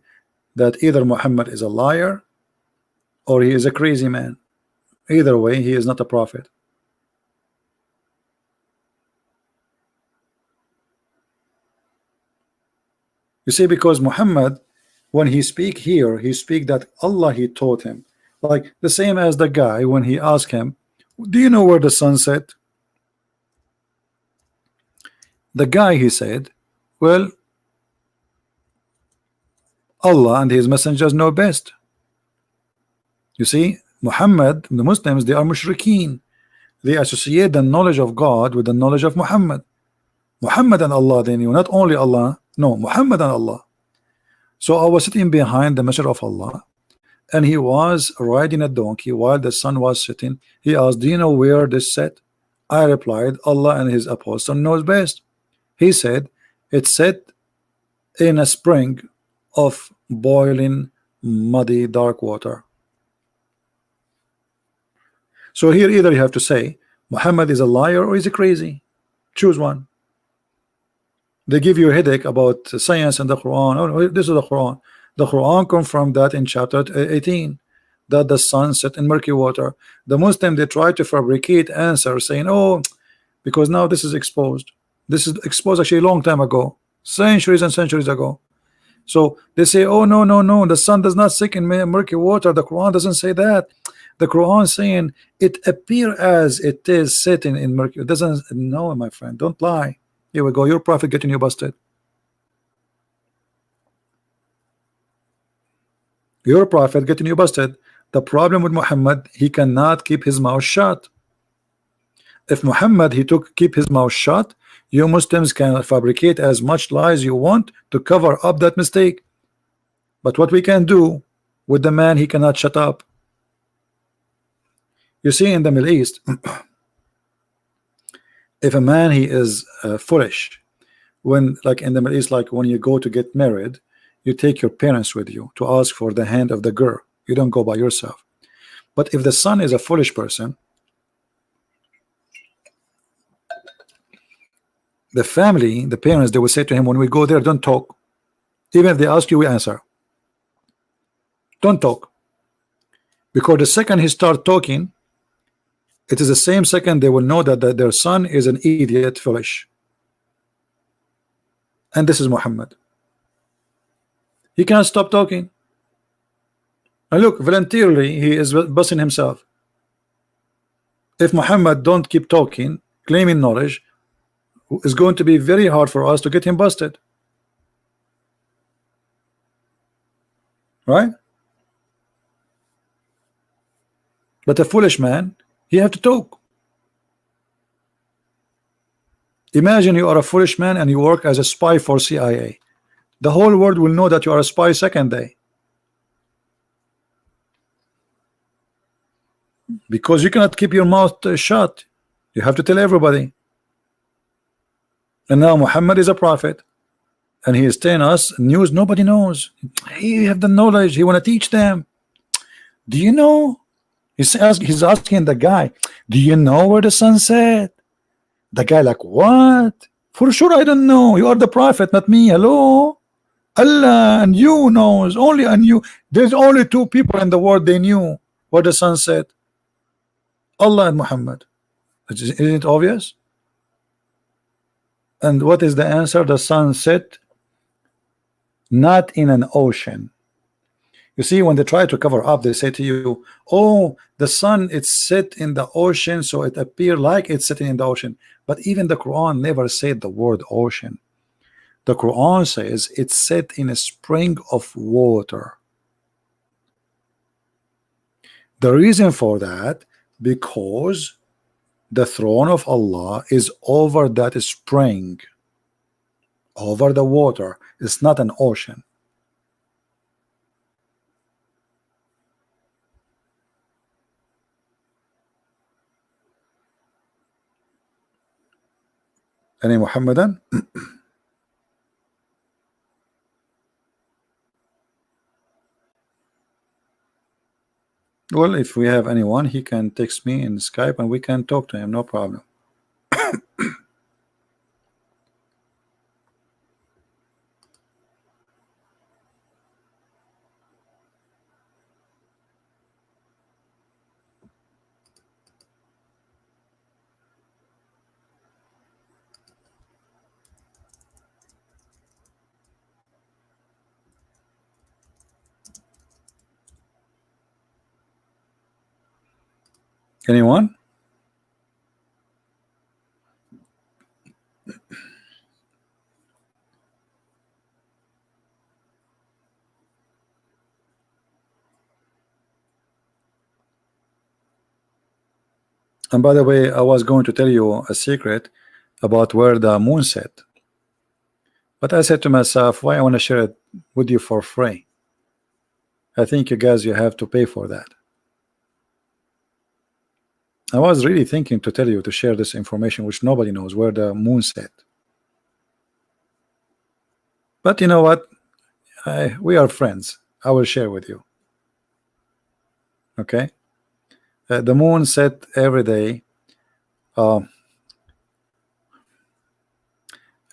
that either Muhammad is a liar or he is a crazy man. Either way, he is not a prophet. You see, because Muhammad, when he speak here, he speak that Allah, he taught him. Like the same as the guy when he asked him, do you know where the sun set? The guy, he said, well, Allah and his messengers know best. You see, Muhammad, the Muslims, they are mushrikeen. They associate the knowledge of God with the knowledge of Muhammad. Muhammad and Allah, they knew not only Allah, no, Muhammad and Allah. So I was sitting behind the Messenger of Allah, and he was riding a donkey while the sun was setting. He asked, do you know where this set? I replied, Allah and his apostle knows best. He said, it's set in a spring of boiling, muddy, dark water. So here either you have to say Muhammad is a liar or is he crazy. Choose one. They give you a headache about science and the Quran. Oh, no, this is the Quran. The Quran confirmed that in chapter 18, that the sun set in murky water. The Muslim, they try to fabricate answers saying, oh, because now this is exposed. This is exposed actually a long time ago, centuries and centuries ago. So they say, oh, no, no, no, the sun does not sink in murky water. The Quran doesn't say that. The Quran saying it appear as it is sitting in murky. It doesn't. No, my friend, don't lie. Here we go. Your prophet getting you busted. Your prophet getting you busted. The problem with Muhammad, he cannot keep his mouth shut. If Muhammad keep his mouth shut, you Muslims can fabricate as much lies you want to cover up that mistake. But what we can do with the man, he cannot shut up. You see, in the Middle East, if a man he is foolish, when like in the Middle East, like when you go to get married, you take your parents with you to ask for the hand of the girl. You don't go by yourself. But if the son is a foolish person, the family, the parents, they will say to him, when we go there, don't talk. Even if they ask you, we answer. Don't talk. Because the second he start talking, it is the same second they will know that their son is an idiot, foolish. And this is Muhammad. He can't stop talking. And look, voluntarily, he is busting himself. If Muhammad don't keep talking, claiming knowledge, it's going to be very hard for us to get him busted. Right? But a foolish man, he have to talk. Imagine you are a foolish man and you work as a spy for CIA. The whole world will know that you are a spy second day. Because you cannot keep your mouth shut. You have to tell everybody. And now Muhammad is a prophet. And he is telling us news nobody knows. He have the knowledge. He want to teach them. Do you know? He's asking the guy, do you know where the sun set? The guy like, what? For sure I don't know. You are the prophet, not me. Hello? Allah and you knows. Only and you. There's only two people in the world they knew where the sun set. Allah and Muhammad. Isn't it obvious? And what is the answer? The sun set not in an ocean. You see, when they try to cover up, they say to you, oh, the sun, it's set in the ocean, so it appears like it's sitting in the ocean. But even the Quran never said the word ocean. The Quran says it's set in a spring of water. The reason for that, because the throne of Allah is over that spring, over the water. It's not an ocean. Any Muhammadan? Well, if we have anyone, he can text me in Skype and we can talk to him, no problem. Anyone? And by the way, I was going to tell you a secret about where the moon set, but I said to myself, why I want to share it with you for free? I think you guys, you have to pay for that. I was really thinking to tell you to share this information, which nobody knows where the moon set. But you know what? We are friends. I will share with you. Okay. The moon set every day. I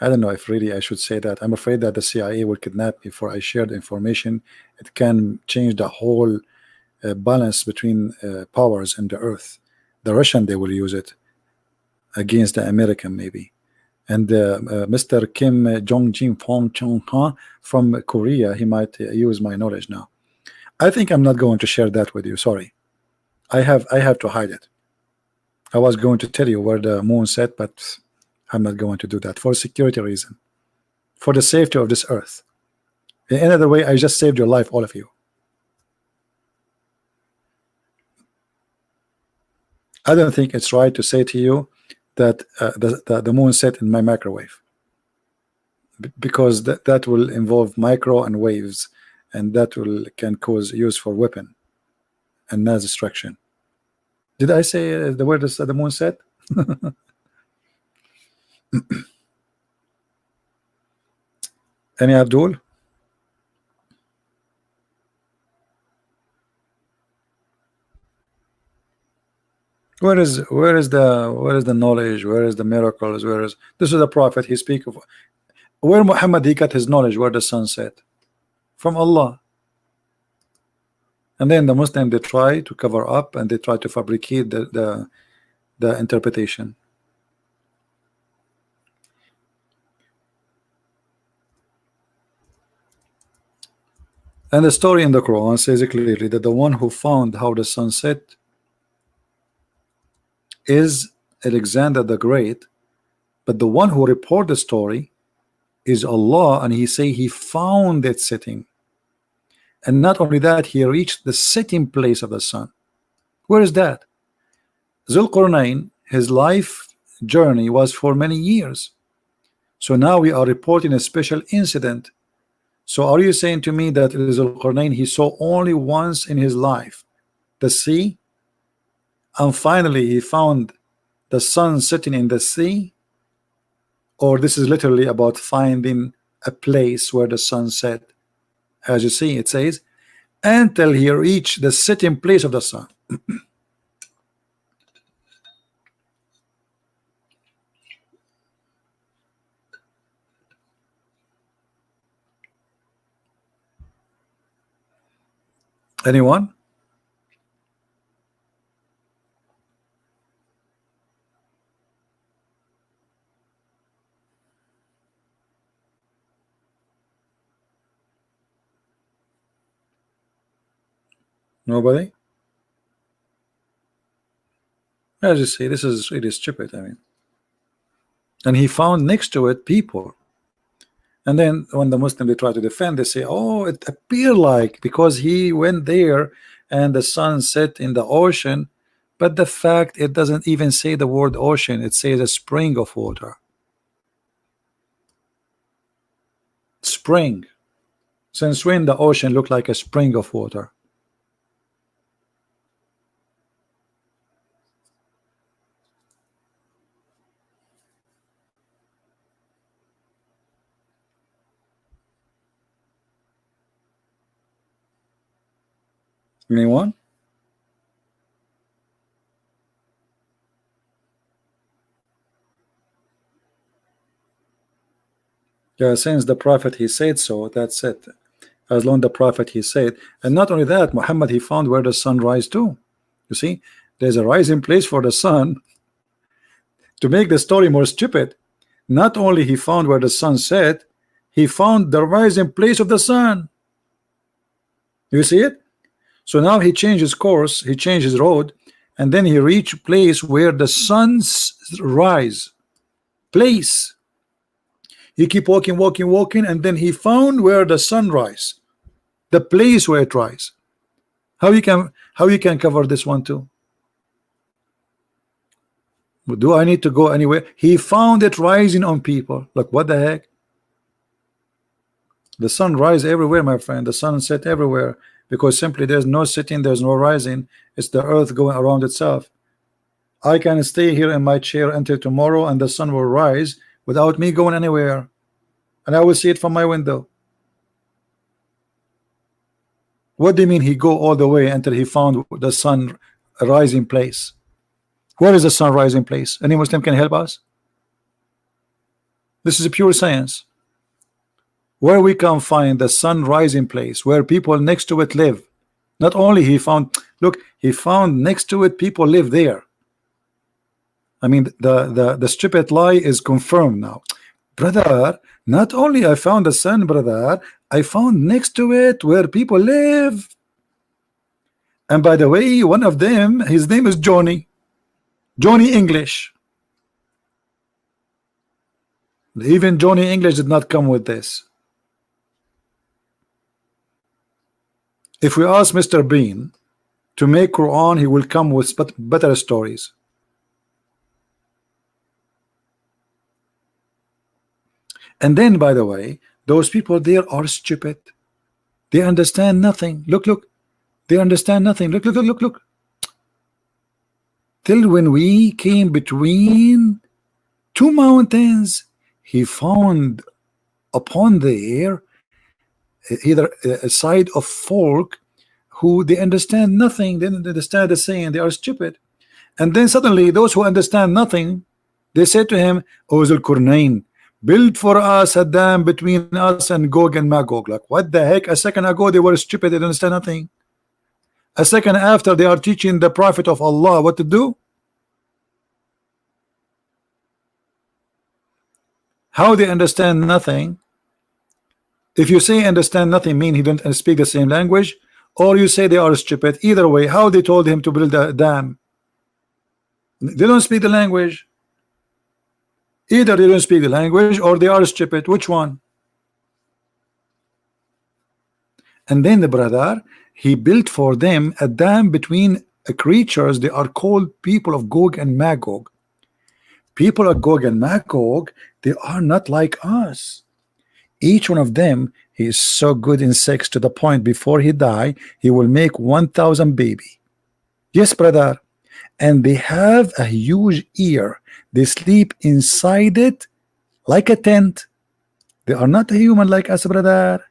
don't know if really I should say that. I'm afraid that the CIA will kidnap me before I share the information. It can change the whole balance between powers in the earth. The Russian, they will use it against the American maybe. And Mr. Kim Jong-jin from Korea, he might use my knowledge now. I think I'm not going to share that with you. Sorry. I have to hide it. I was going to tell you where the moon set, but I'm not going to do that for security reason, for the safety of this earth. In another way, I just saved your life, all of you. I don't think it's right to say to you that the moon set in my microwave, because that will involve micro and waves, and that can cause use for weapon and mass destruction. Did I say the word is the moon set? Any Abdul? Where is the knowledge? Where is the miracles? This is the prophet he speak of? Where Muhammad he got his knowledge? Where the sun set? From Allah. And then the Muslim, they try to cover up and they try to fabricate the interpretation. And the story in the Quran says clearly that the one who found how the sun set is Alexander the Great, but the one who reported the story is Allah, and he say he found it setting. And not only that, he reached the setting place of the sun. Where is that? Zulqarnain, his life journey was for many years. So now we are reporting a special incident. So are you saying to me that Zulqarnain he saw only once in his life the sea, and finally he found the sun setting in the sea? Or this is literally about finding a place where the sun set? As you see, it says until he reached the setting place of the sun. Anyone? Nobody? As you see, this is really stupid. I mean, and he found next to it people. And then when the Muslim they try to defend, they say, oh, it appeared like because he went there and the sun set in the ocean, but the fact it doesn't even say the word ocean, it says a spring of water. Spring. Since when the ocean looked like a spring of water? Anyone? Yeah, since the prophet he said so, that's it. As long the prophet he said, and not only that, Muhammad he found where the sun rise too. You see, there's a rising place for the sun. To make the story more stupid, not only he found where the sun set, he found the rising place of the sun. You see it? So now he changed his course, he changed his road, and then he reached place where the sun's rise. Place. He keep walking, and then he found where the sun rise. The place where it rise. How you can cover this one too? Do I need to go anywhere? He found it rising on people. Like, what the heck? The sun rise everywhere, my friend. The sun set everywhere, because simply there's no sitting, there's no rising. It's the earth going around itself. I can stay here in my chair until tomorrow, and the sun will rise without me going anywhere, and I will see it from my window. What do you mean he go all the way until he found the sun rising place? Where is the sun rising place? Any Muslim can help us? This is a pure science. Where we can find the sun rising place, where people next to it live. Not only he found, look, he found next to it people live there. I mean, the stupid lie is confirmed now. Brother, not only I found the sun, brother, I found next to it where people live. And by the way, one of them, his name is Johnny English. Even Johnny English did not come with this. If we ask Mr. Bean to make Quran, he will come with better stories. And then, by the way, those people there are stupid. They understand nothing. Look, they understand nothing. Look. Till when we came between two mountains, he found upon there either a side of folk who they understand nothing. They understand the saying, they are stupid. And then suddenly those who understand nothing, they said to him, O Zul Qurnain, build for us a dam between us and Gog and Magog. Like, what the heck? A second ago they were stupid, they didn't understand nothing. A second after, they are teaching the Prophet of Allah what to do. How they understand nothing? If you say understand nothing, mean he don't speak the same language, or you say they are stupid. Either way, how they told him to build a dam? They don't speak the language. Either they don't speak the language or they are stupid. Which one? And then the brother, he built for them a dam between creatures. They are called people of Gog and Magog. People of Gog and Magog, they are not like us. Each one of them, he is so good in sex to the point before he die, he will make 1,000 baby. Yes, brother. And they have a huge ear. They sleep inside it like a tent. They are not a human like us, brother.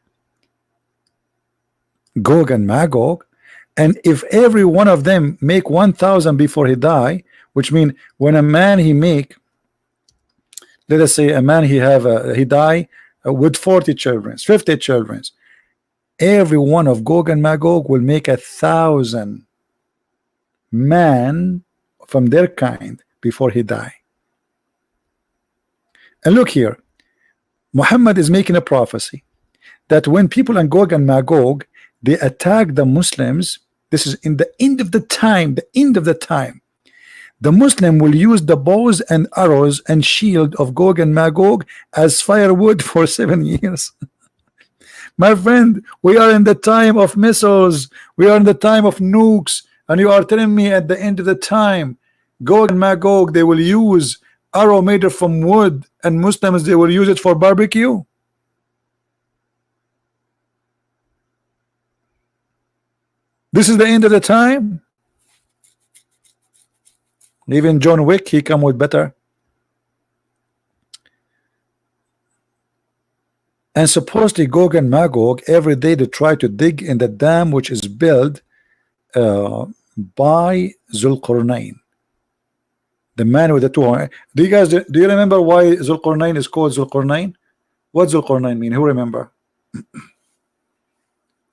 Gog and Magog. And if every one of them make 1,000 before he die, which means when a man he make, let us say a man he die with 40 children, 50 children, every one of Gog and Magog will make 1,000 man from their kind before he die. And look here, Muhammad is making a prophecy that when people in Gog and Magog they attack the Muslims, this is in the end of the time, the Muslim will use the bows and arrows and shield of Gog and Magog as firewood for 7 years. My friend, we are in the time of missiles, we are in the time of nukes, and you are telling me at the end of the time, Gog and Magog, they will use arrow made from wood, and Muslims, they will use it for barbecue? This is the end of the time? Even John Wick, he come with better. And supposedly Gog and Magog, every day they try to dig in the dam which is built by Zulqarnain, the man with the two horns. Do you remember why Zulqarnain is called Zulqarnain? What Zulqarnain mean? Who remember?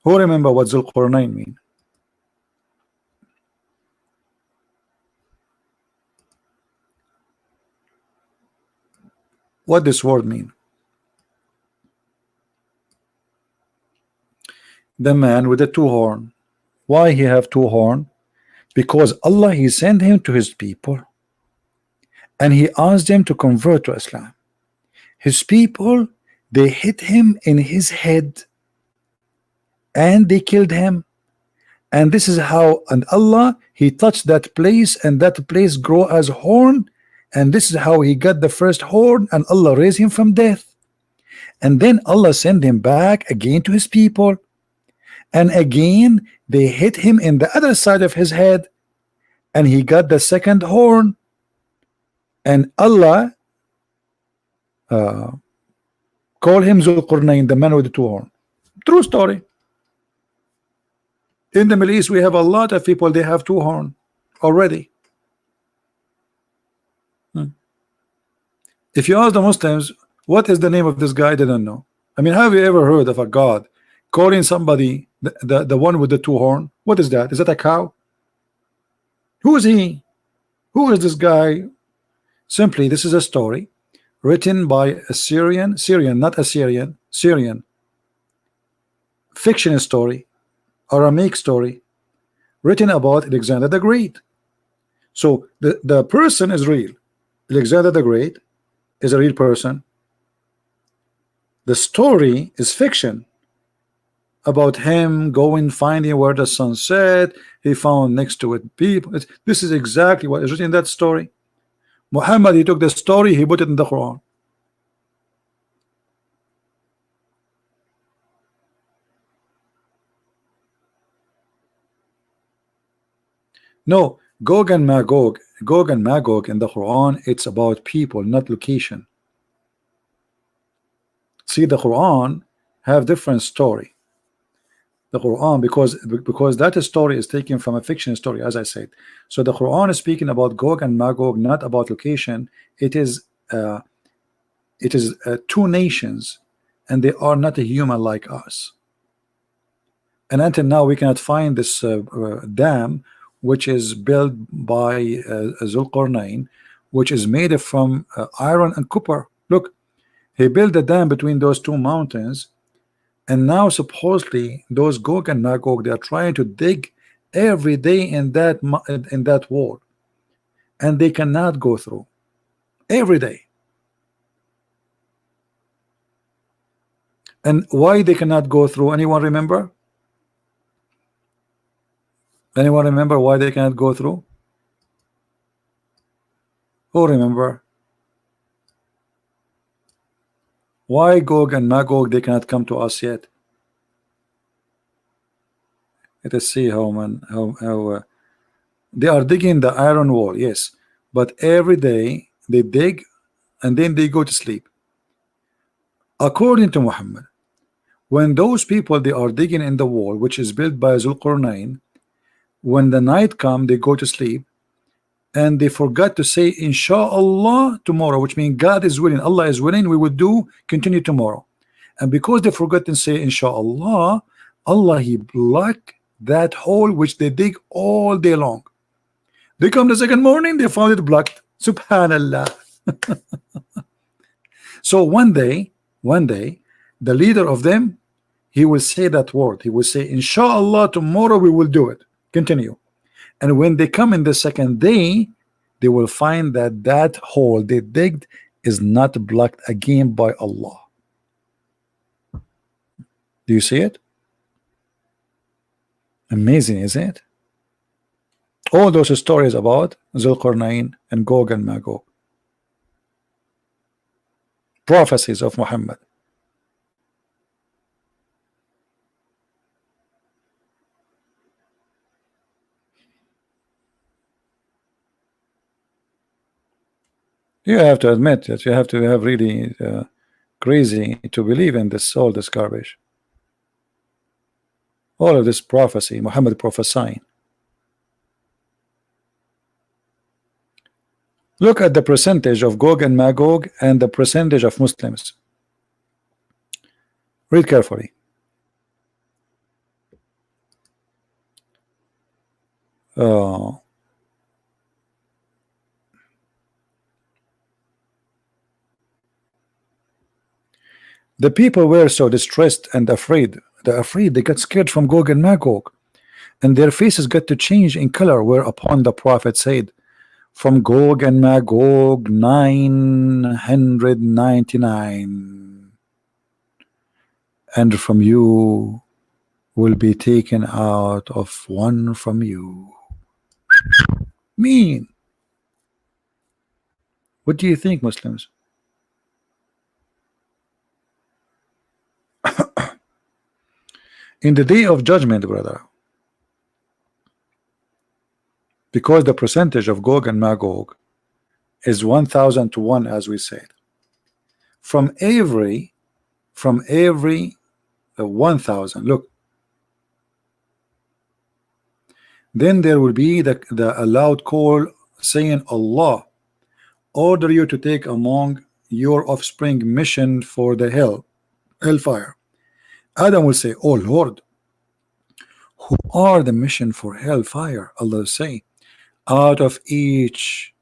Who remember what Zulqarnain mean? What this word mean? The man with the two horn. Why he have two horn? Because Allah, he sent him to his people and he asked them to convert to Islam. His people, they hit him in his head and they killed him. And this is how, and Allah, he touched that place, and that place grow as horn, and this is how he got the first horn, and Allah raised him from death, and then Allah sent him back again to his people, and again they hit him in the other side of his head, and he got the second horn, and Allah called him Zulqarnain, the man with the two horns. True story. In the Middle East, we have a lot of people, they have two horns already. If you ask the Muslims, what is the name of this guy, they don't know. I mean, have you ever heard of a God calling somebody the one with the two horns? What is that? Is that a cow? Who is he? Who is this guy? Simply, this is a story written by a Syrian, not Assyrian, Syrian fiction story, Aramaic story, written about Alexander the Great. So the person is real. Alexander the Great is a real person. The story is fiction about him going finding where the sun set. He found next to it people. This is exactly what is written in that story. Muhammad, he took the story, he put it in the Quran. No, Gog and Magog in the Quran, it's about people, not location. See, the Quran have different story. The Quran, because that story is taken from a fiction story, as I said. So the Quran is speaking about Gog and Magog, not about location. It is two nations, and they are not a human like us. And until now, we cannot find this dam, which is built by Zulqarnain, which is made from iron and copper. Look, he built a dam between those two mountains, and now supposedly those Gog and Magog, they are trying to dig every day in that wall, and they cannot go through every day. And why they cannot go through? Anyone remember? Anyone remember why they cannot go through? Who remember? Why Gog and Magog, they cannot come to us yet? Let us see how they are digging the iron wall, yes, but every day they dig and then they go to sleep. According to Muhammad, when those people, they are digging in the wall which is built by Zulqarnain, when the night come, they go to sleep, and they forgot to say inshallah tomorrow, which means God is willing, Allah is willing, we will continue tomorrow. And because they forgot to say inshallah, Allah, he blocked that hole which they dig all day long. They come the second morning, they found it blocked. Subhanallah. So one day the leader of them, he will say that word, he will say inshallah tomorrow we will do it, continue. And when they come in the second day, they will find that hole they digged is not blocked again by Allah. Do you see it? Amazing, isn't it? All those stories about Zulqarnain and Gog and Magog, prophecies of Muhammad. You have to admit that you have to have really crazy to believe in all this garbage. All of this prophecy, Muhammad prophesying. Look at the percentage of Gog and Magog and the percentage of Muslims. Read carefully. The people were so distressed and afraid. They got scared from Gog and Magog, and their faces got to change in color. Whereupon the Prophet said, "From Gog and Magog 999, and from you will be taken out of one from you." Mean. What do you think, Muslims? In the day of judgment, brother, because the percentage of Gog and Magog is 1,000 to 1, as we said, from every 1,000, look, then there will be the loud call saying, Allah order you to take among your offspring mission for the hellfire. Adam will say, oh Lord, who are the mission for hellfire? Allah will say, out of each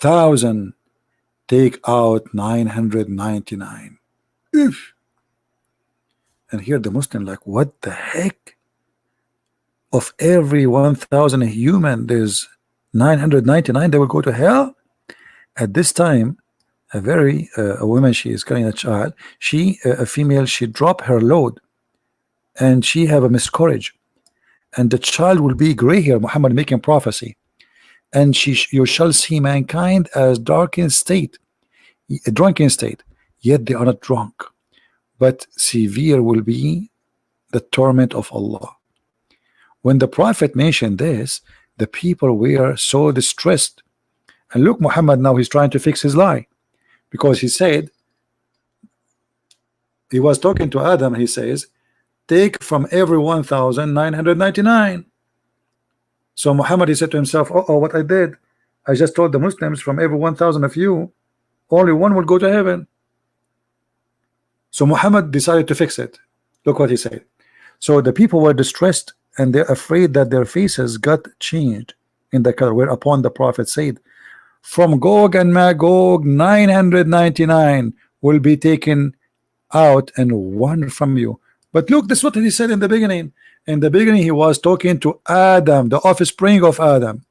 1,000 take out 999. Oof. And here the Muslim like, what the heck? Of every 1,000 human, there's 999 that will go to hell. At this time, a woman, she is carrying a child, a female, she drop her load and she have a miscarriage, and the child will be gray hair, Muhammad making prophecy, and you shall see mankind as drunken state, yet they are not drunk, but severe will be the torment of Allah. When the Prophet mentioned this, the people were so distressed. And look, Muhammad now he's trying to fix his lie, because he said, he was talking to Adam, he says, take from every 1,999. So Muhammad, he said to himself, oh, what I did, I just told the Muslims from every 1,000 of you, only one will go to heaven. So Muhammad decided to fix it. Look what he said. So the people were distressed and they're afraid that their faces got changed in the color, whereupon the Prophet said, from Gog and Magog 999 will be taken out and one from you. But look, this is what he said in the beginning. In the beginning he was talking to Adam, the offspring of Adam.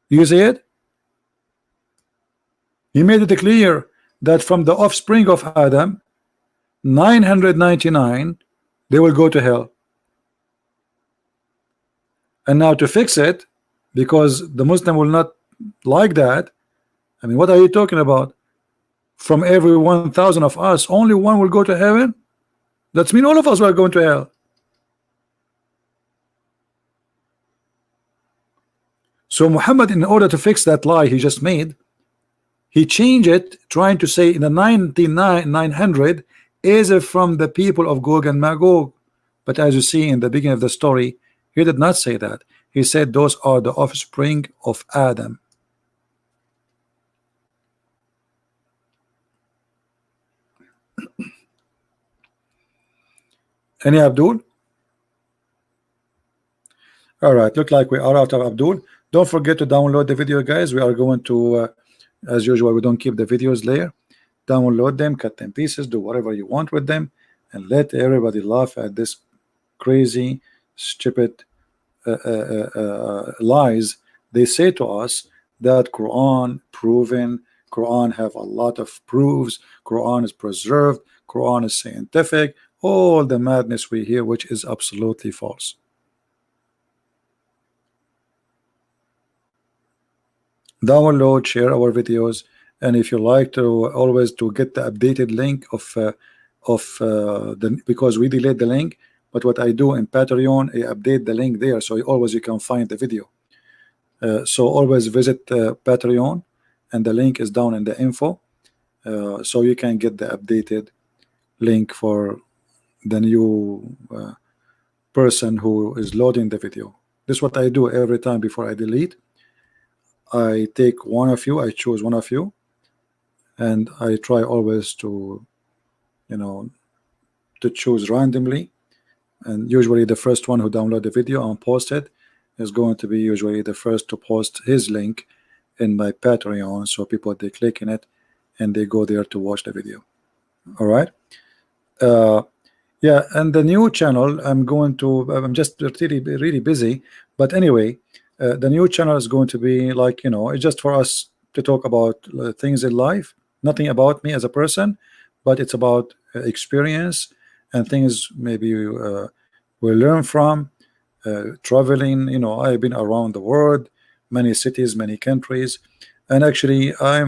You see it? He made it clear that from the offspring of Adam 999 they will go to hell. And now to fix it, because the Muslim will not like that, I mean, what are you talking about? From every 1,000 of us, only one will go to heaven? That means all of us are going to hell. So Muhammad, in order to fix that lie he just made, he changed it, trying to say in the 900 is from the people of Gog and Magog. But as you see in the beginning of the story, he did not say that. He said those are the offspring of Adam. Any Abdul? All right, look like we are out of Abdul. Don't forget to download the video, guys. We are going to, as usual, we don't keep the videos there. Download them, cut them pieces, do whatever you want with them, and let everybody laugh at this crazy, stupid lies they say to us, that Quran proven, Quran have a lot of proofs, Quran is preserved, Quran is scientific, all the madness we hear, which is absolutely false. Download, share our videos, and if you like to always to get the updated link of the, because we delayed the link, but what I do in Patreon, I update the link there, so always you can find the video. So always visit Patreon, and the link is down in the info, so you can get the updated link for the new person who is loading the video. This is what I do every time before I delete. I take one of you, I choose one of you, and I try always to, you know, to choose randomly, and usually the first one who download the video and post it is going to be usually the first to post his link in my Patreon, so people, they click in it and they go there to watch the video. All right. Yeah, and the new channel, I'm just really busy, but anyway, the new channel is going to be like, you know, it's just for us to talk about things in life, nothing about me as a person, but it's about experience and things maybe we learn from traveling. You know, I've been around the world, many cities, many countries, and actually I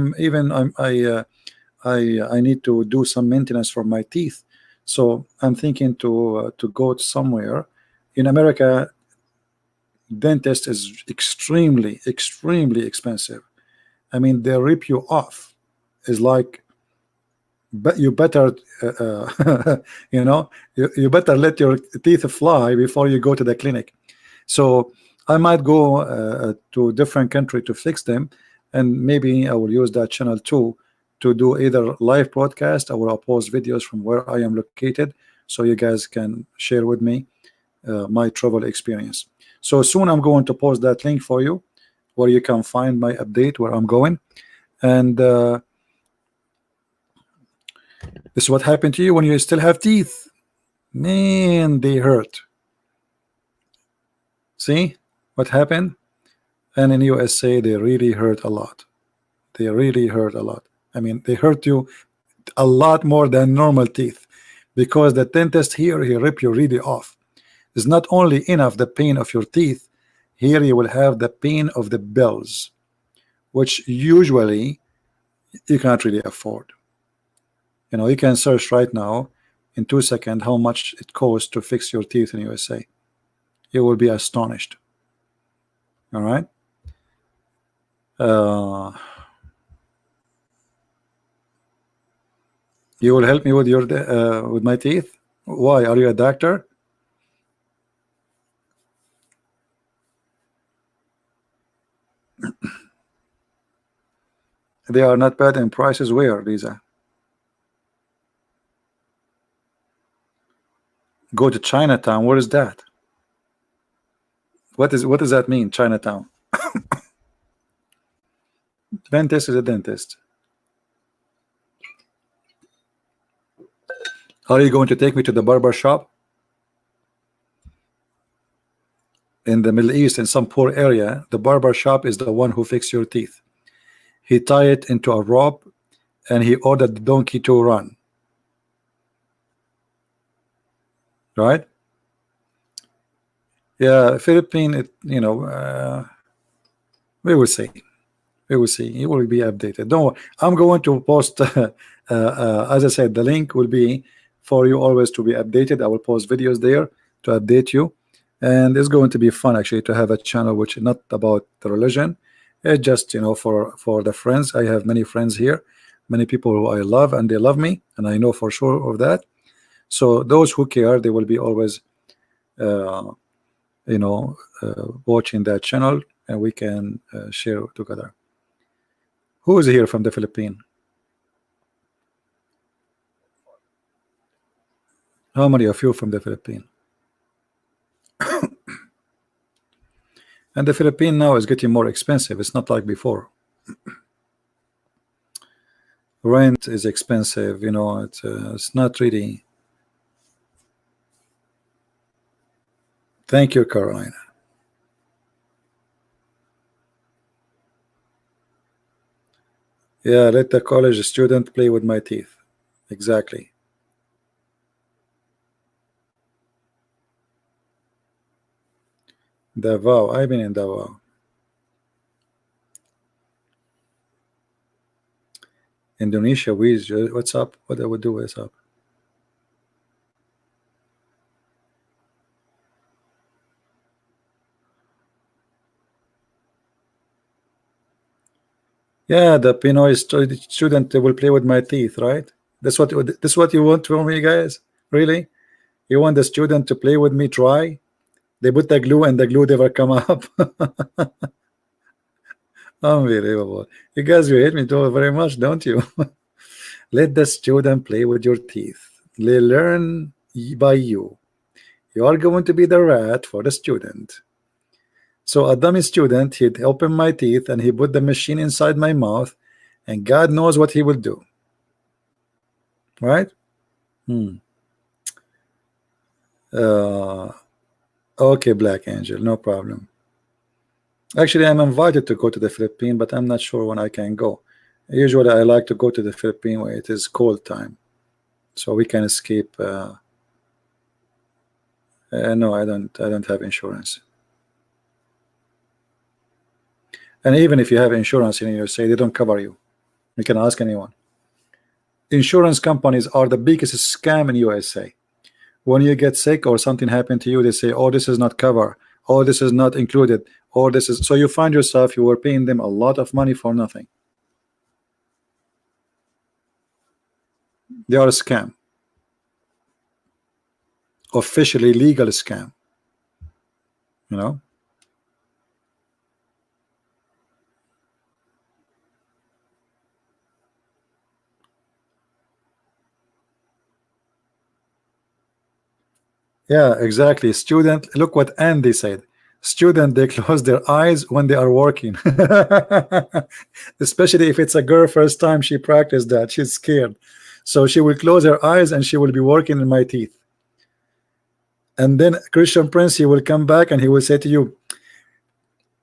need to do some maintenance for my teeth. So I'm thinking to go somewhere. In America, dentist is extremely expensive. I mean, they rip you off. It's like, but you better you know, you better let your teeth fly before you go to the clinic. So I might go to a different country to fix them, and maybe I will use that channel too to do either live broadcast. I will post videos from where I am located, so you guys can share with me my travel experience. So soon I'm going to post that link for you, where you can find my update where I'm going. And this is what happened to you when you still have teeth. Man, they hurt. See what happened? And in USA, they really hurt a lot. They really hurt a lot. I mean, they hurt you a lot more than normal teeth, because the dentist here, he rip you really off. It's not only enough the pain of your teeth, here you will have the pain of the bills, which usually you can't really afford. You know, you can search right now in 2 seconds how much it costs to fix your teeth in USA. You will be astonished. All right. You will help me with your with my teeth? Why? Are you a doctor? They are not bad in prices. Where, Lisa? Go to Chinatown. Where is that? What does that mean, Chinatown? Dentist is a dentist. Are you going to take me to the barber shop? In the Middle East, in some poor area, the barber shop is the one who fixes your teeth. He tie it into a rope and he ordered the donkey to run. Right? Yeah, Philippine, you know, we will see. We will see. It will be updated. Don't worry. I'm going to post, as I said, the link will be for you always to be updated. I will post videos there to update you. And it's going to be fun actually to have a channel which is not about the religion. It's just, you know, for the friends. I have many friends here, many people who I love, and they love me, and I know for sure of that. So those who care, they will be always you know, watching that channel, and we can share together. Who is here from the Philippines? How many of you from the Philippines? And the Philippines now is getting more expensive. It's not like before. Rent is expensive, you know. It's not really. Thank you, Carolina. Yeah, let the college student play with my teeth. Exactly. Davao. I've been in Davao. Indonesia. What's up? What I would do? What's up? Yeah, the Pinoy student will play with my teeth, right? That's what you want from me, guys? Really? You want the student to play with me? Try. They put the glue and the glue never come up. Unbelievable. You guys, you hate me too very much, don't you? Let the student play with your teeth. They learn by you. You are going to be the rat for the student. So a dummy student, he'd open my teeth and he put the machine inside my mouth, and God knows what he will do. Right? Okay, Black Angel, no problem. Actually, I'm invited to go to the Philippines, but I'm not sure when I can go. Usually, I like to go to the Philippines where it is cold time, so we can escape. No, I don't have insurance. And even if you have insurance in USA, they don't cover you. You can ask anyone. Insurance companies are the biggest scam in USA. When you get sick or something happened to you, they say, oh, this is not covered, oh, this is not included, or this is, so you find yourself you were paying them a lot of money for nothing. They are a scam, officially legal scam, you know. Yeah, exactly. Student, look what Andy said. Student, they close their eyes when they are working. Especially if it's a girl, first time she practiced that, she's scared. So she will close her eyes and she will be working in my teeth. And then Christian Prince, he will come back and he will say to you,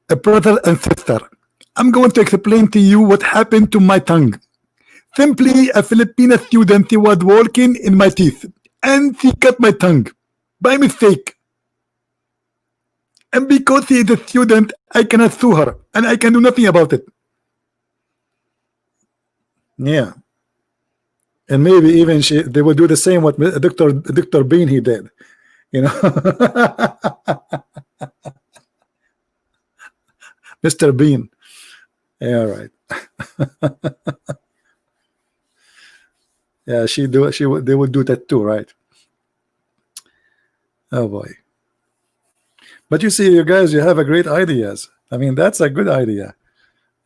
a brother and sister, I'm going to explain to you what happened to my tongue. Simply, a Filipino student, he was working in my teeth and he cut my tongue by mistake. And because he is a student, I cannot sue her and I can do nothing about it. Yeah. And maybe even they will do the same what Dr. Bean he did, you know. Mr. Bean. Yeah, right. Yeah, they would do that too, right? Oh boy. But you see, you guys, you have a great ideas. I mean, that's a good idea.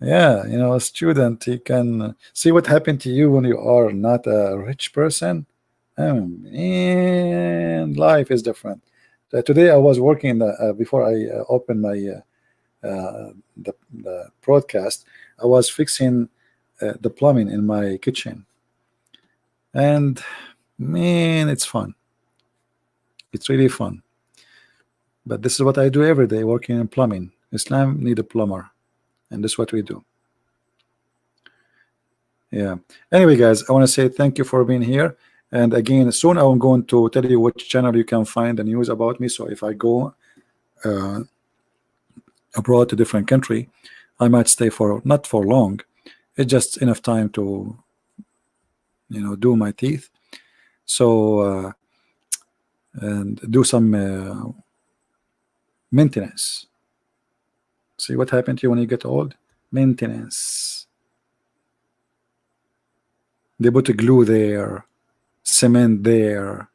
Yeah, you know, a student, he can see what happened to you when you are not a rich person. And life is different. Today I was working before I opened my the broadcast. I was fixing the plumbing in my kitchen, and man, it's fun. It's really fun. But this is what I do every day, working in plumbing. Islam need a plumber, and this is what we do. Yeah. Anyway, guys, I want to say thank you for being here. And again, soon I'm going to tell you which channel you can find the news about me. So if I go abroad to different country, I might stay for not for long. It's just enough time to, you know, do my teeth. So and do some maintenance. See what happened to you when you get old? Maintenance. They put a glue there, cement there,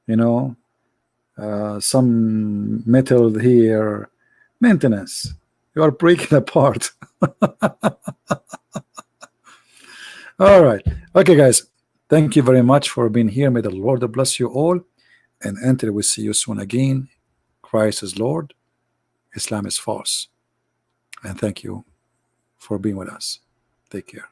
you know, some metal here. Maintenance. You are breaking apart. All right. Okay, guys. Thank you very much for being here. May the Lord bless you all. And until we see you soon again, Christ is Lord, Islam is false. And thank you for being with us. Take care.